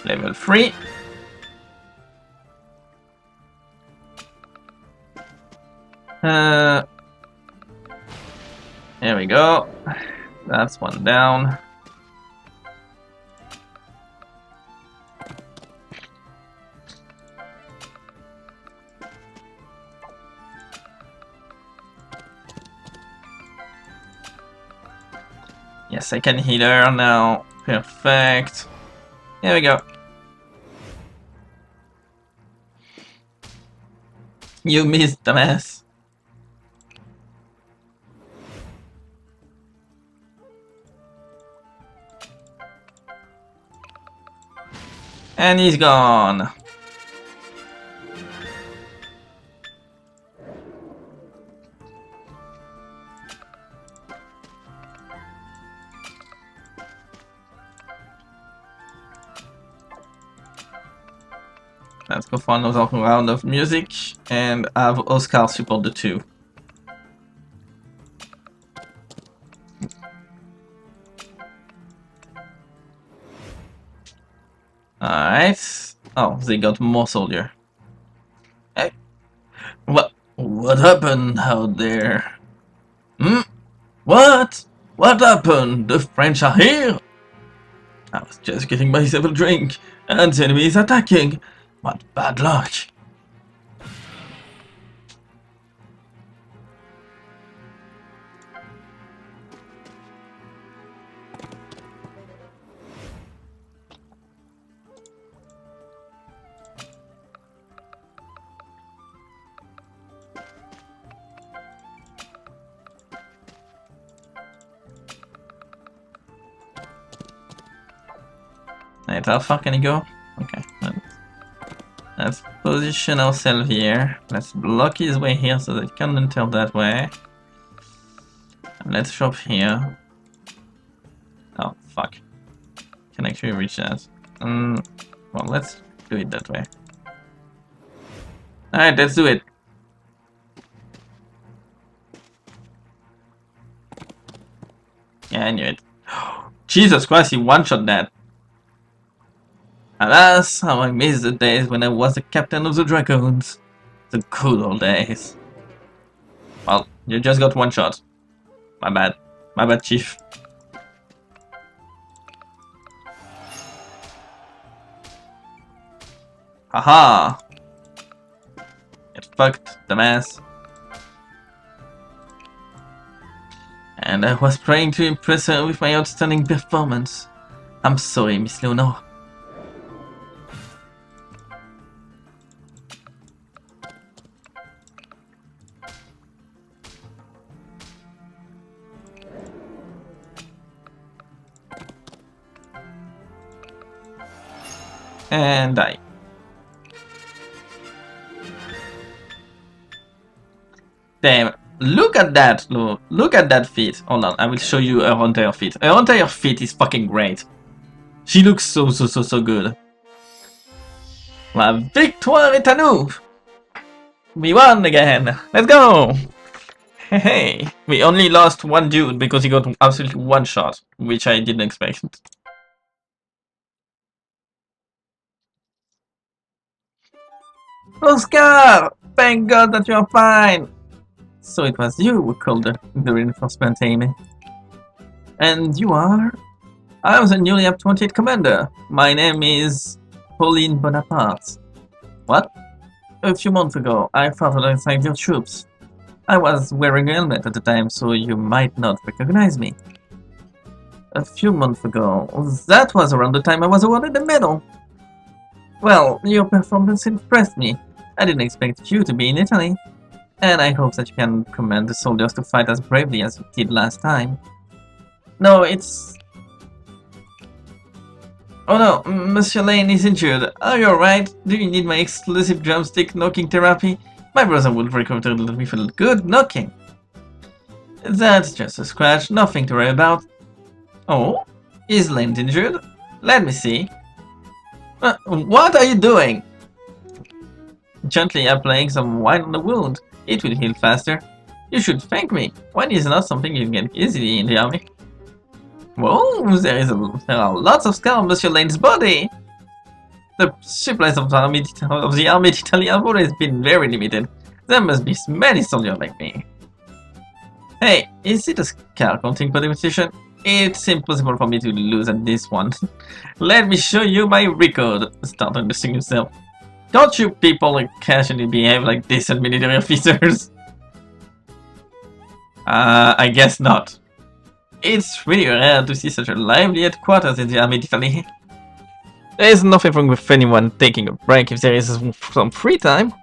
Speaker 1: Level 3. There we go. That's one down. Yes, I can heal her now. Perfect. There we go. You missed, dumbass. And he's gone. Let's go for another round of music and have Oscar support the two. Alright. Oh, they got more soldier. Hey, what happened out there? Hmm? What? What happened? The French are here? I was just getting myself a drink, and the enemy is attacking. What bad luck. Right, how far can he go? Okay, let's position ourselves here. Let's block his way here so that he can't enter that way. And let's shop here. Oh, fuck. Can actually reach that. Well, let's do it that way. Alright, let's do it. Yeah, I knew it. Jesus Christ, he one-shot that. Alas, how I miss the days when I was the captain of the Dragoons. The good old days. Well, you just got one shot. My bad. My bad, Chief. Haha! Get fucked, dumbass. And I was trying to impress her with my outstanding performance. I'm sorry, Miss Leonor. And die. Damn, look at that, look at that feat. Hold on, I will show you her entire feat. Her entire feat is fucking great. She looks so good. La victoire est à nous! We won again! Let's go! Hey, we only lost one dude because he got absolutely one shot, which I didn't expect. Oscar! Thank God that you're fine! So it was you who called the reinforcement, Amy. And you are? I was a newly appointed commander. My name is Pauline Bonaparte. What? A few months ago, I fought alongside your troops. I was wearing a helmet at the time, so you might not recognize me. A few months ago, that was around the time I was awarded the medal. Well, your performance impressed me. I didn't expect you to be in Italy. And I hope that you can command the soldiers to fight as bravely as you did last time. No, it's... Oh no, Monsieur Lane is injured. Are you alright? Do you need my exclusive drumstick knocking therapy? My brother would recover with a good knocking. That's just a scratch, nothing to worry about. Oh? Is Lane injured? Let me see. What are you doing? Gently applying some wine on the wound. It will heal faster. You should thank me. Wine is not something you get easily in the army. Whoa, there are lots of scars on Monsieur Lane's body. The supplies of the army d'Italy have always been very limited. There must be many soldiers like me. Hey, is it a scar counting competition? It's impossible for me to lose at this one. Let me show you my record. Start understanding yourself. Don't you people occasionally behave like decent military officers? I guess not. It's really rare to see such a lively headquarters in the Army d'Italy. There is nothing wrong with anyone taking a break if there is some free time.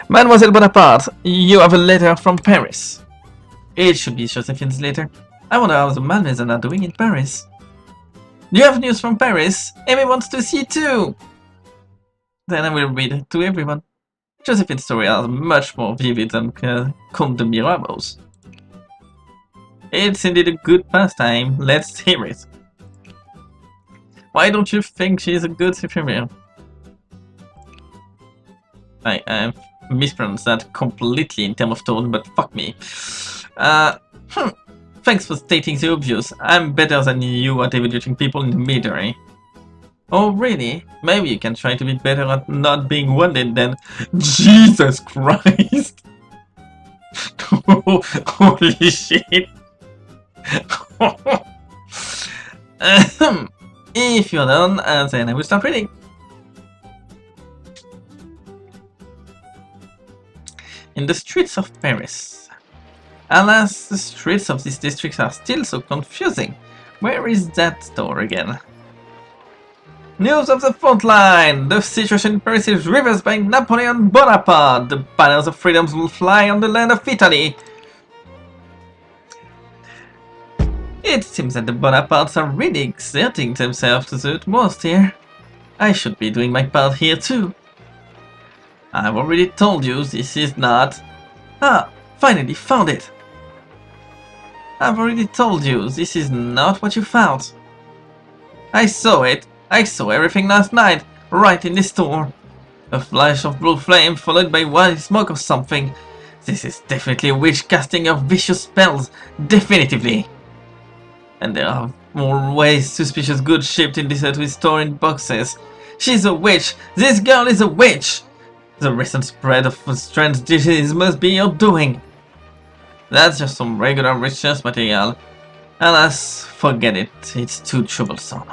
Speaker 1: Mademoiselle Bonaparte, you have a letter from Paris. It should be Josephine's letter. I wonder how the Malmaisons are doing in Paris. Do you have news from Paris? Amy wants to see too! Then I will read it to everyone. Josephine's stories are much more vivid than Comte de Mirabeau's. It's indeed a good pastime. Let's hear it. Why don't you think she is a good superior? I mispronounced that completely in terms of tone, but fuck me. Thanks for stating the obvious. I'm better than you at evaluating people in the military. Oh, really? Maybe you can try to be better at not being wounded then. Jesus Christ! Holy shit! If you're done, then I will start reading. In the streets of Paris. Alas, the streets of this district are still so confusing. Where is that store again? News of the front line! The situation in Paris is reversed by Napoleon Bonaparte! The banners of freedom will fly on the land of Italy! It seems that the Bonapartes are really exerting themselves to the utmost here. I should be doing my part here too. I've already told you this is not... Ah, finally found it! I've already told you this is not what you found. I saw it. I saw everything last night, right in this store. A flash of blue flame followed by white smoke or something. This is definitely a witch casting of vicious spells, definitively. And there are more ways suspicious goods shipped in this with store in boxes. She's a witch! This girl is a witch! The recent spread of strange disease must be your doing. That's just some regular research material. Alas, forget it, it's too troublesome.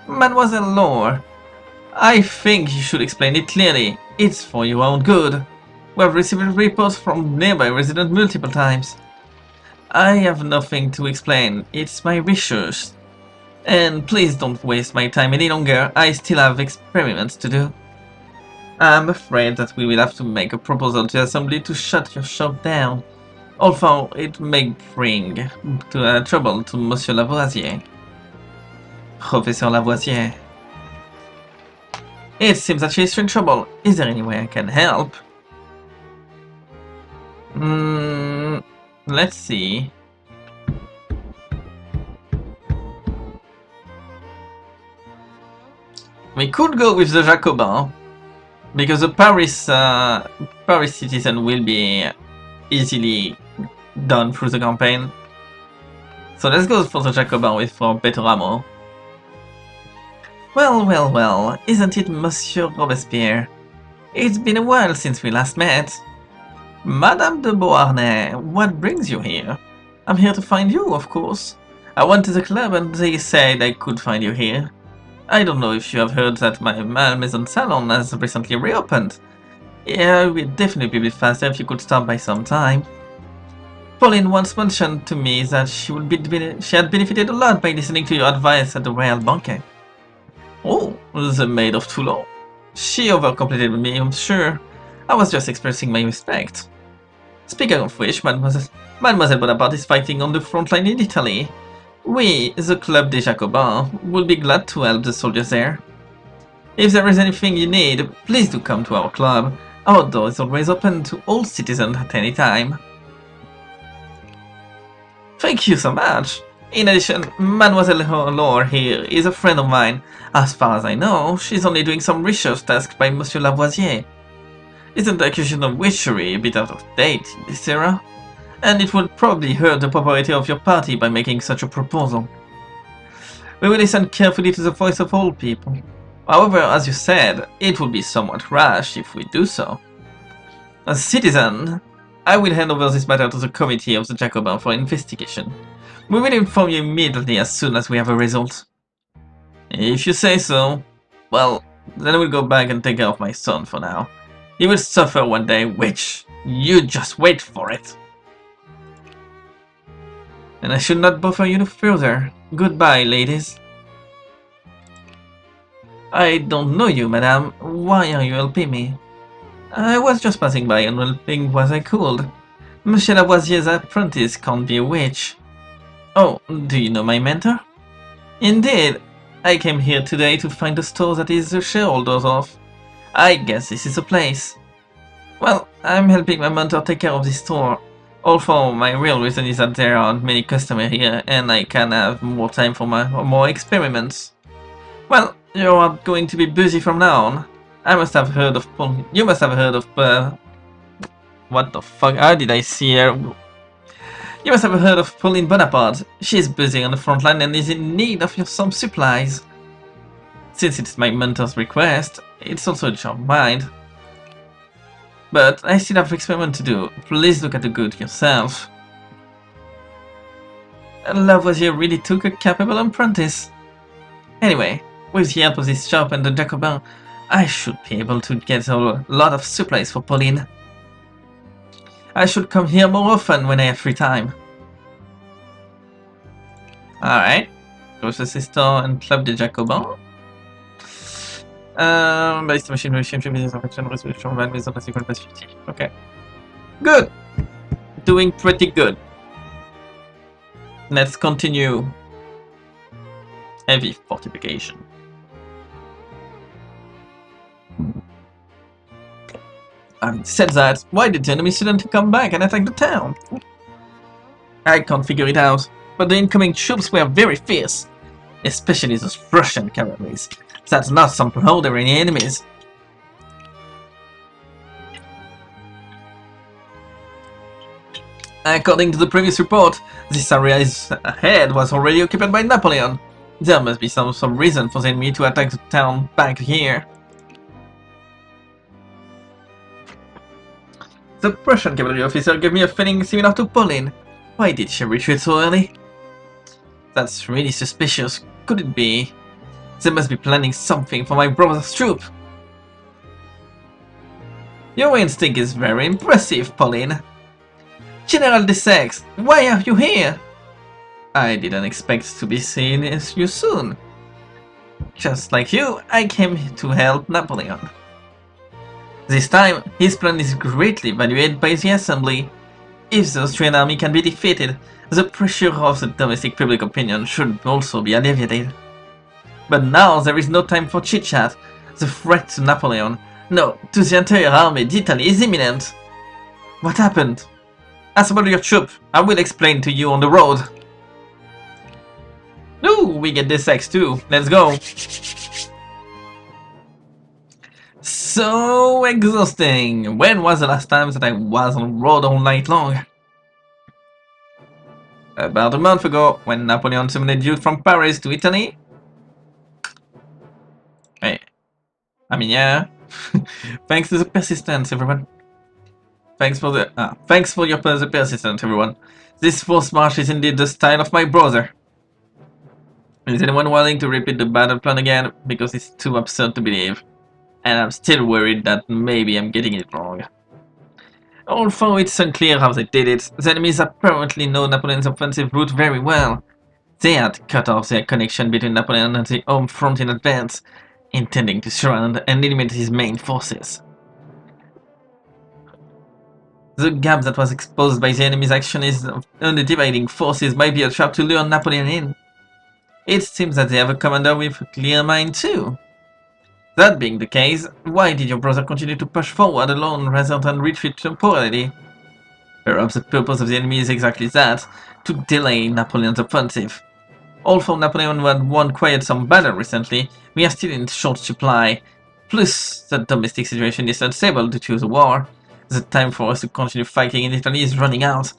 Speaker 1: Mademoiselle Laure, I think you should explain it clearly. It's for your own good. We have received reports from nearby residents multiple times. I have nothing to explain, it's my research. And please don't waste my time any longer, I still have experiments to do. I'm afraid that we will have to make a proposal to the Assembly to shut your shop down, although it may bring trouble to Monsieur Lavoisier. Professor Lavoisier. It seems that she is in trouble. Is there any way I can help? Let's see. We could go with the Jacobin, because the Paris citizen will be easily done through the campaign. So let's go for the Jacobin for better ammo. Well, well, well, isn't it Monsieur Robespierre? It's been a while since we last met. Madame de Beauharnais, what brings you here? I'm here to find you, of course. I went to the club and they said I could find you here. I don't know if you have heard that my Maison Salon has recently reopened. Yeah, it would definitely be faster if you could stop by some time. Pauline once mentioned to me that she had benefited a lot by listening to your advice at the Royal Banquet. Oh, the Maid of Toulon. She overcomplimented me, I'm sure. I was just expressing my respect. Speaking of which, Mademoiselle Bonaparte is fighting on the front line in Italy. We, the Club des Jacobins, will be glad to help the soldiers there. If there is anything you need, please do come to our club. Our door is always open to all citizens at any time. Thank you so much. In addition, Mademoiselle Laure here is a friend of mine. As far as I know, she's only doing some research tasks by Monsieur Lavoisier. Isn't the accusation of witchery a bit out of date in this era? And it would probably hurt the popularity of your party by making such a proposal. We will listen carefully to the voice of all people. However, as you said, it would be somewhat rash if we do so. As a citizen, I will hand over this matter to the committee of the Jacobins for investigation. We will inform you immediately as soon as we have a result. If you say so, well, then I will go back and take care of my son for now. He will suffer one day, which you just wait for it. And I should not bother you no further. Goodbye, ladies. I don't know you, madame. Why are you helping me? I was just passing by and helping what I could. Monsieur Lavoisier's apprentice can't be a witch. Oh, do you know my mentor? Indeed. I came here today to find the store that is the shareholders of. I guess this is the place. Well, I'm helping my mentor take care of this store. Although my real reason is that there aren't many customers here and I can have more time for more experiments. Well, you are going to be busy from now on. You must have heard of what the fuck? How did I see her? You must have heard of Pauline Bonaparte. She's busy on the front line and is in need of some supplies. Since it's my mentor's request, it's also a job of mine. But I still have experiment to do. Please look at the good yourself. Lavoisier really took a capable apprentice. Anyway, with the help of this shop and the Jacobin, I should be able to get a lot of supplies for Pauline. I should come here more often when I have free time. Alright. Grocery store and Club de Jacobin. Base machine, business affection, resolution, van, maison, secret plus 50. Okay. Good! Doing pretty good. Let's continue. Heavy fortification. Having said that, why did the enemy suddenly come back and attack the town? I can't figure it out, but the incoming troops were very fierce. Especially those Prussian cavalries. That's not some ordinary enemies. According to the previous report, this area ahead was already occupied by Napoleon. There must be some reason for the enemy to attack the town back here. The Prussian cavalry officer gave me a feeling similar to Pauline. Why did she retreat so early? That's really suspicious. Could it be? They must be planning something for my brother's troop. Your instinct is very impressive, Pauline. General Dessex, why are you here? I didn't expect to be seeing you soon. Just like you, I came to help Napoleon. This time, his plan is greatly valued by the Assembly. If the Austrian army can be defeated, the pressure of the domestic public opinion should also be alleviated. But now there is no time for chit-chat. The threat to Napoleon, no, to the entire army d'Italy is imminent. What happened? Assemble your troop. I will explain to you on the road. Ooh, we get this X too. Let's go. So exhausting. When was the last time that I was on the road all night long? About a month ago, when Napoleon summoned you from Paris to Italy. Hey, I mean, yeah. Thanks to the persistence, everyone. Thanks for your persistence, everyone. This forced march is indeed the style of my brother. Is anyone willing to repeat the battle plan again? Because it's too absurd to believe. And I'm still worried that maybe I'm getting it wrong. Although it's unclear how they did it, the enemies apparently know Napoleon's offensive route very well. They had cut off their connection between Napoleon and the home front in advance, intending to surround and eliminate his main forces. The gap that was exposed by the enemy's action on the dividing forces might be a trap to lure Napoleon in. It seems that they have a commander with a clear mind too. That being the case, why did your brother continue to push forward alone rather than retreat temporarily? Perhaps the purpose of the enemy is exactly that, to delay Napoleon's offensive. Although Napoleon had won quite some battle recently, we are still in short supply. Plus, the domestic situation is unstable due to the war. The time for us to continue fighting in Italy is running out.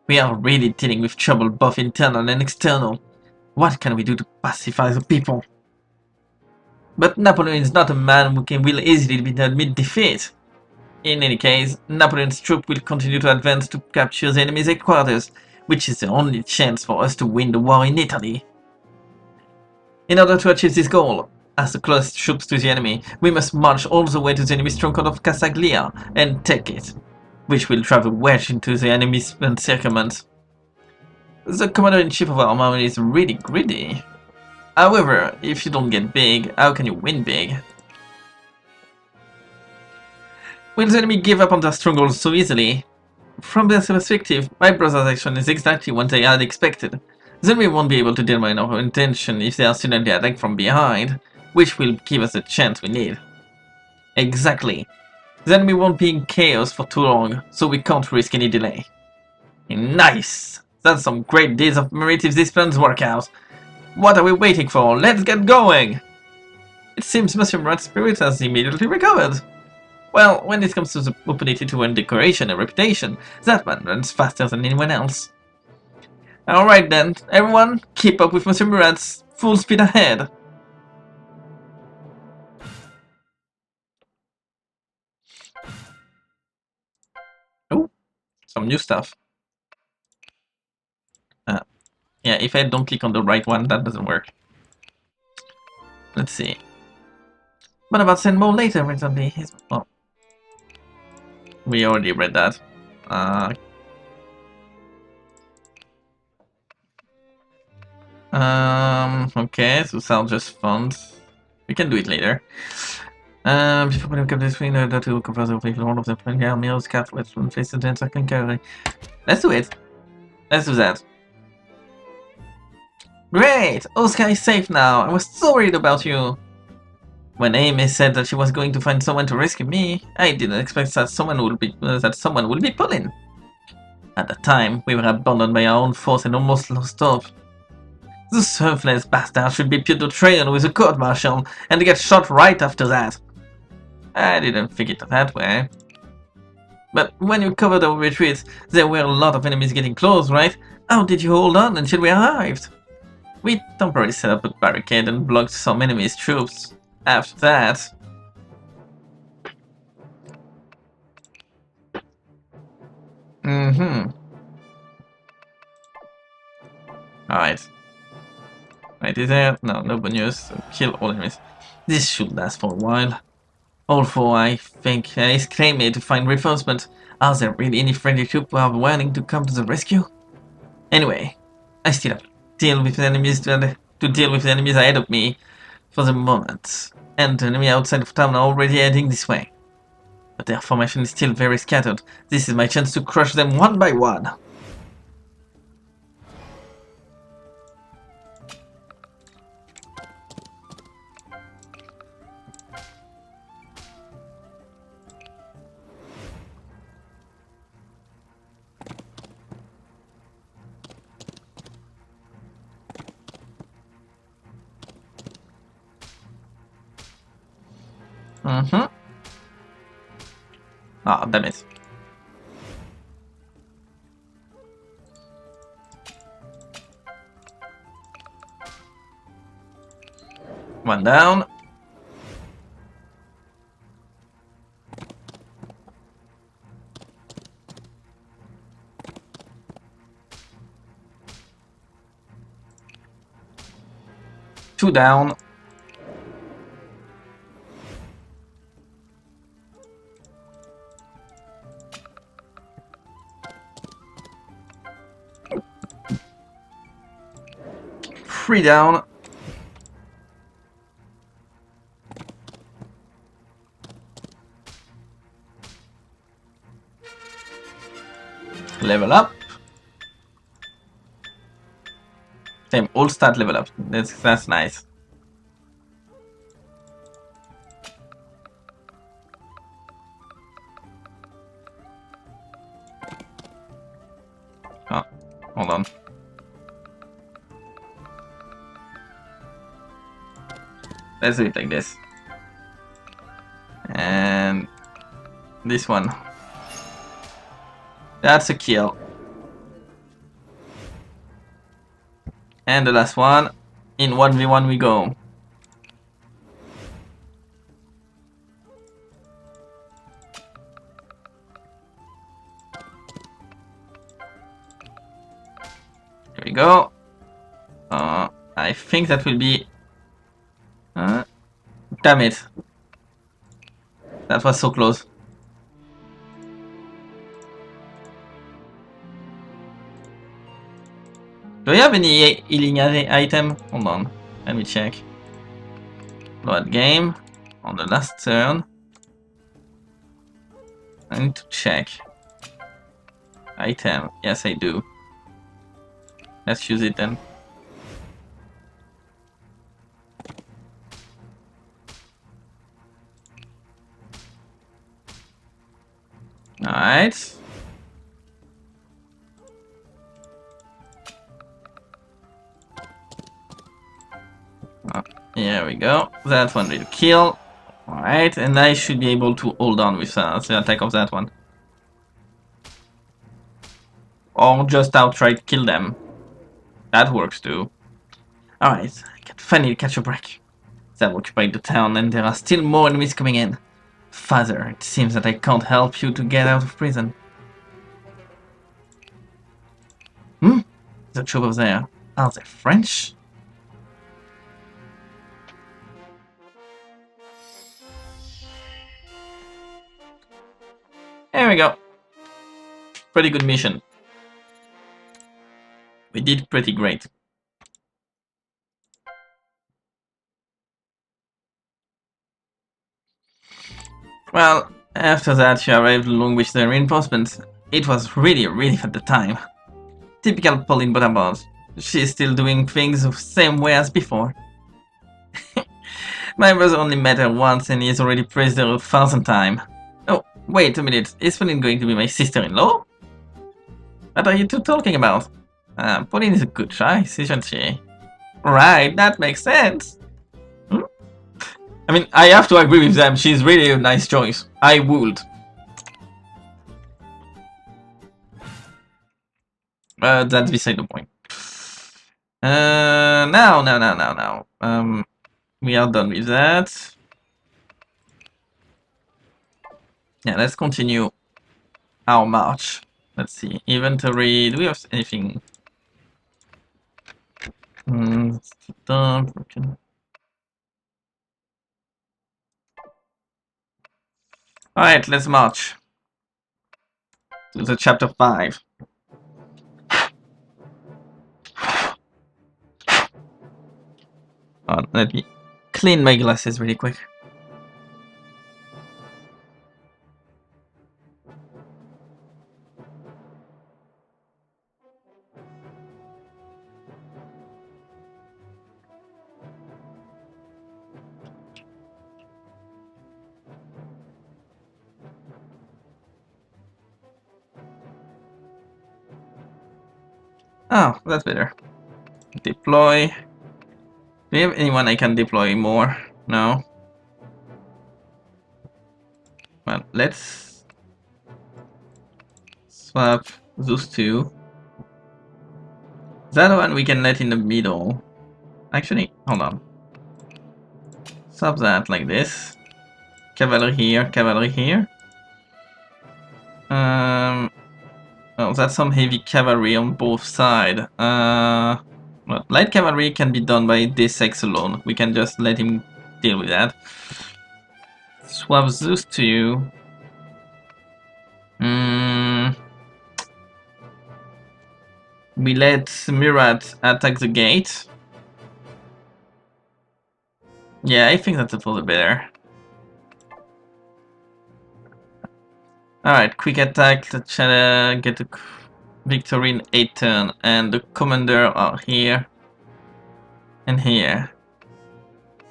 Speaker 1: We are really dealing with trouble both internal and external. What can we do to pacify the people? But Napoleon is not a man who will easily admit defeat. In any case, Napoleon's troop will continue to advance to capture the enemy's headquarters, which is the only chance for us to win the war in Italy. In order to achieve this goal, as the closest troops to the enemy, we must march all the way to the enemy's stronghold of Casaglia and take it, which will drive a wedge into the enemy's encirclement. The commander-in-chief of our army is really greedy. However, if you don't get big, how can you win big? Will the enemy give up on their strongholds so easily? From their perspective, my brother's action is exactly what they had expected. Then we won't be able to determine our intention if they are suddenly attacked from behind, which will give us the chance we need. Exactly. Then we won't be in chaos for too long, so we can't risk any delay. Nice! That's some great deeds of merit if these plans work out. What are we waiting for? Let's get going! It seems Monsieur Murat's spirit has immediately recovered. Well, when it comes to the opportunity to earn decoration and reputation, that man runs faster than anyone else. Alright then, everyone, keep up with Monsieur Murat's full speed ahead. some new stuff. Yeah, if I don't click on the right one, that doesn't work. Let's see. What about send more later recently? Oh, we already read that. Okay, so sound just font. We can do it later. Before we come this screen, that will compare the people all of the yeah, meals, cat, western face, and then second carry. Let's do it. Let's do that. Great! Oscar is safe now. I was so worried about you. When Amy said that she was going to find someone to rescue me, I didn't expect that someone would be pulling. At the time, we were abandoned by our own force and almost lost hope. The surfless bastard should be put to trial with a court-martial and get shot right after that. I didn't think it that way. But when you covered our retreat, there were a lot of enemies getting close, right? How did you hold on until we arrived? We temporarily set up a barricade and blocked some enemy's troops. After that... Alright. Right, is there? No good news. So kill all enemies. This should last for a while. Although I think he's claiming to find reinforcements. Are there really any friendly troops who are wanting to come to the rescue? Anyway, I still have to deal with the enemies ahead of me for the moment. And the enemy outside of town are already heading this way. But their formation is still very scattered. This is my chance to crush them one by one. Ah, damn it. One down. Two down. Three down. Level up. Same, all stat level up. That's nice. Oh, hold on. Let's do it like this. And this one. That's a kill. And the last one. In 1v1 we go. Here we go. I think that will be... damn it. That was so close. Do we have any healing item? Hold on. Let me check. Load game. On the last turn. I need to check. Item. Yes, I do. Let's use it then. Alright. Here we go. That one will kill. Alright, and I should be able to hold on with the attack of that one. Or just outright kill them. That works too. Alright, I can finally catch a break. They've occupied the town and there are still more enemies coming in. Father, it seems that I can't help you to get out of prison. The troop over there. Are they French? There we go. Pretty good mission. We did pretty great. Well, after that she arrived along with the reinforcements. It was really relief at the time. Typical Pauline Butterball. She's still doing things the same way as before. My brother only met her once and he's already praised her 1,000 times. Oh, wait a minute, is Pauline going to be my sister-in-law? What are you two talking about? Pauline is a good choice, isn't she? Right, that makes sense. I mean, I have to agree with them, she's really a nice choice. I would. That's beside the point. Now. We are done with that. Yeah, let's continue our march. Let's see. Inventory. Do we have anything? Alright, let's march to the chapter 5. Let me clean my glasses really quick. Oh, that's better. Deploy. Do we have anyone I can deploy more? No. Well, let's swap those two. The other one we can let in the middle. Actually, hold on. Swap that like this. Cavalry here, cavalry here. Oh, that's some heavy cavalry on both sides. Well, light cavalry can be done by this X alone. We can just let him deal with that. Swap those two. We let Murat attack the gate. Yeah, I think that's for the better. Alright, quick attack, let's get a victory in 8 turns, and the commander are here and here.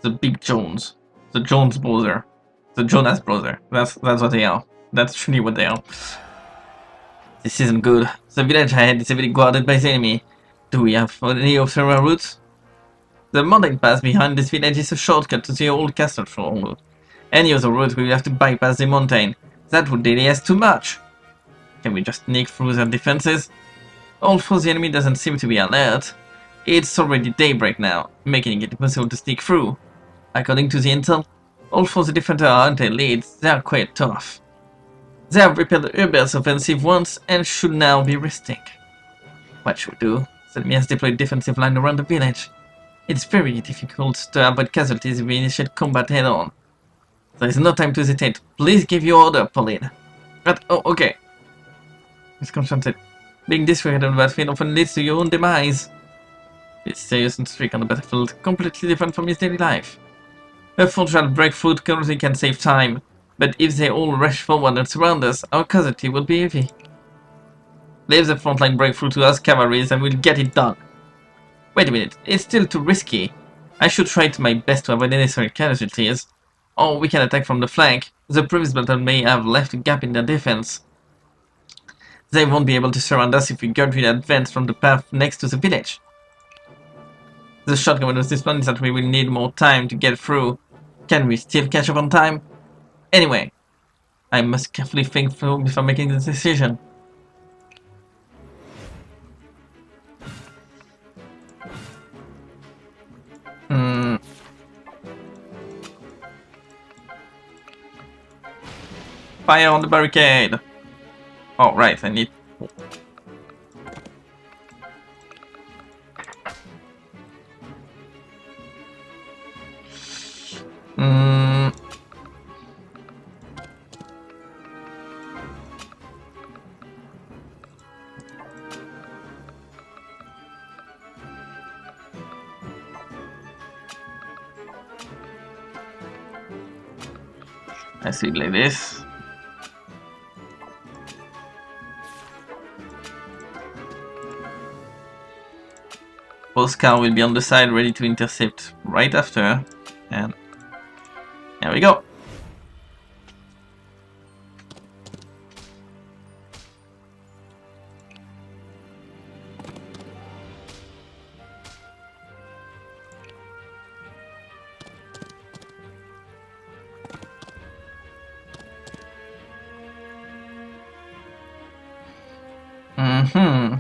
Speaker 1: The big Jones. The Jones brother. The Jonas brother. That's what they are. That's really what they are. This isn't good. The village ahead is heavily guarded by the enemy. Do we have any observer routes? The mountain pass behind this village is a shortcut to the old castle route. Any other route we will have to bypass the mountain. That would delay us too much. Can we just sneak through their defenses? Although the enemy doesn't seem to be alert. It's already daybreak now, making it impossible to sneak through. According to the intel, although the defenders aren't elite, they are quite tough. They have repelled Uber's offensive once and should now be resting. What should we do? The enemy has deployed defensive line around the village. It's very difficult to avoid casualties if we initiate combat head-on. There is no time to hesitate. Please give your order, Pauline. But, oh, okay. Misconstrued. Being disregarded on the battlefield often leads to your own demise. It's serious and strict on the battlefield, completely different from his daily life. A fortunate breakthrough currently can save time, but if they all rush forward and surround us, our casualty will be heavy. Leave the frontline breakthrough to us cavalries and we'll get it done. Wait a minute, it's still too risky. I should try my best to avoid necessary casualties. Or we can attack from the flank. The previous battle may have left a gap in their defense. They won't be able to surround us if we gradually advance from the path next to the village. The shortcoming of this plan is that we will need more time to get through. Can we still catch up on time? Anyway, I must carefully think through before making the decision. Fire on the barricade! Oh, right, I need... Hmm. I see it like this. Oscar will be on the side ready to intercept right after. And there we go. Mm-hmm.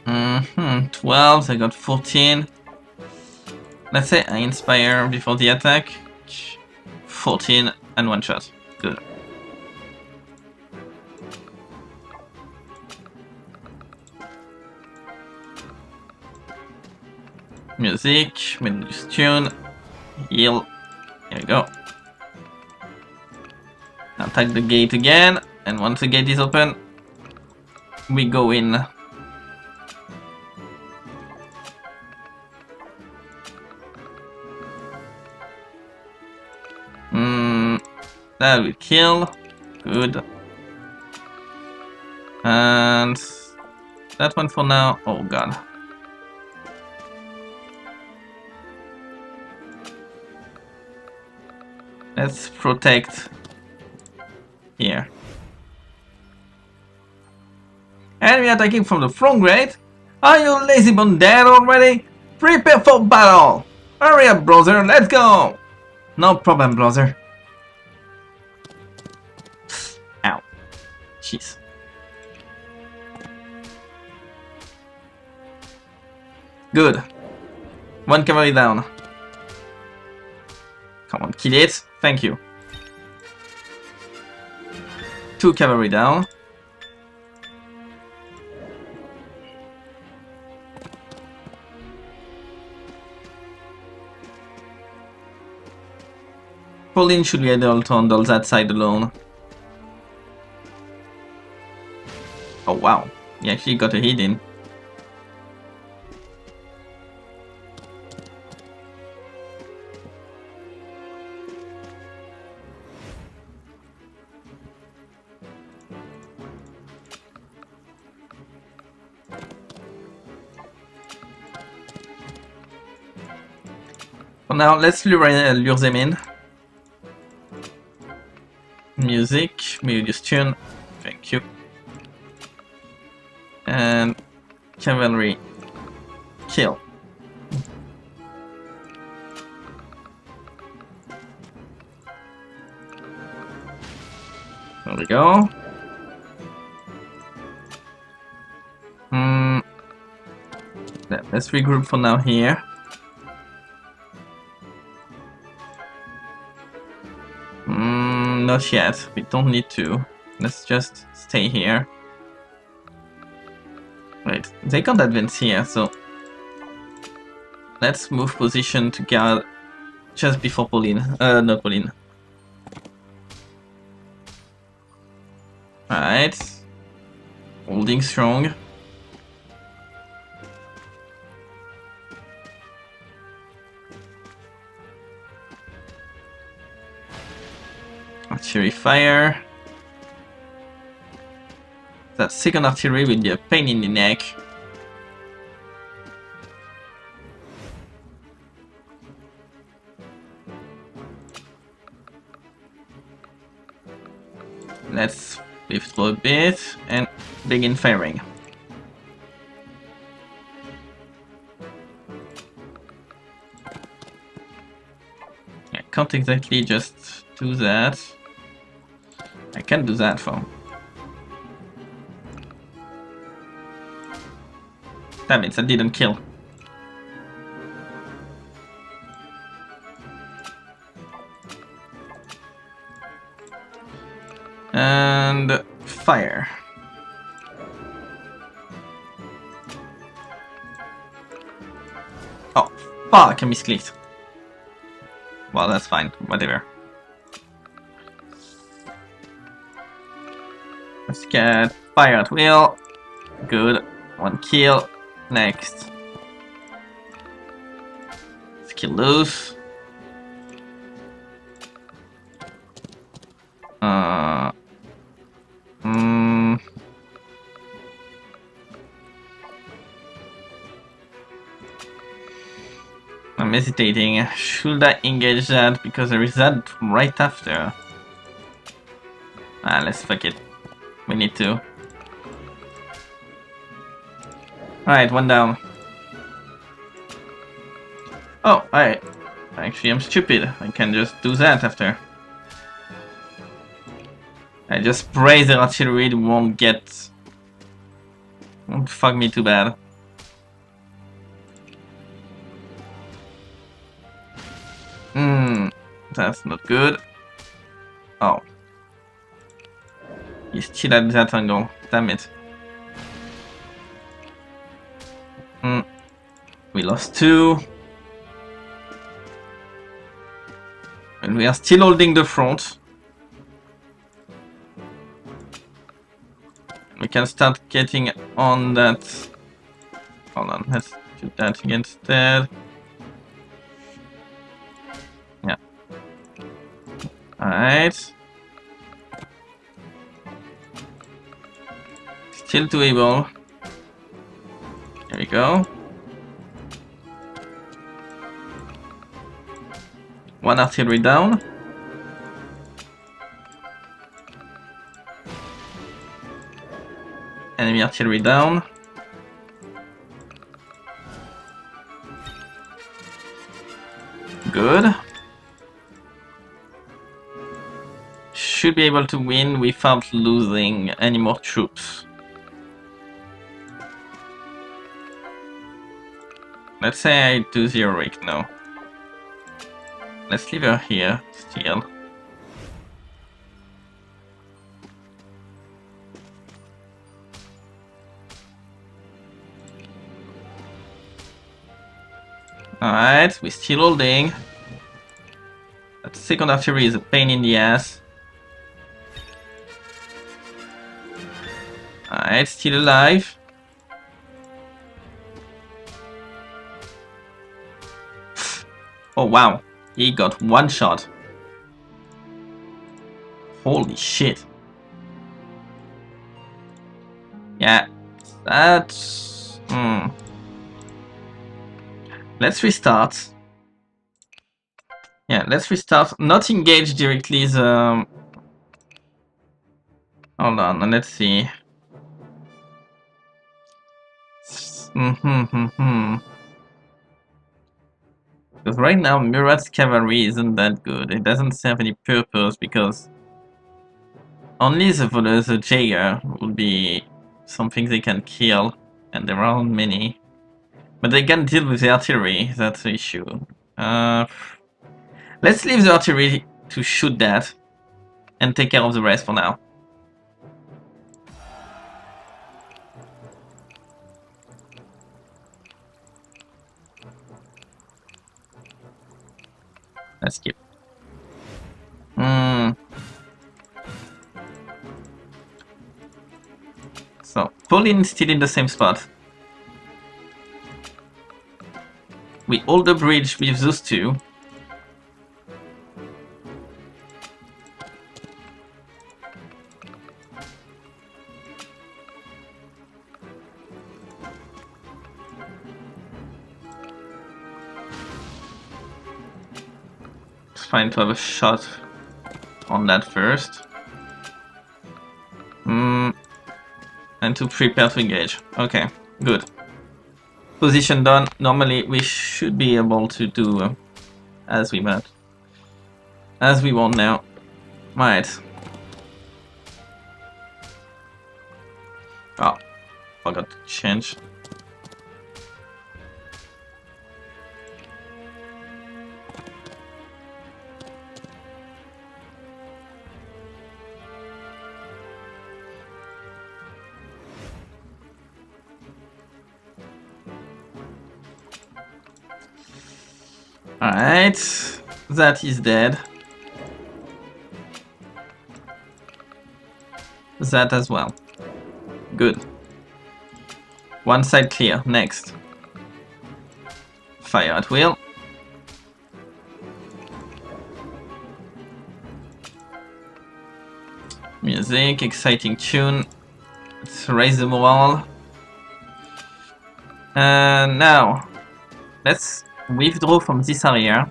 Speaker 1: Mm-hmm. 12, I got 14. Let's say I inspire before the attack. 14 and one shot. Good. Music, melodious tune, heal. Here we go. Attack the gate again, and once the gate is open, we go in. That will kill. Good. And that one for now. Oh god. Let's protect here. Enemy attacking from the front gate? Are you lazy bone dead already? Prepare for battle! Hurry up, brother, let's go! No problem, brother. Ow. Jeez. Good. One cavalry down. Come on, kill it. Thank you. 2 cavalry down. Pauline should be able to handle that side alone. Oh wow, he actually got a hit in. For now, let's lure them in. Music, melodious tune, thank you. And cavalry, kill. There we go. Let's regroup for now here. Not yet. We don't need to. Let's just stay here. Wait, they can't advance here, so let's move position to guard just before Pauline. Not Pauline. Alright. Holding strong. Artillery fire. That second artillery will be a pain in the neck. Let's withdraw a bit and begin firing. I can't exactly just do that. I can do that for. Damn it, that didn't kill. And fire. Oh, fuck, I misclicked. Well, that's fine, whatever. Let's get fire at will. Good. 1 kill. Next. Skill loose. I'm hesitating. Should I engage that? Because there is that right after. Ah, let's fuck it. We need to. Alright, 1 down. Oh, alright. Actually, I'm stupid. I can just do that after. I just pray the artillery won't fuck me too bad. That's not good. Oh. He's still at that angle. Damn it. We lost 2. And we are still holding the front. We can start getting on that. Hold on, let's do that again instead. Yeah. Alright. Still doable. There we go. 1 artillery down. Enemy artillery down. Good. Should be able to win without losing any more troops. Let's say I do zero rig now. Let's leave her here still. Alright, we're still holding. That second artillery is a pain in the ass. Alright, still alive. Oh wow, he got 1 shot. Holy shit. Yeah, that's... Let's restart. Yeah, let's restart. Not engage directly the... Hold on, let's see. Because right now Murat's cavalry isn't that good. It doesn't serve any purpose because only the Jaeger would be something they can kill, and there aren't many. But they can deal with the artillery, that's the issue. Let's leave the artillery to shoot that and take care of the rest for now. Let's skip. So, Pauline still in the same spot. We hold the bridge with those 2. It's fine to have a shot on that first. And to prepare to engage. Okay, good. Position done. Normally we should be able to do as we want. As we want now. Right. Oh, forgot to change. Alright, that is dead. That as well. Good. One side clear. Next. Fire at will. Music, exciting tune. Let's raise the morale. And now, let's withdraw from this area.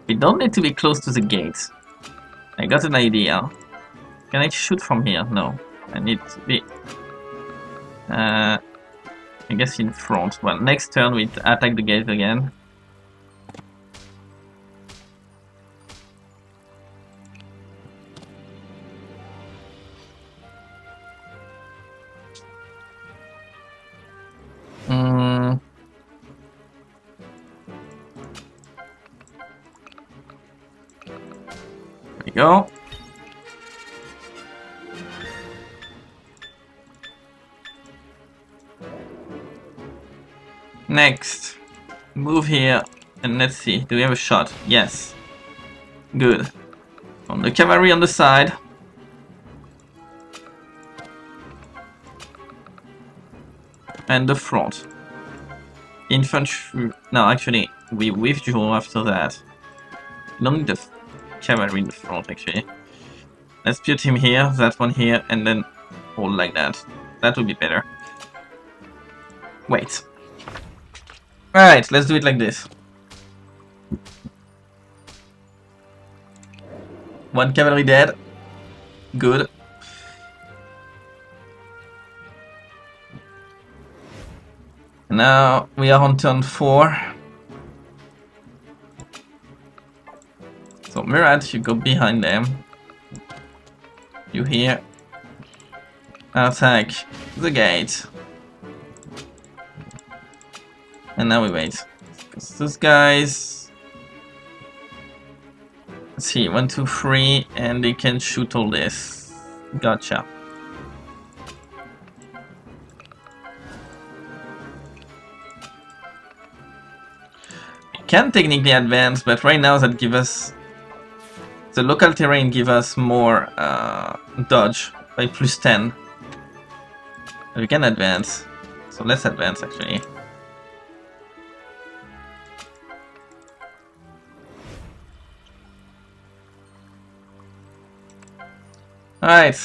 Speaker 1: We don't need to be close to the gate. I got an idea. Can I shoot from here? No. I need to be... I guess in front. Well, next turn we attack the gate again. There we go. Next, move here and let's see. Do we have a shot? Yes. Good. On the cavalry on the side. And the front. Infantry. No, actually, we withdraw after that. We don't need the cavalry in the front, actually. Let's put him here, that one here, and then hold like that. That would be better. Wait. Alright, let's do it like this. One cavalry dead. Good. Now we are on turn 4. So Murat, you go behind them. You here. Attack the gate. And now we wait. Because those guys... Let's see, 1, 2, 3, and they can shoot all this. Gotcha. We can technically advance, but right now that gives us... The local terrain gives us more dodge by +10. We can advance. So let's advance actually. Alright,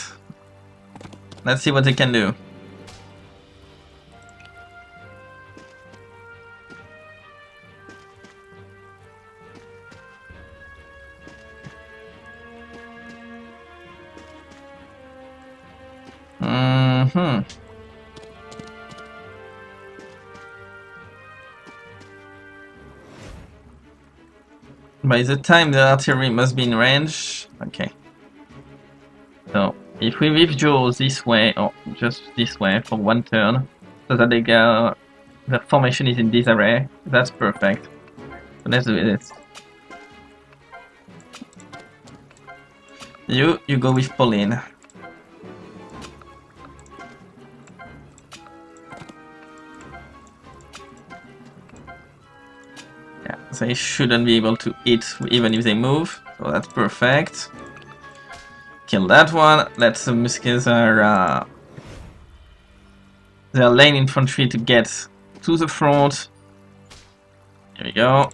Speaker 1: let's see what they can do. By the time the artillery must be in range, okay. So, if we withdraw this way, or just this way for one turn, so that they go, the formation is in disarray, that's perfect. So let's do it. You go with Pauline. Yeah, they shouldn't be able to hit even if they move, so that's perfect. Kill that one. Let's musket their lane infantry to get to the front. Here we go.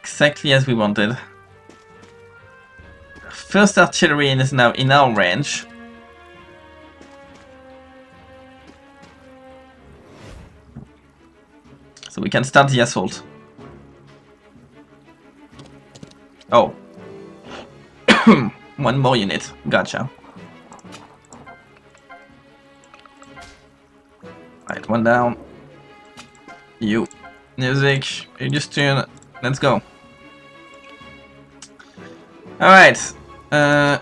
Speaker 1: Exactly as we wanted. First artillery is now in our range. So we can start the assault. Oh. One more unit. Gotcha. Right, one down. You. Music. You just turn. Let's go. Alright. I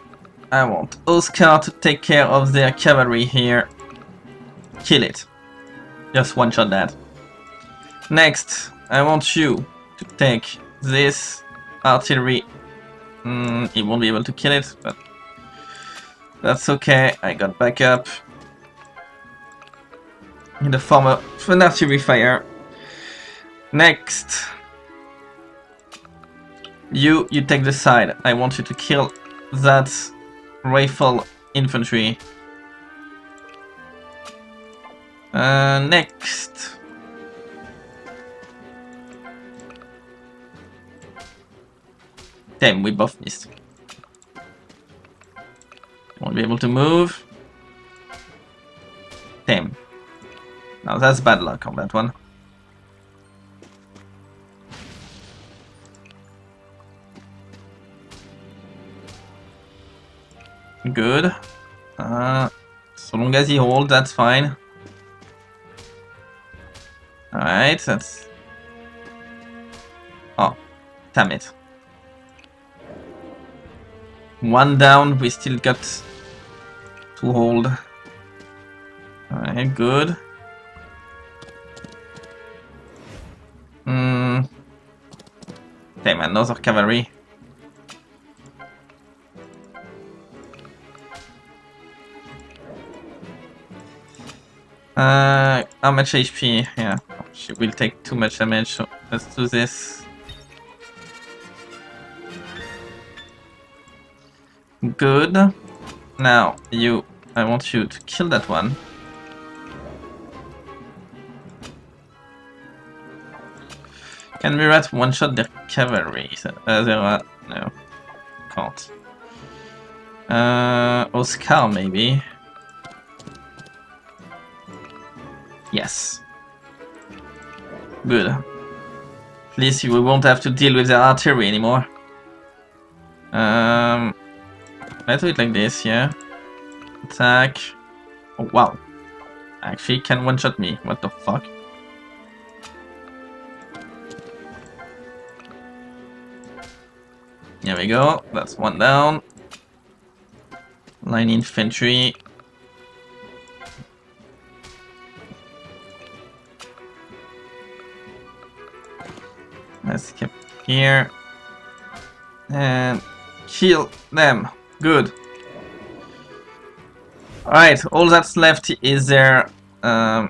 Speaker 1: want Oscar to take care of their cavalry here. Kill it. Just one shot that. Next, I want you to take this artillery. He won't be able to kill it, but that's okay. I got backup. in the form of an artillery fire. Next, you take the side. I want you to kill that rifle infantry. Next. Damn, we both missed. Won't be able to move. Damn. Now that's bad luck on that one. Good. So long as he holds, that's fine. Alright, that's... Oh, damn it. One down, we still got to hold. Alright, good. Damn, another cavalry. How much HP? Yeah, she will take too much damage, so let's do this. Good. Now, I want you to kill that one. Can Murat one-shot their cavalry? No, can't. Oscar, maybe. Yes. Good. At least we won't have to deal with the artillery anymore. Let's do it like this, yeah. Attack. Oh, wow. Actually, can one-shot me. What the fuck? There we go. That's one down. Line infantry. Let's keep here. And kill them. Good. Alright, all that's left is their... oh.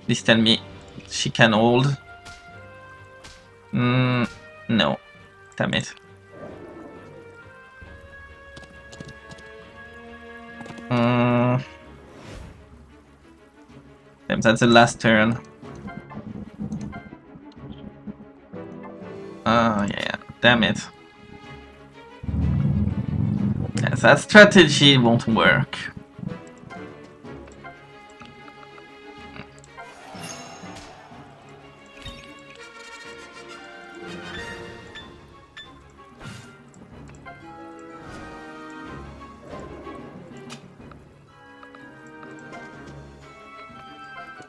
Speaker 1: Please tell me she can hold. No. Damn it. Damn, that's the last turn. Yeah. Damn it. Yes, that strategy won't work.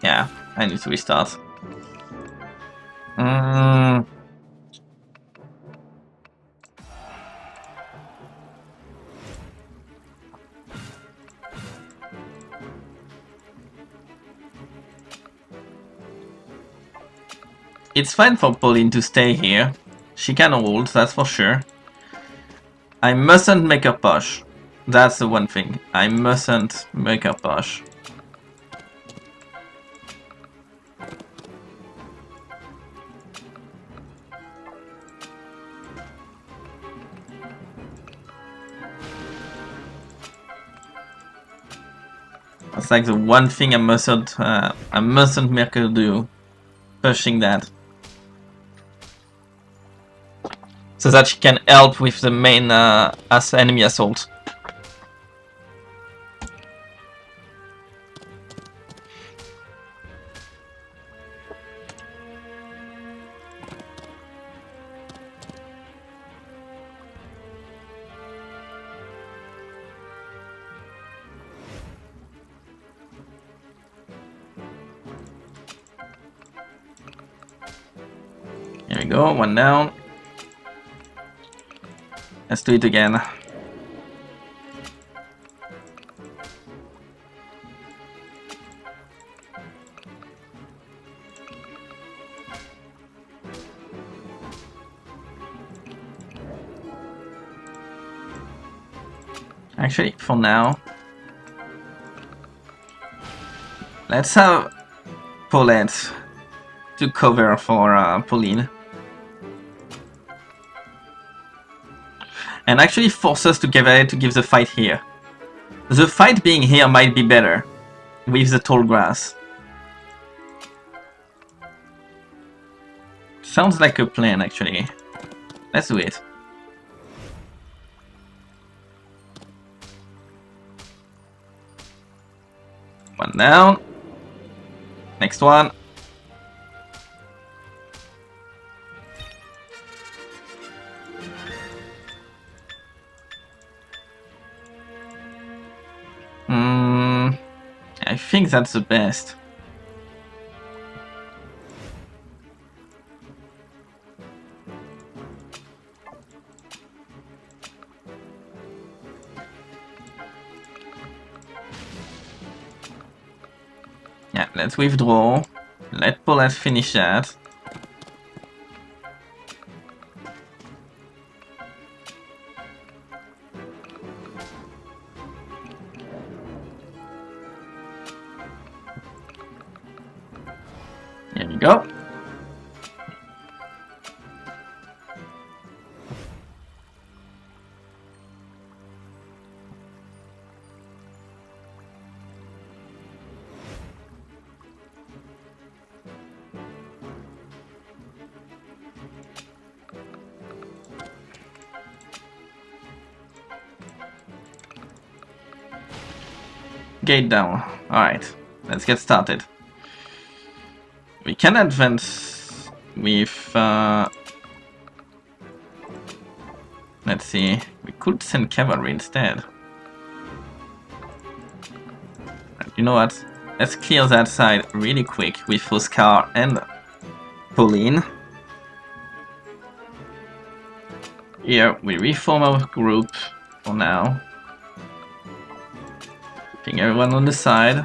Speaker 1: Yeah, I need to restart. It's fine for Pauline to stay here. She can hold, that's for sure. I mustn't make her push. That's the one thing. I mustn't make her push. That's like the one thing I mustn't make her do. Pushing that. So that she can help with the main enemy assault. Here we go, one down. Let's do it again. Actually, for now, Let's have Paulette to cover for Pauline. And actually force us to give the fight here. The fight being here might be better with the tall grass. Sounds like a plan, actually. Let's do it. One down. Next one. I think that's the best. Yeah, let's withdraw. Let Paulette finish that. Here we go. Gate down. Alright, let's get started. We can advance with... let's see, we could send cavalry instead. You know what? Let's clear that side really quick with Oscar and Pauline. Here, we reform our group for now. Keeping everyone on the side.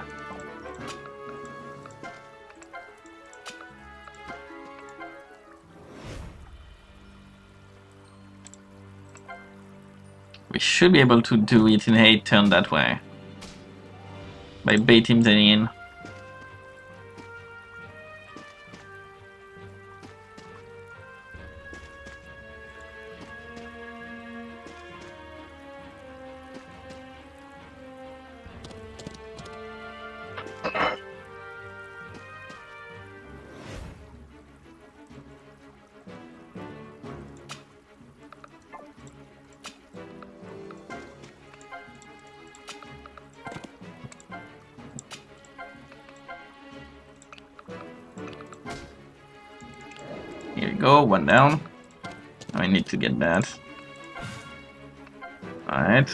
Speaker 1: We should be able to do it in 8 turns that way. By baiting them in. Here we go, one down. I need to get that. Alright.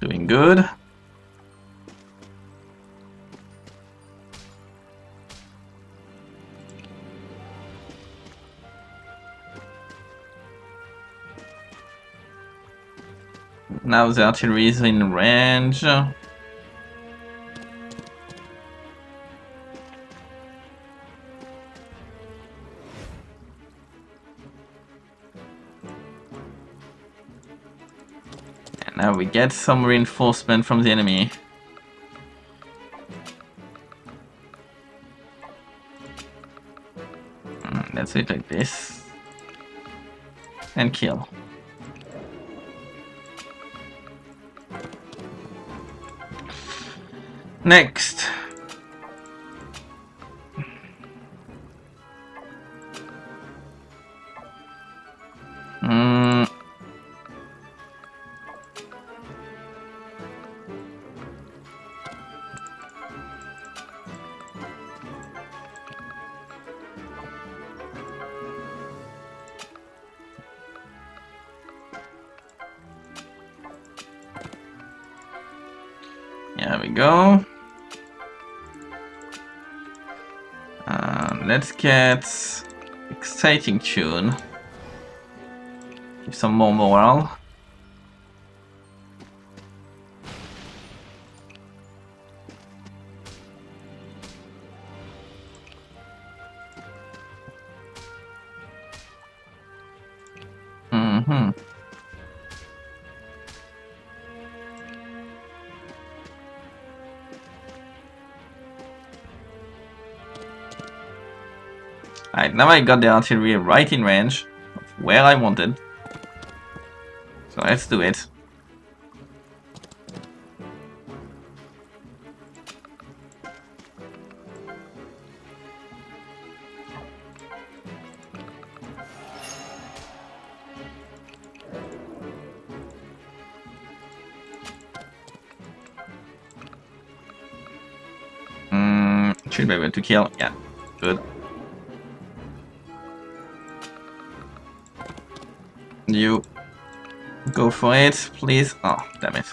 Speaker 1: Doing good. Now the artillery is in range. And now we get some reinforcement from the enemy. Let's do it like this. And kill. Next. There we go. Let's get exciting tune. Give some more morale. Mm-hmm. Alright, now I got the artillery right in range of where I wanted. So let's do it. Should be able to kill. Yeah, good. You go for it, please. Oh, damn it.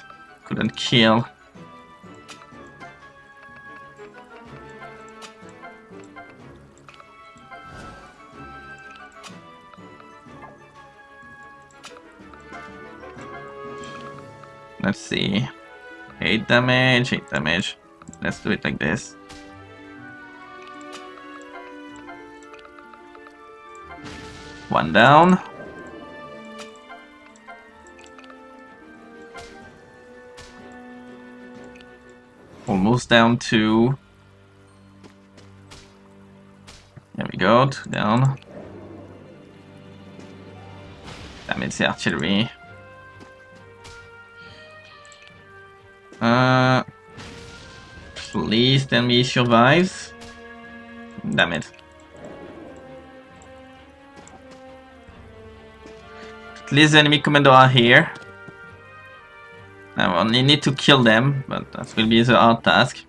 Speaker 1: Couldn't kill. Let's see. 8 damage, 8 damage. Let's do it like this. One down. Almost down to... There we go, 2 down. Damn, it's the artillery. Please tell me he survives. Damn it. At least the enemy commander are here. I only need to kill them, but that will be the hard task.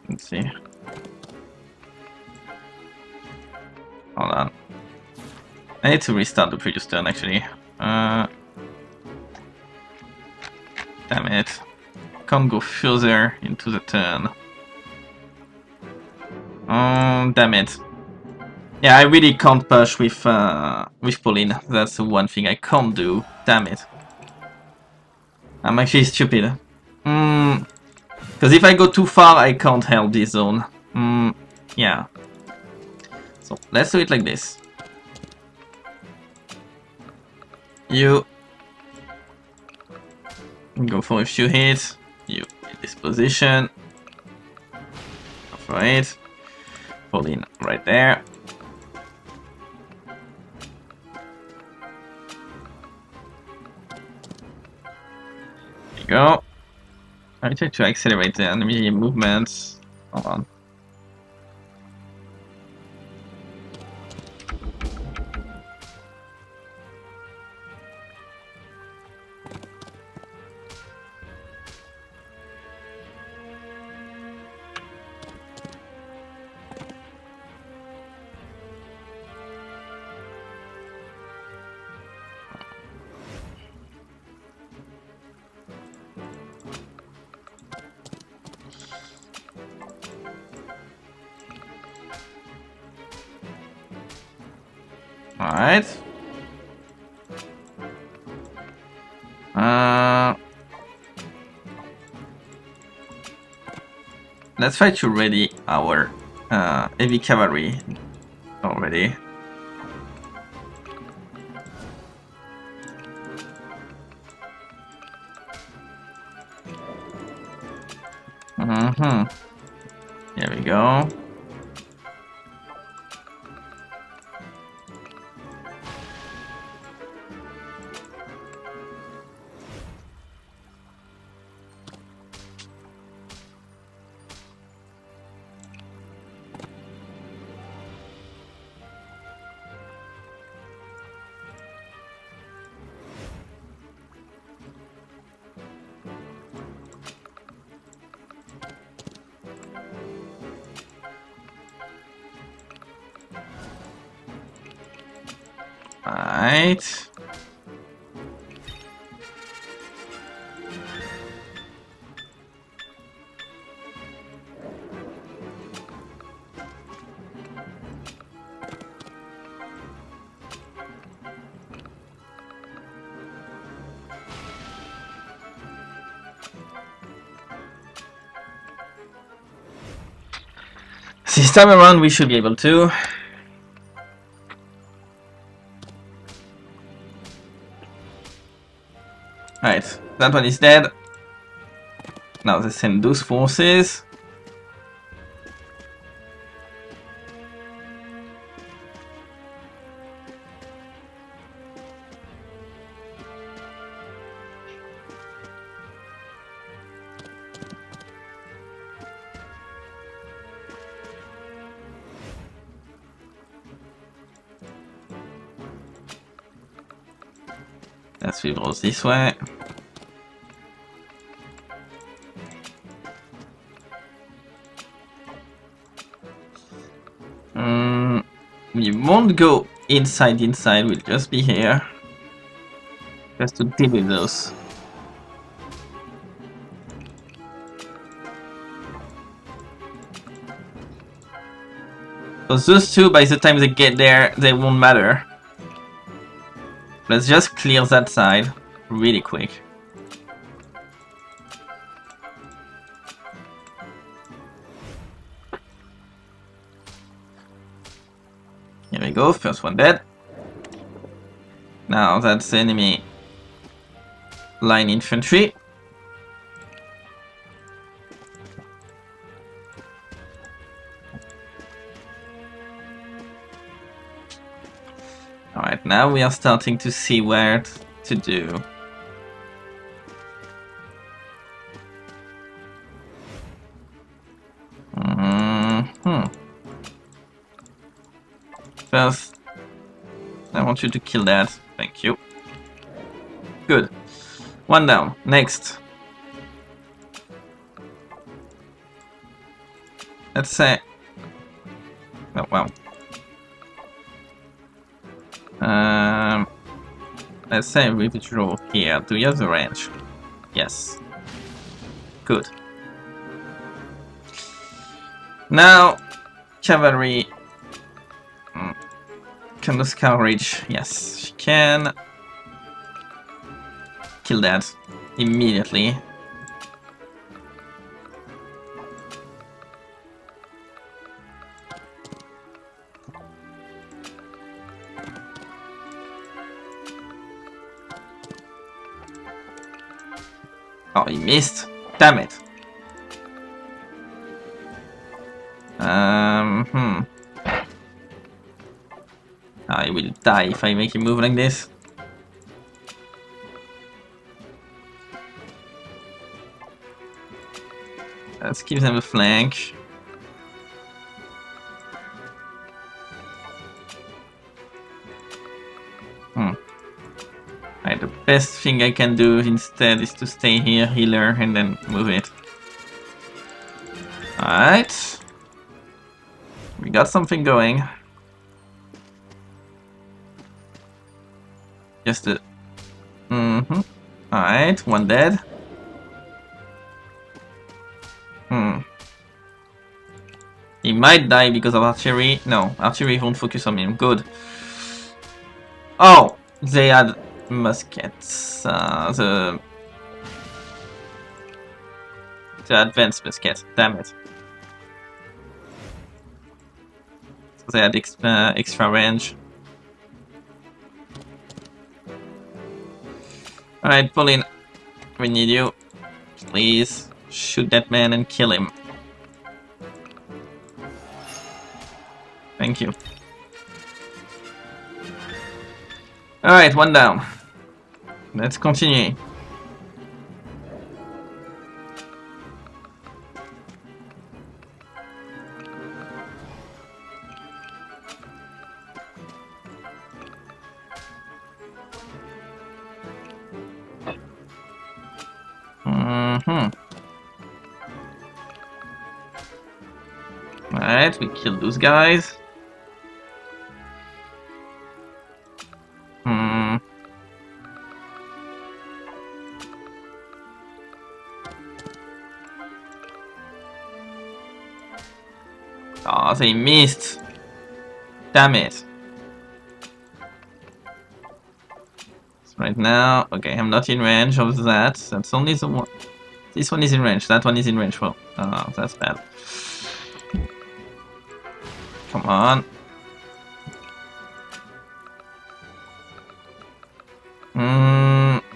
Speaker 1: Let's see. Hold on. I need to restart the previous turn actually. Damn it. Can't go further into the turn. Damn it. Yeah, I really can't push with Pauline. That's the one thing I can't do. Damn it. I'm actually stupid. Because if I go too far, I can't help this zone. Yeah. So let's do it like this. You go for a few hits. You in this position. Go for it. Pauline right there. Go. I try to accelerate the enemy movements. Hold on. Alright. Let's try to ready our heavy cavalry already. Here we go. Right. This time around we should be able to. Alright, that one is dead. Now they send those forces. Let's reverse this way. We won't go inside, we'll just be here. Just to deal with those. Because those two, by the time they get there, they won't matter. Let's just clear that side really quick. Here we go, first one dead. Now that's enemy line infantry. Alright, now we are starting to see where to do. First, I want you to kill that. Thank you. Good. One down. Next. Let's say... Oh, wow. Let's say we withdraw here. Do you have the range? Yes. Good. Now, cavalry. Can the scout reach? Yes, she can. Kill that immediately. Oh, he missed. Damn it. I will die if I make him move like this. Let's give them a flank. Right, the best thing I can do instead is to stay here, healer, and then move it. Alright. We got something going. Just a... Alright, one dead. He might die because of archery. No, archery won't focus on him. Good. Oh! They had muskets. The advanced musket. Damn it. They had extra range. Alright, Pauline. We need you. Please shoot that man and kill him. Thank you. Alright, one down. Let's continue. Alright, we killed those guys. Oh, they missed. Damn it. So right now, okay, I'm not in range of that. That's only the one. This one is in range. That one is in range. Well, that's bad. Come on.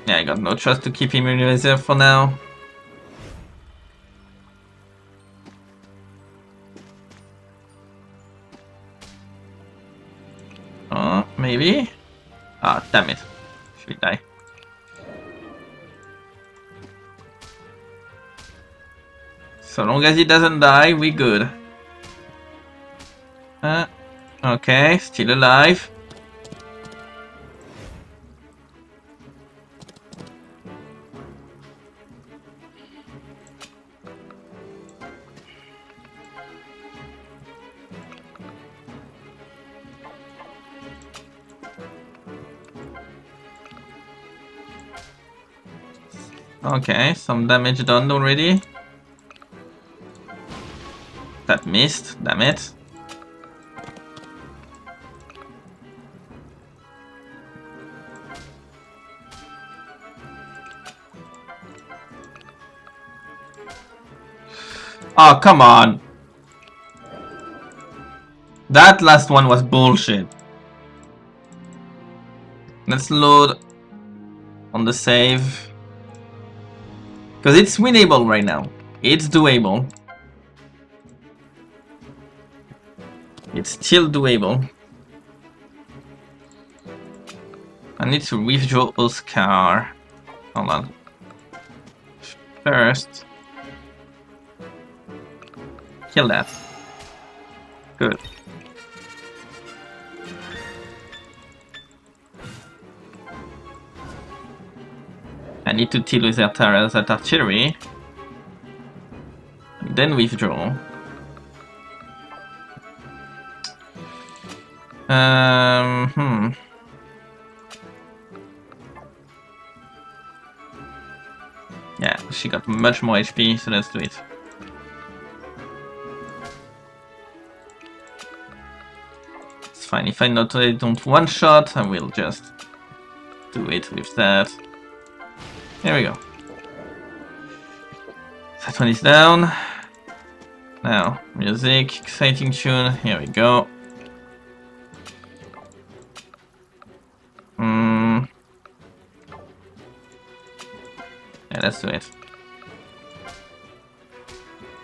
Speaker 1: Yeah, got no choice to keep him in reserve for now. Maybe? Ah, damn it. Should we die? So long as he doesn't die, we good. Okay, still alive. Okay, some damage done already. That missed, damn it. Oh, come on. That last one was bullshit. Let's load on the save. Because it's winnable right now. It's doable. It's still doable. I need to withdraw Oscar. Hold on. First. Kill that. Good. I need to deal with that artillery. And then withdraw. Yeah, she got much more HP, so let's do it. It's fine. If I don't one shot, I will just do it with that. There we go. That one is down. Now, music, exciting tune. Here we go. Yeah, let's do it.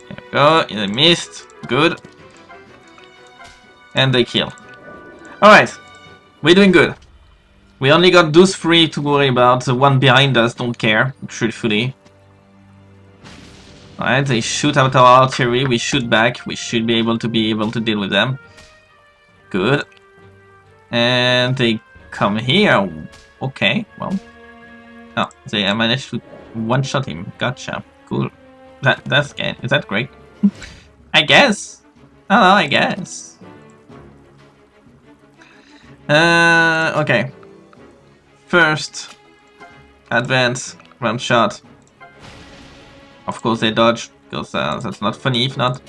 Speaker 1: Here we go. They missed. Good. And they kill. Alright. We're doing good. We only got those three to worry about. The one behind us don't care, truthfully. Alright, they shoot out our artillery. We shoot back. We should be able to deal with them. Good. And they come here. Okay, well. Oh, I managed to one-shot him. Gotcha. Cool. That's good. Is that great? I guess. Oh, I guess. Okay. First, advance, one shot. Of course they dodge, because that's not funny if not.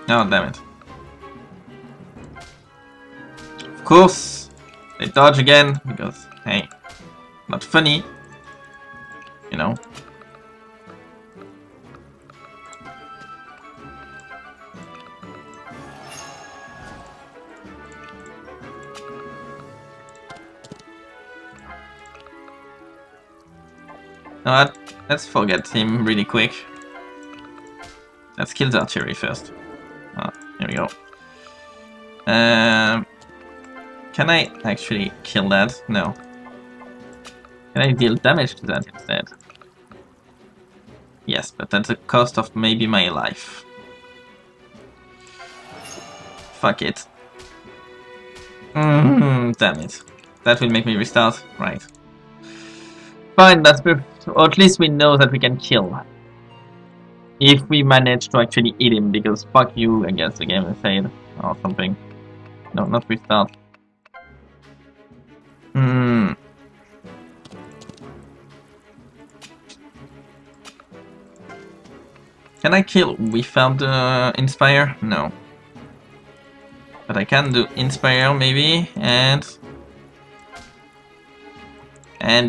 Speaker 1: Oh, damn it. Of course, they dodge again, because, hey, not funny, you know. No, let's forget him really quick. Let's kill the artillery first. Here we go. Can I actually kill that? No. Can I deal damage to that instead? Yes, but at the cost of maybe my life. Fuck it. Damn it. That will make me restart. Right. Fine, that's perfect. Or at least we know that we can kill. If we manage to actually eat him, because fuck you, I guess the game is said. Or something. No, not restart. Can I kill without Inspire? No. But I can do Inspire maybe, and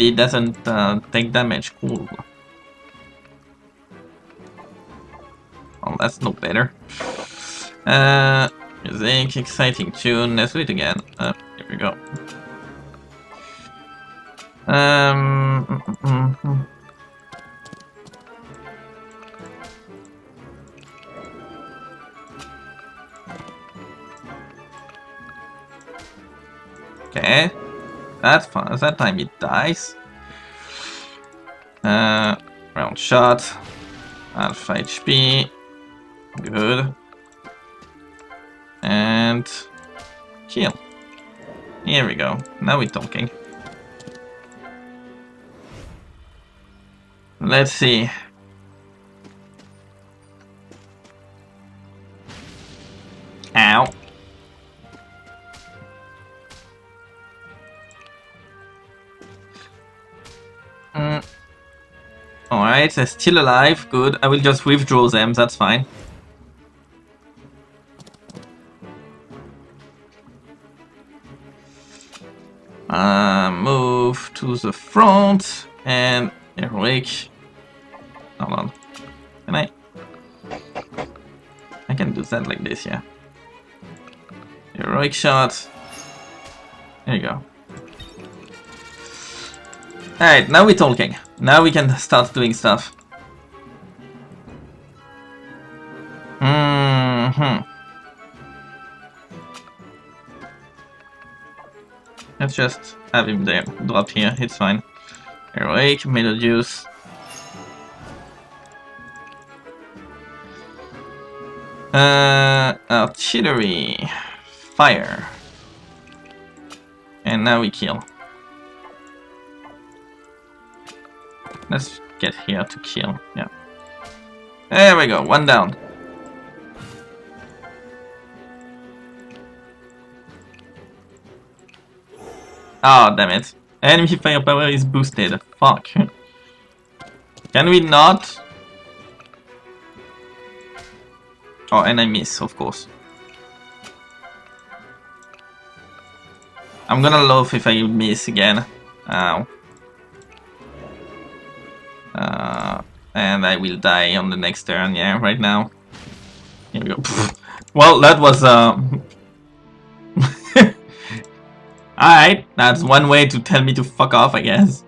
Speaker 1: it doesn't take damage. Cool. Hold that's no better. Music, exciting tune. Let's do it again. Here we go. Okay, that's fine. That time it dies. Round shot. Alpha HP. Good. And kill. Here we go. Now we're talking. Let's see. Ow. Alright, they're still alive. Good. I will just withdraw them. That's fine. Move to the front and heroic. Hold on. Can I? I can do that like this, yeah. Heroic shot. There you go. Alright, now we're talking. Now we can start doing stuff. Let's just have him there. Drop here, it's fine. Heroic, melodious. Artillery. Fire. And now we kill. Let's get here to kill, yeah. There we go, one down. Oh, damn it. Enemy firepower is boosted. Fuck. Can we not? Oh, and I miss, of course. I'm gonna love if I miss again. Ow. And I will die on the next turn, yeah, right now. Here we go. Well, that was alright, that's one way to tell me to fuck off, I guess.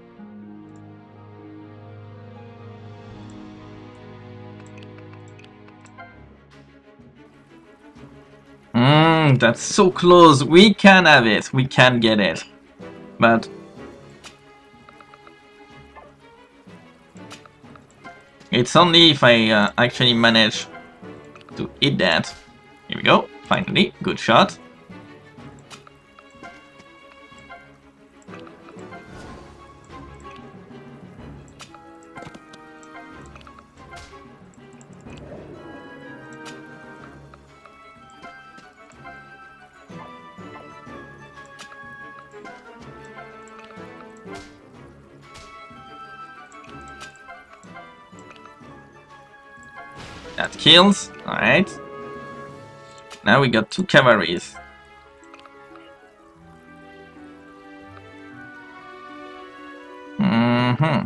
Speaker 1: That's so close. We can have it. We can get it. But it's only if I actually manage to hit that. Here we go. Finally, good shot. That kills. Alright. Now we got 2 cavalries. And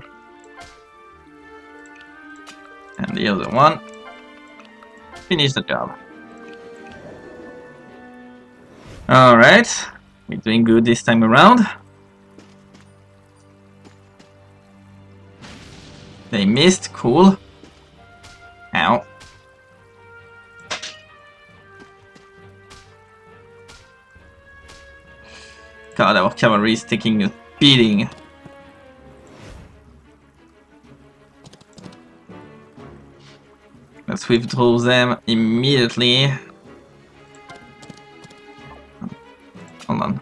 Speaker 1: the other one. Finish the job. Alright. We're doing good this time around. They missed. Cool. Ow. God, our cavalry is taking a beating. Let's withdraw them immediately. Hold on.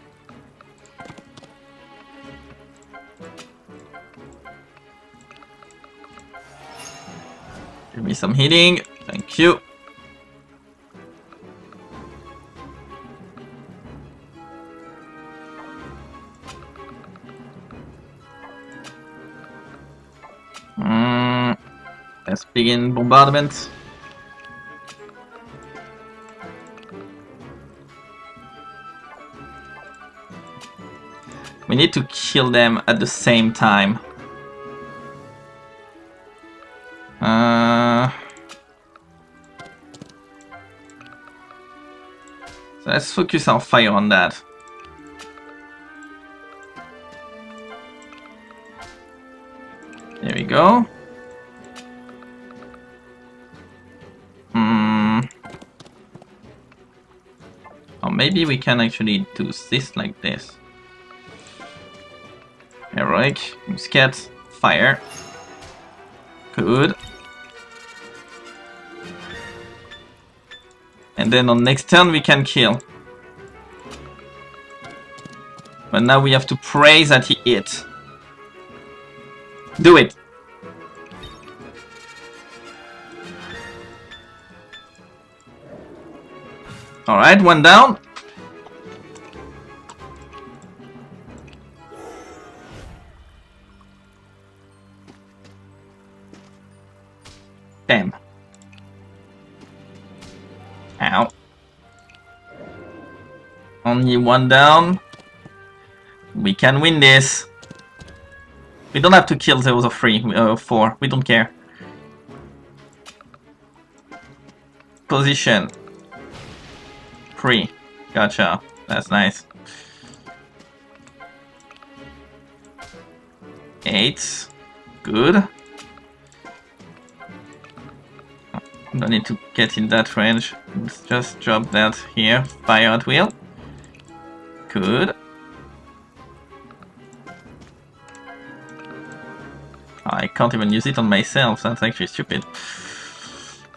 Speaker 1: Give me some healing. Thank you. Let's begin bombardment. We need to kill them at the same time. So let's focus our fire on that. There we go. Or maybe we can actually do this like this. Heroic, musket, fire. Good. And then on next turn we can kill. But now we have to pray that he hit. Do it! Alright, one down. Damn. Ow. Only one down. We can win this. We don't have to kill those of 4. We don't care. Position. 3. Gotcha. That's nice. 8. Good. Don't need to get in that range. Let's just drop that here. Fire at will. Good. I can't even use it on myself. That's actually stupid.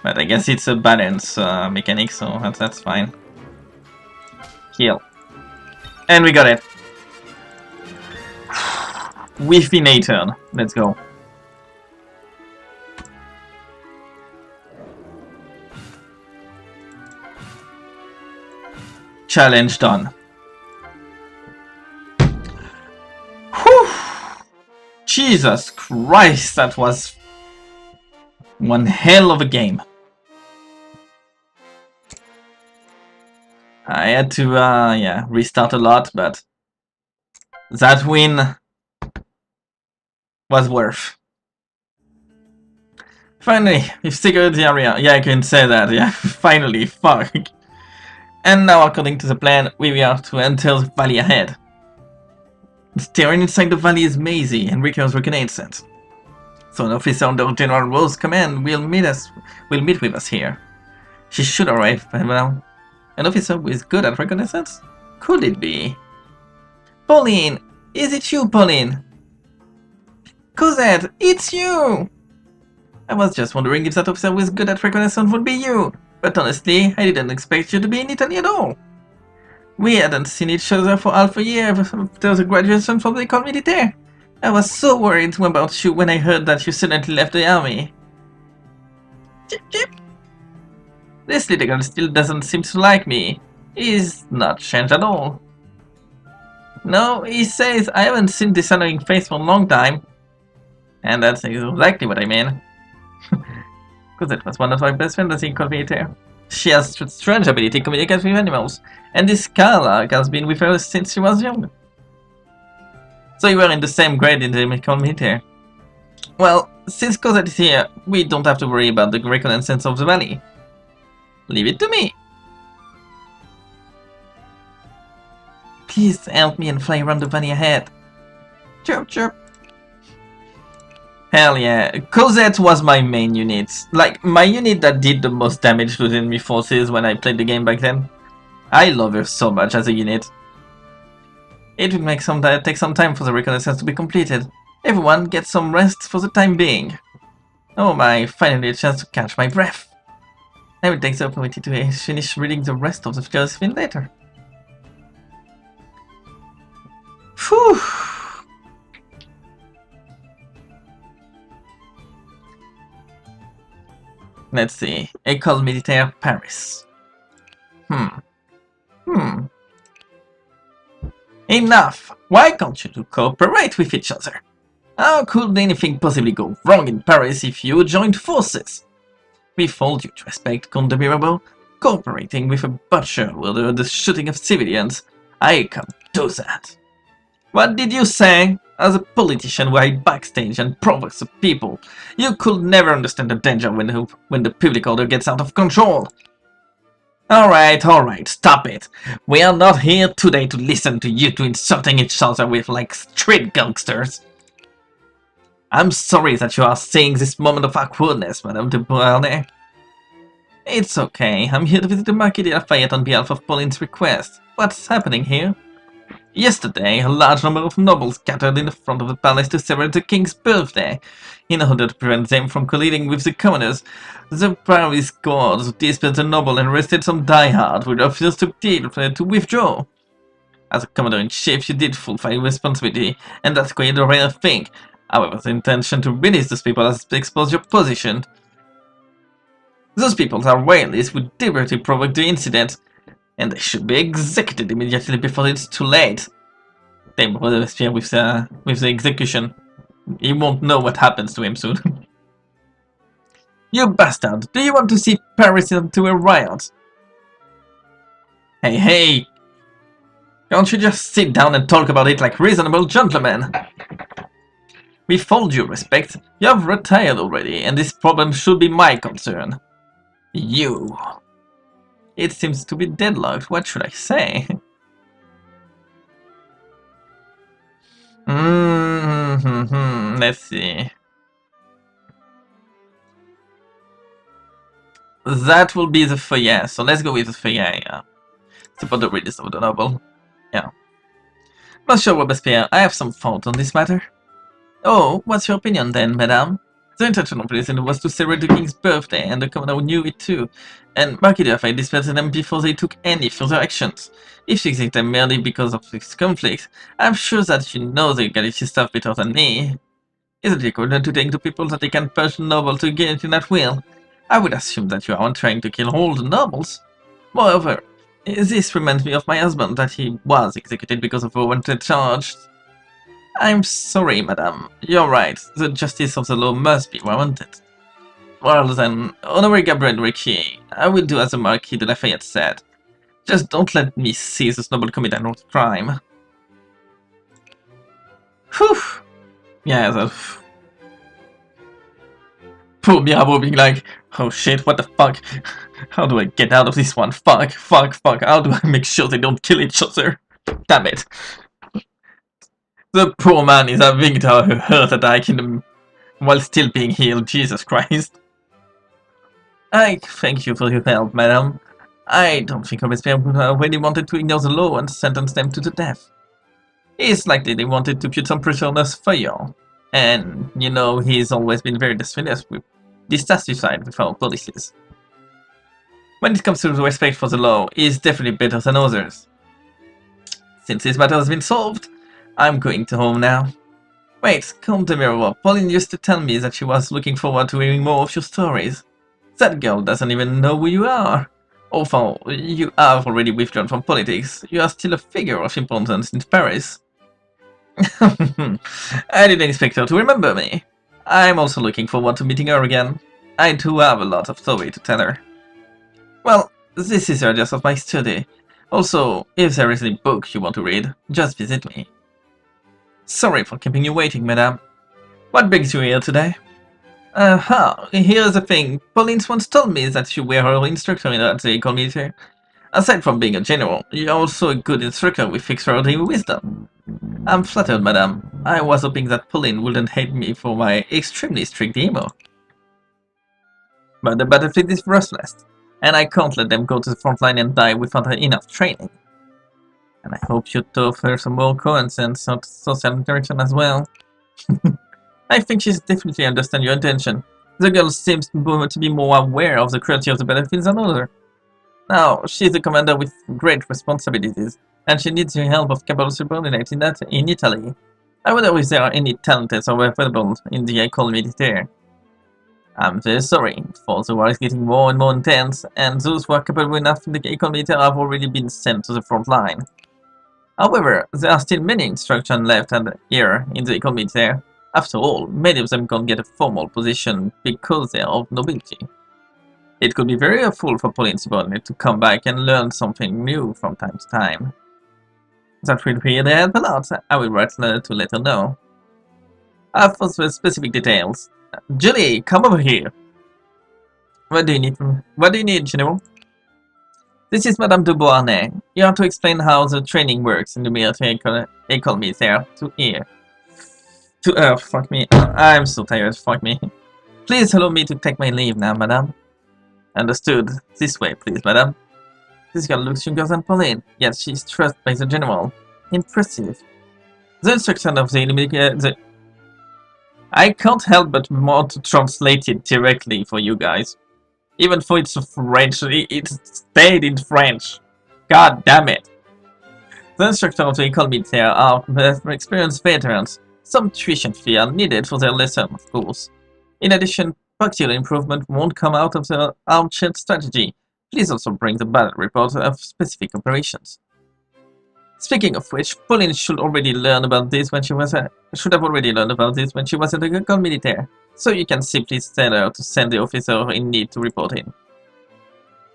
Speaker 1: But I guess it's a balance mechanic, so that's fine. Kill. And we got it. Within a turn. Let's go. Challenge done. Whew. Jesus Christ, that was one hell of a game. I had to, yeah, restart a lot, but that win was worth. Finally, we've secured the area. Yeah, I can say that, yeah. Finally, fuck. And now, according to the plan, we are to enter the valley ahead. The terrain inside the valley is mazy and requires reconnaissance. So an officer under General Rose's command will meet with us here. She should arrive by now. An officer who is good at reconnaissance? Could it be? Pauline! Is it you, Pauline? Cosette, it's you! I was just wondering if that officer who is good at reconnaissance would be you. But honestly, I didn't expect you to be in Italy at all. We hadn't seen each other for half a year after the graduation from the École Militaire. I was so worried about you when I heard that you suddenly left the army. Chip chip. This little girl still doesn't seem to like me. He's not changed at all. No, he says I haven't seen this annoying face for a long time. And that's exactly what I mean. Because it was one of my best friends at the École Militaire. She has a strange ability to communicate with animals, and this Carla has been with her since she was young. So you were in the same grade in the École Militaire. Well, since Cosette is here, we don't have to worry about the reconnaissance of the valley. Leave it to me. Please help me and fly around the valley ahead. Chirp chirp. Hell yeah, Cosette was my main unit. Like, my unit that did the most damage to the enemy forces when I played the game back then. I love her so much as a unit. It will take some time for the reconnaissance to be completed. Everyone get some rest for the time being. Oh my, finally a chance to catch my breath. I will take the opportunity to finish reading the rest of the Josephine later. Phew. Let's see. École Militaire Paris. Enough! Why can't you two cooperate with each other? How could anything possibly go wrong in Paris if you joined forces? With all due respect, Comte de Mirabeau, cooperating with a butcher who ordered the shooting of civilians, I can't do that. What did you say? As a politician who I backstage and provokes the people, you could never understand the danger when the public order gets out of control. Alright, stop it. We are not here today to listen to you two insulting each other with like street gangsters. I'm sorry that you are seeing this moment of awkwardness, Madame de Beauharnais. It's okay, I'm here to visit the Marquis de Lafayette on behalf of Pauline's request. What's happening here? Yesterday, a large number of nobles gathered in the front of the palace to celebrate the king's birthday. In order to prevent them from colliding with the commoners, the Paris guards dispersed the noble and arrested some diehards who refused to withdraw. As a commander-in-chief, you did fulfill your responsibility, and that's quite a rare thing. However, the intention to release those people has exposed your position. Those people are royalists who deliberately provoked the incident, and they should be executed immediately before it's too late. Same Robespierre with the execution. He won't know what happens to him soon. You bastard! Do you want to see Paris into a riot? Hey! Can't you just sit down and talk about it like reasonable gentlemen? With all due respect, you have retired already, and this problem should be my concern. You. It seems to be deadlocked, what should I say? Let's see. That will be the feuillet, so let's go with the feuillet, yeah. It's about the readers of the novel. Yeah. Monsieur Robespierre, I have some thought on this matter. Oh, what's your opinion then, madame? The intention of the incident was to celebrate the king's birthday, and the commander knew it too, and Marquis de Lafayette dispersed them before they took any further actions. If you execute them merely because of this conflict, I'm sure that you know the Gallici stuff better than me. Isn't it equivalent to take the people that they can purge the noble to get in at will? I would assume that you aren't trying to kill all the nobles. Moreover, this reminds me of my husband, that he was executed because of a wanted charge. I'm sorry, madame. You're right. The justice of the law must be warranted. Well then, Honoré Gabriel Riquier, I will do as the Marquis de Lafayette said. Just don't let me see this noble commit a crime. Whew! Yeah, that... Poor Mirabeau being like, oh shit, what the fuck? How do I get out of this one? Fuck. How do I make sure they don't kill each other? Damn it. The poor man is having a heart attack while still being healed. Jesus Christ. I thank you for your help, madam. I don't think Robespierre really wanted to ignore the law and sentence them to the death. It's likely they wanted to put some pressure on us for you. And, you know, he's always been very dissatisfied with our policies. When it comes to the respect for the law, he's definitely better than others. Since this matter has been solved, I'm going to home now. Wait, come to me, Pauline used to tell me that she was looking forward to hearing more of your stories. That girl doesn't even know who you are. Although you have already withdrawn from politics, you are still a figure of importance in Paris. I didn't expect her to remember me. I'm also looking forward to meeting her again. I do have a lot of story to tell her. Well, this is the address of my study. Also, if there is any book you want to read, just visit me. Sorry for keeping you waiting, madame. What brings you here today? Here's the thing. Pauline once told me that you were her instructor at the École Militaire. Aside from being a general, you're also a good instructor with extraordinary wisdom. I'm flattered, madame. I was hoping that Pauline wouldn't hate me for my extremely strict humor. But the battlefield is ruthless, and I can't let them go to the front line and die without enough training. And I hope you taught her some more common sense and social interaction as well. I think she's definitely understand your intention. The girl seems to be more aware of the cruelty of the battlefield than others. Now, she's a commander with great responsibilities, and she needs the help of capable subordinates in Italy. I wonder if there are any talented or available in the École Militaire. I'm very sorry, for the war is getting more and more intense, and those who are capable enough in the École Militaire have already been sent to the front line. However, there are still many instructions left here in the École Militaire. After all, many of them can't get a formal position because they are of nobility. It could be very helpful for Pauline's subordinate to come back and learn something new from time to time. That will really help a lot. I will write to let her know. As for the specific details, Julie, come over here. What do you need, General? This is Madame de Beauharnais. You have to explain how the training works in the military economy there. To here. To Earth, fuck me. I'm so tired, fuck me. Please allow me to take my leave now, madame. Understood. This way, please, madame. This girl looks younger than Pauline, yet she is trusted by the general. Impressive. The instruction of the I can't help but want to translate it directly for you guys. Even though it's French, it stayed in French. God damn it. The instructor of the École Militaire are experienced veterans. Some tuition fee are needed for their lesson, of course. In addition, practical improvement won't come out of the armchair strategy. Please also bring the battle report of specific operations. Speaking of which, Pauline should already learn about this when she was should have already learned about this when she was at the École Militaire. So you can simply tell her to send the officer in need to report in.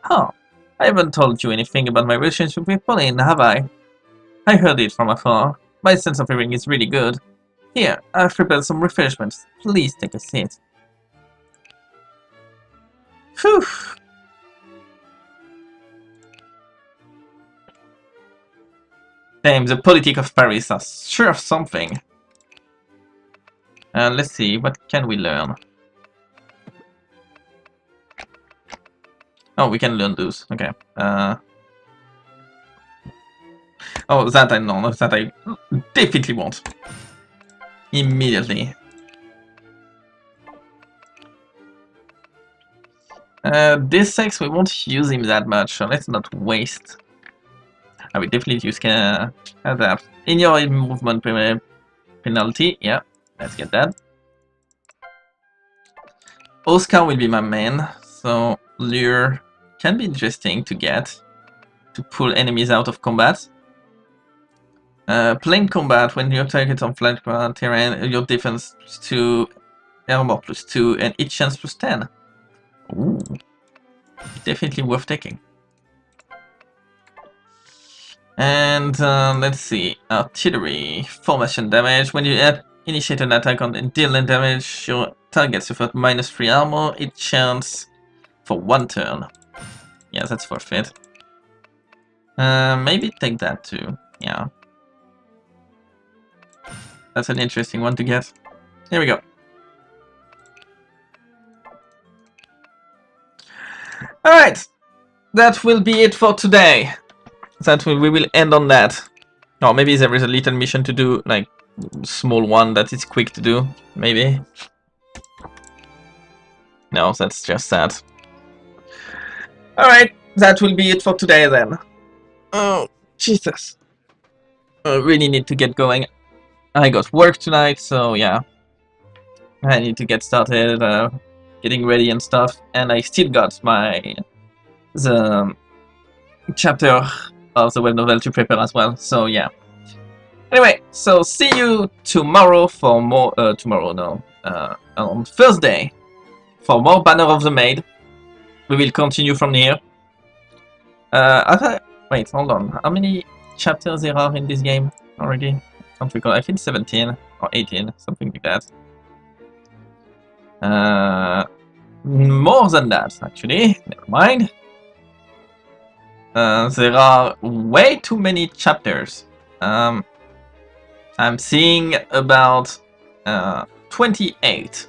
Speaker 1: Huh. I haven't told you anything about my relationship with Pauline, have I? I heard it from afar. My sense of hearing is really good. Here, I've prepared some refreshments. Please take a seat. Phew. Damn, the politic of Paris are sure something. Let's see, what can we learn? Oh, we can learn those. Okay. Oh, that I know. That I definitely want. Immediately. This sex, we won't use him that much, so let's not waste. I will definitely use adapt. In your movement penalty, yeah, let's get that. Oscar will be my main, so lure can be interesting to get to pull enemies out of combat. Plain combat, when you target on flat terrain, your defense +2, armor +2, and hit chance +10. Ooh, definitely worth taking. And let's see, artillery, formation damage. When you initiate an attack and deal damage, your target suffers -3 armor, hit chance for 1 turn. Yeah, that's worth it. Maybe take that too. Yeah. That's an interesting one to get. Here we go. Alright! That will be it for today. We will end on that. Or maybe there is a little mission to do, like small one that is quick to do, maybe. No, that's just that. Alright, that will be it for today then. Oh, Jesus. I really need to get going. I got work tonight, so yeah. I need to get started, getting ready and stuff. And I still got the chapter of the web novel to prepare as well, so yeah. Anyway, so see you tomorrow for more, on Thursday for more Banner of the Maid. We will continue from here. Wait, hold on. How many chapters there are in this game already? I can't recall. I think 17 or 18, something like that. More than that, actually. Never mind. There are way too many chapters. I'm seeing about 28.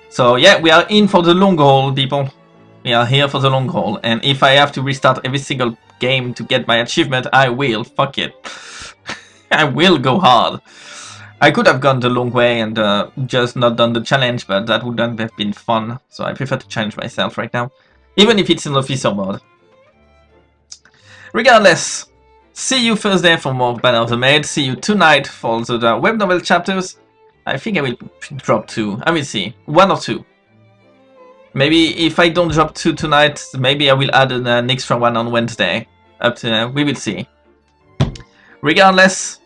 Speaker 1: So yeah, we are in for the long haul, people. We are here for the long haul, and if I have to restart every single game to get my achievement, I will. Fuck it. I will go hard. I could have gone the long way and just not done the challenge, but that wouldn't have been fun. So I prefer to challenge myself right now, even if it's in officer mode. Regardless, see you Thursday for more Banner of the Maid. See you tonight for the web novel chapters. I think I will drop 2. I will see. 1 or 2. Maybe if I don't drop 2 tonight, maybe I will add an extra one on Wednesday. Up to we will see. Regardless,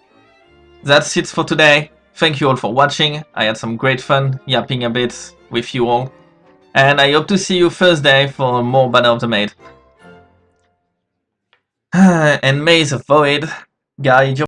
Speaker 1: that's it for today. Thank you all for watching. I had some great fun yapping a bit with you all. And I hope to see you Thursday for more Banner of the Maid. And may the void guide your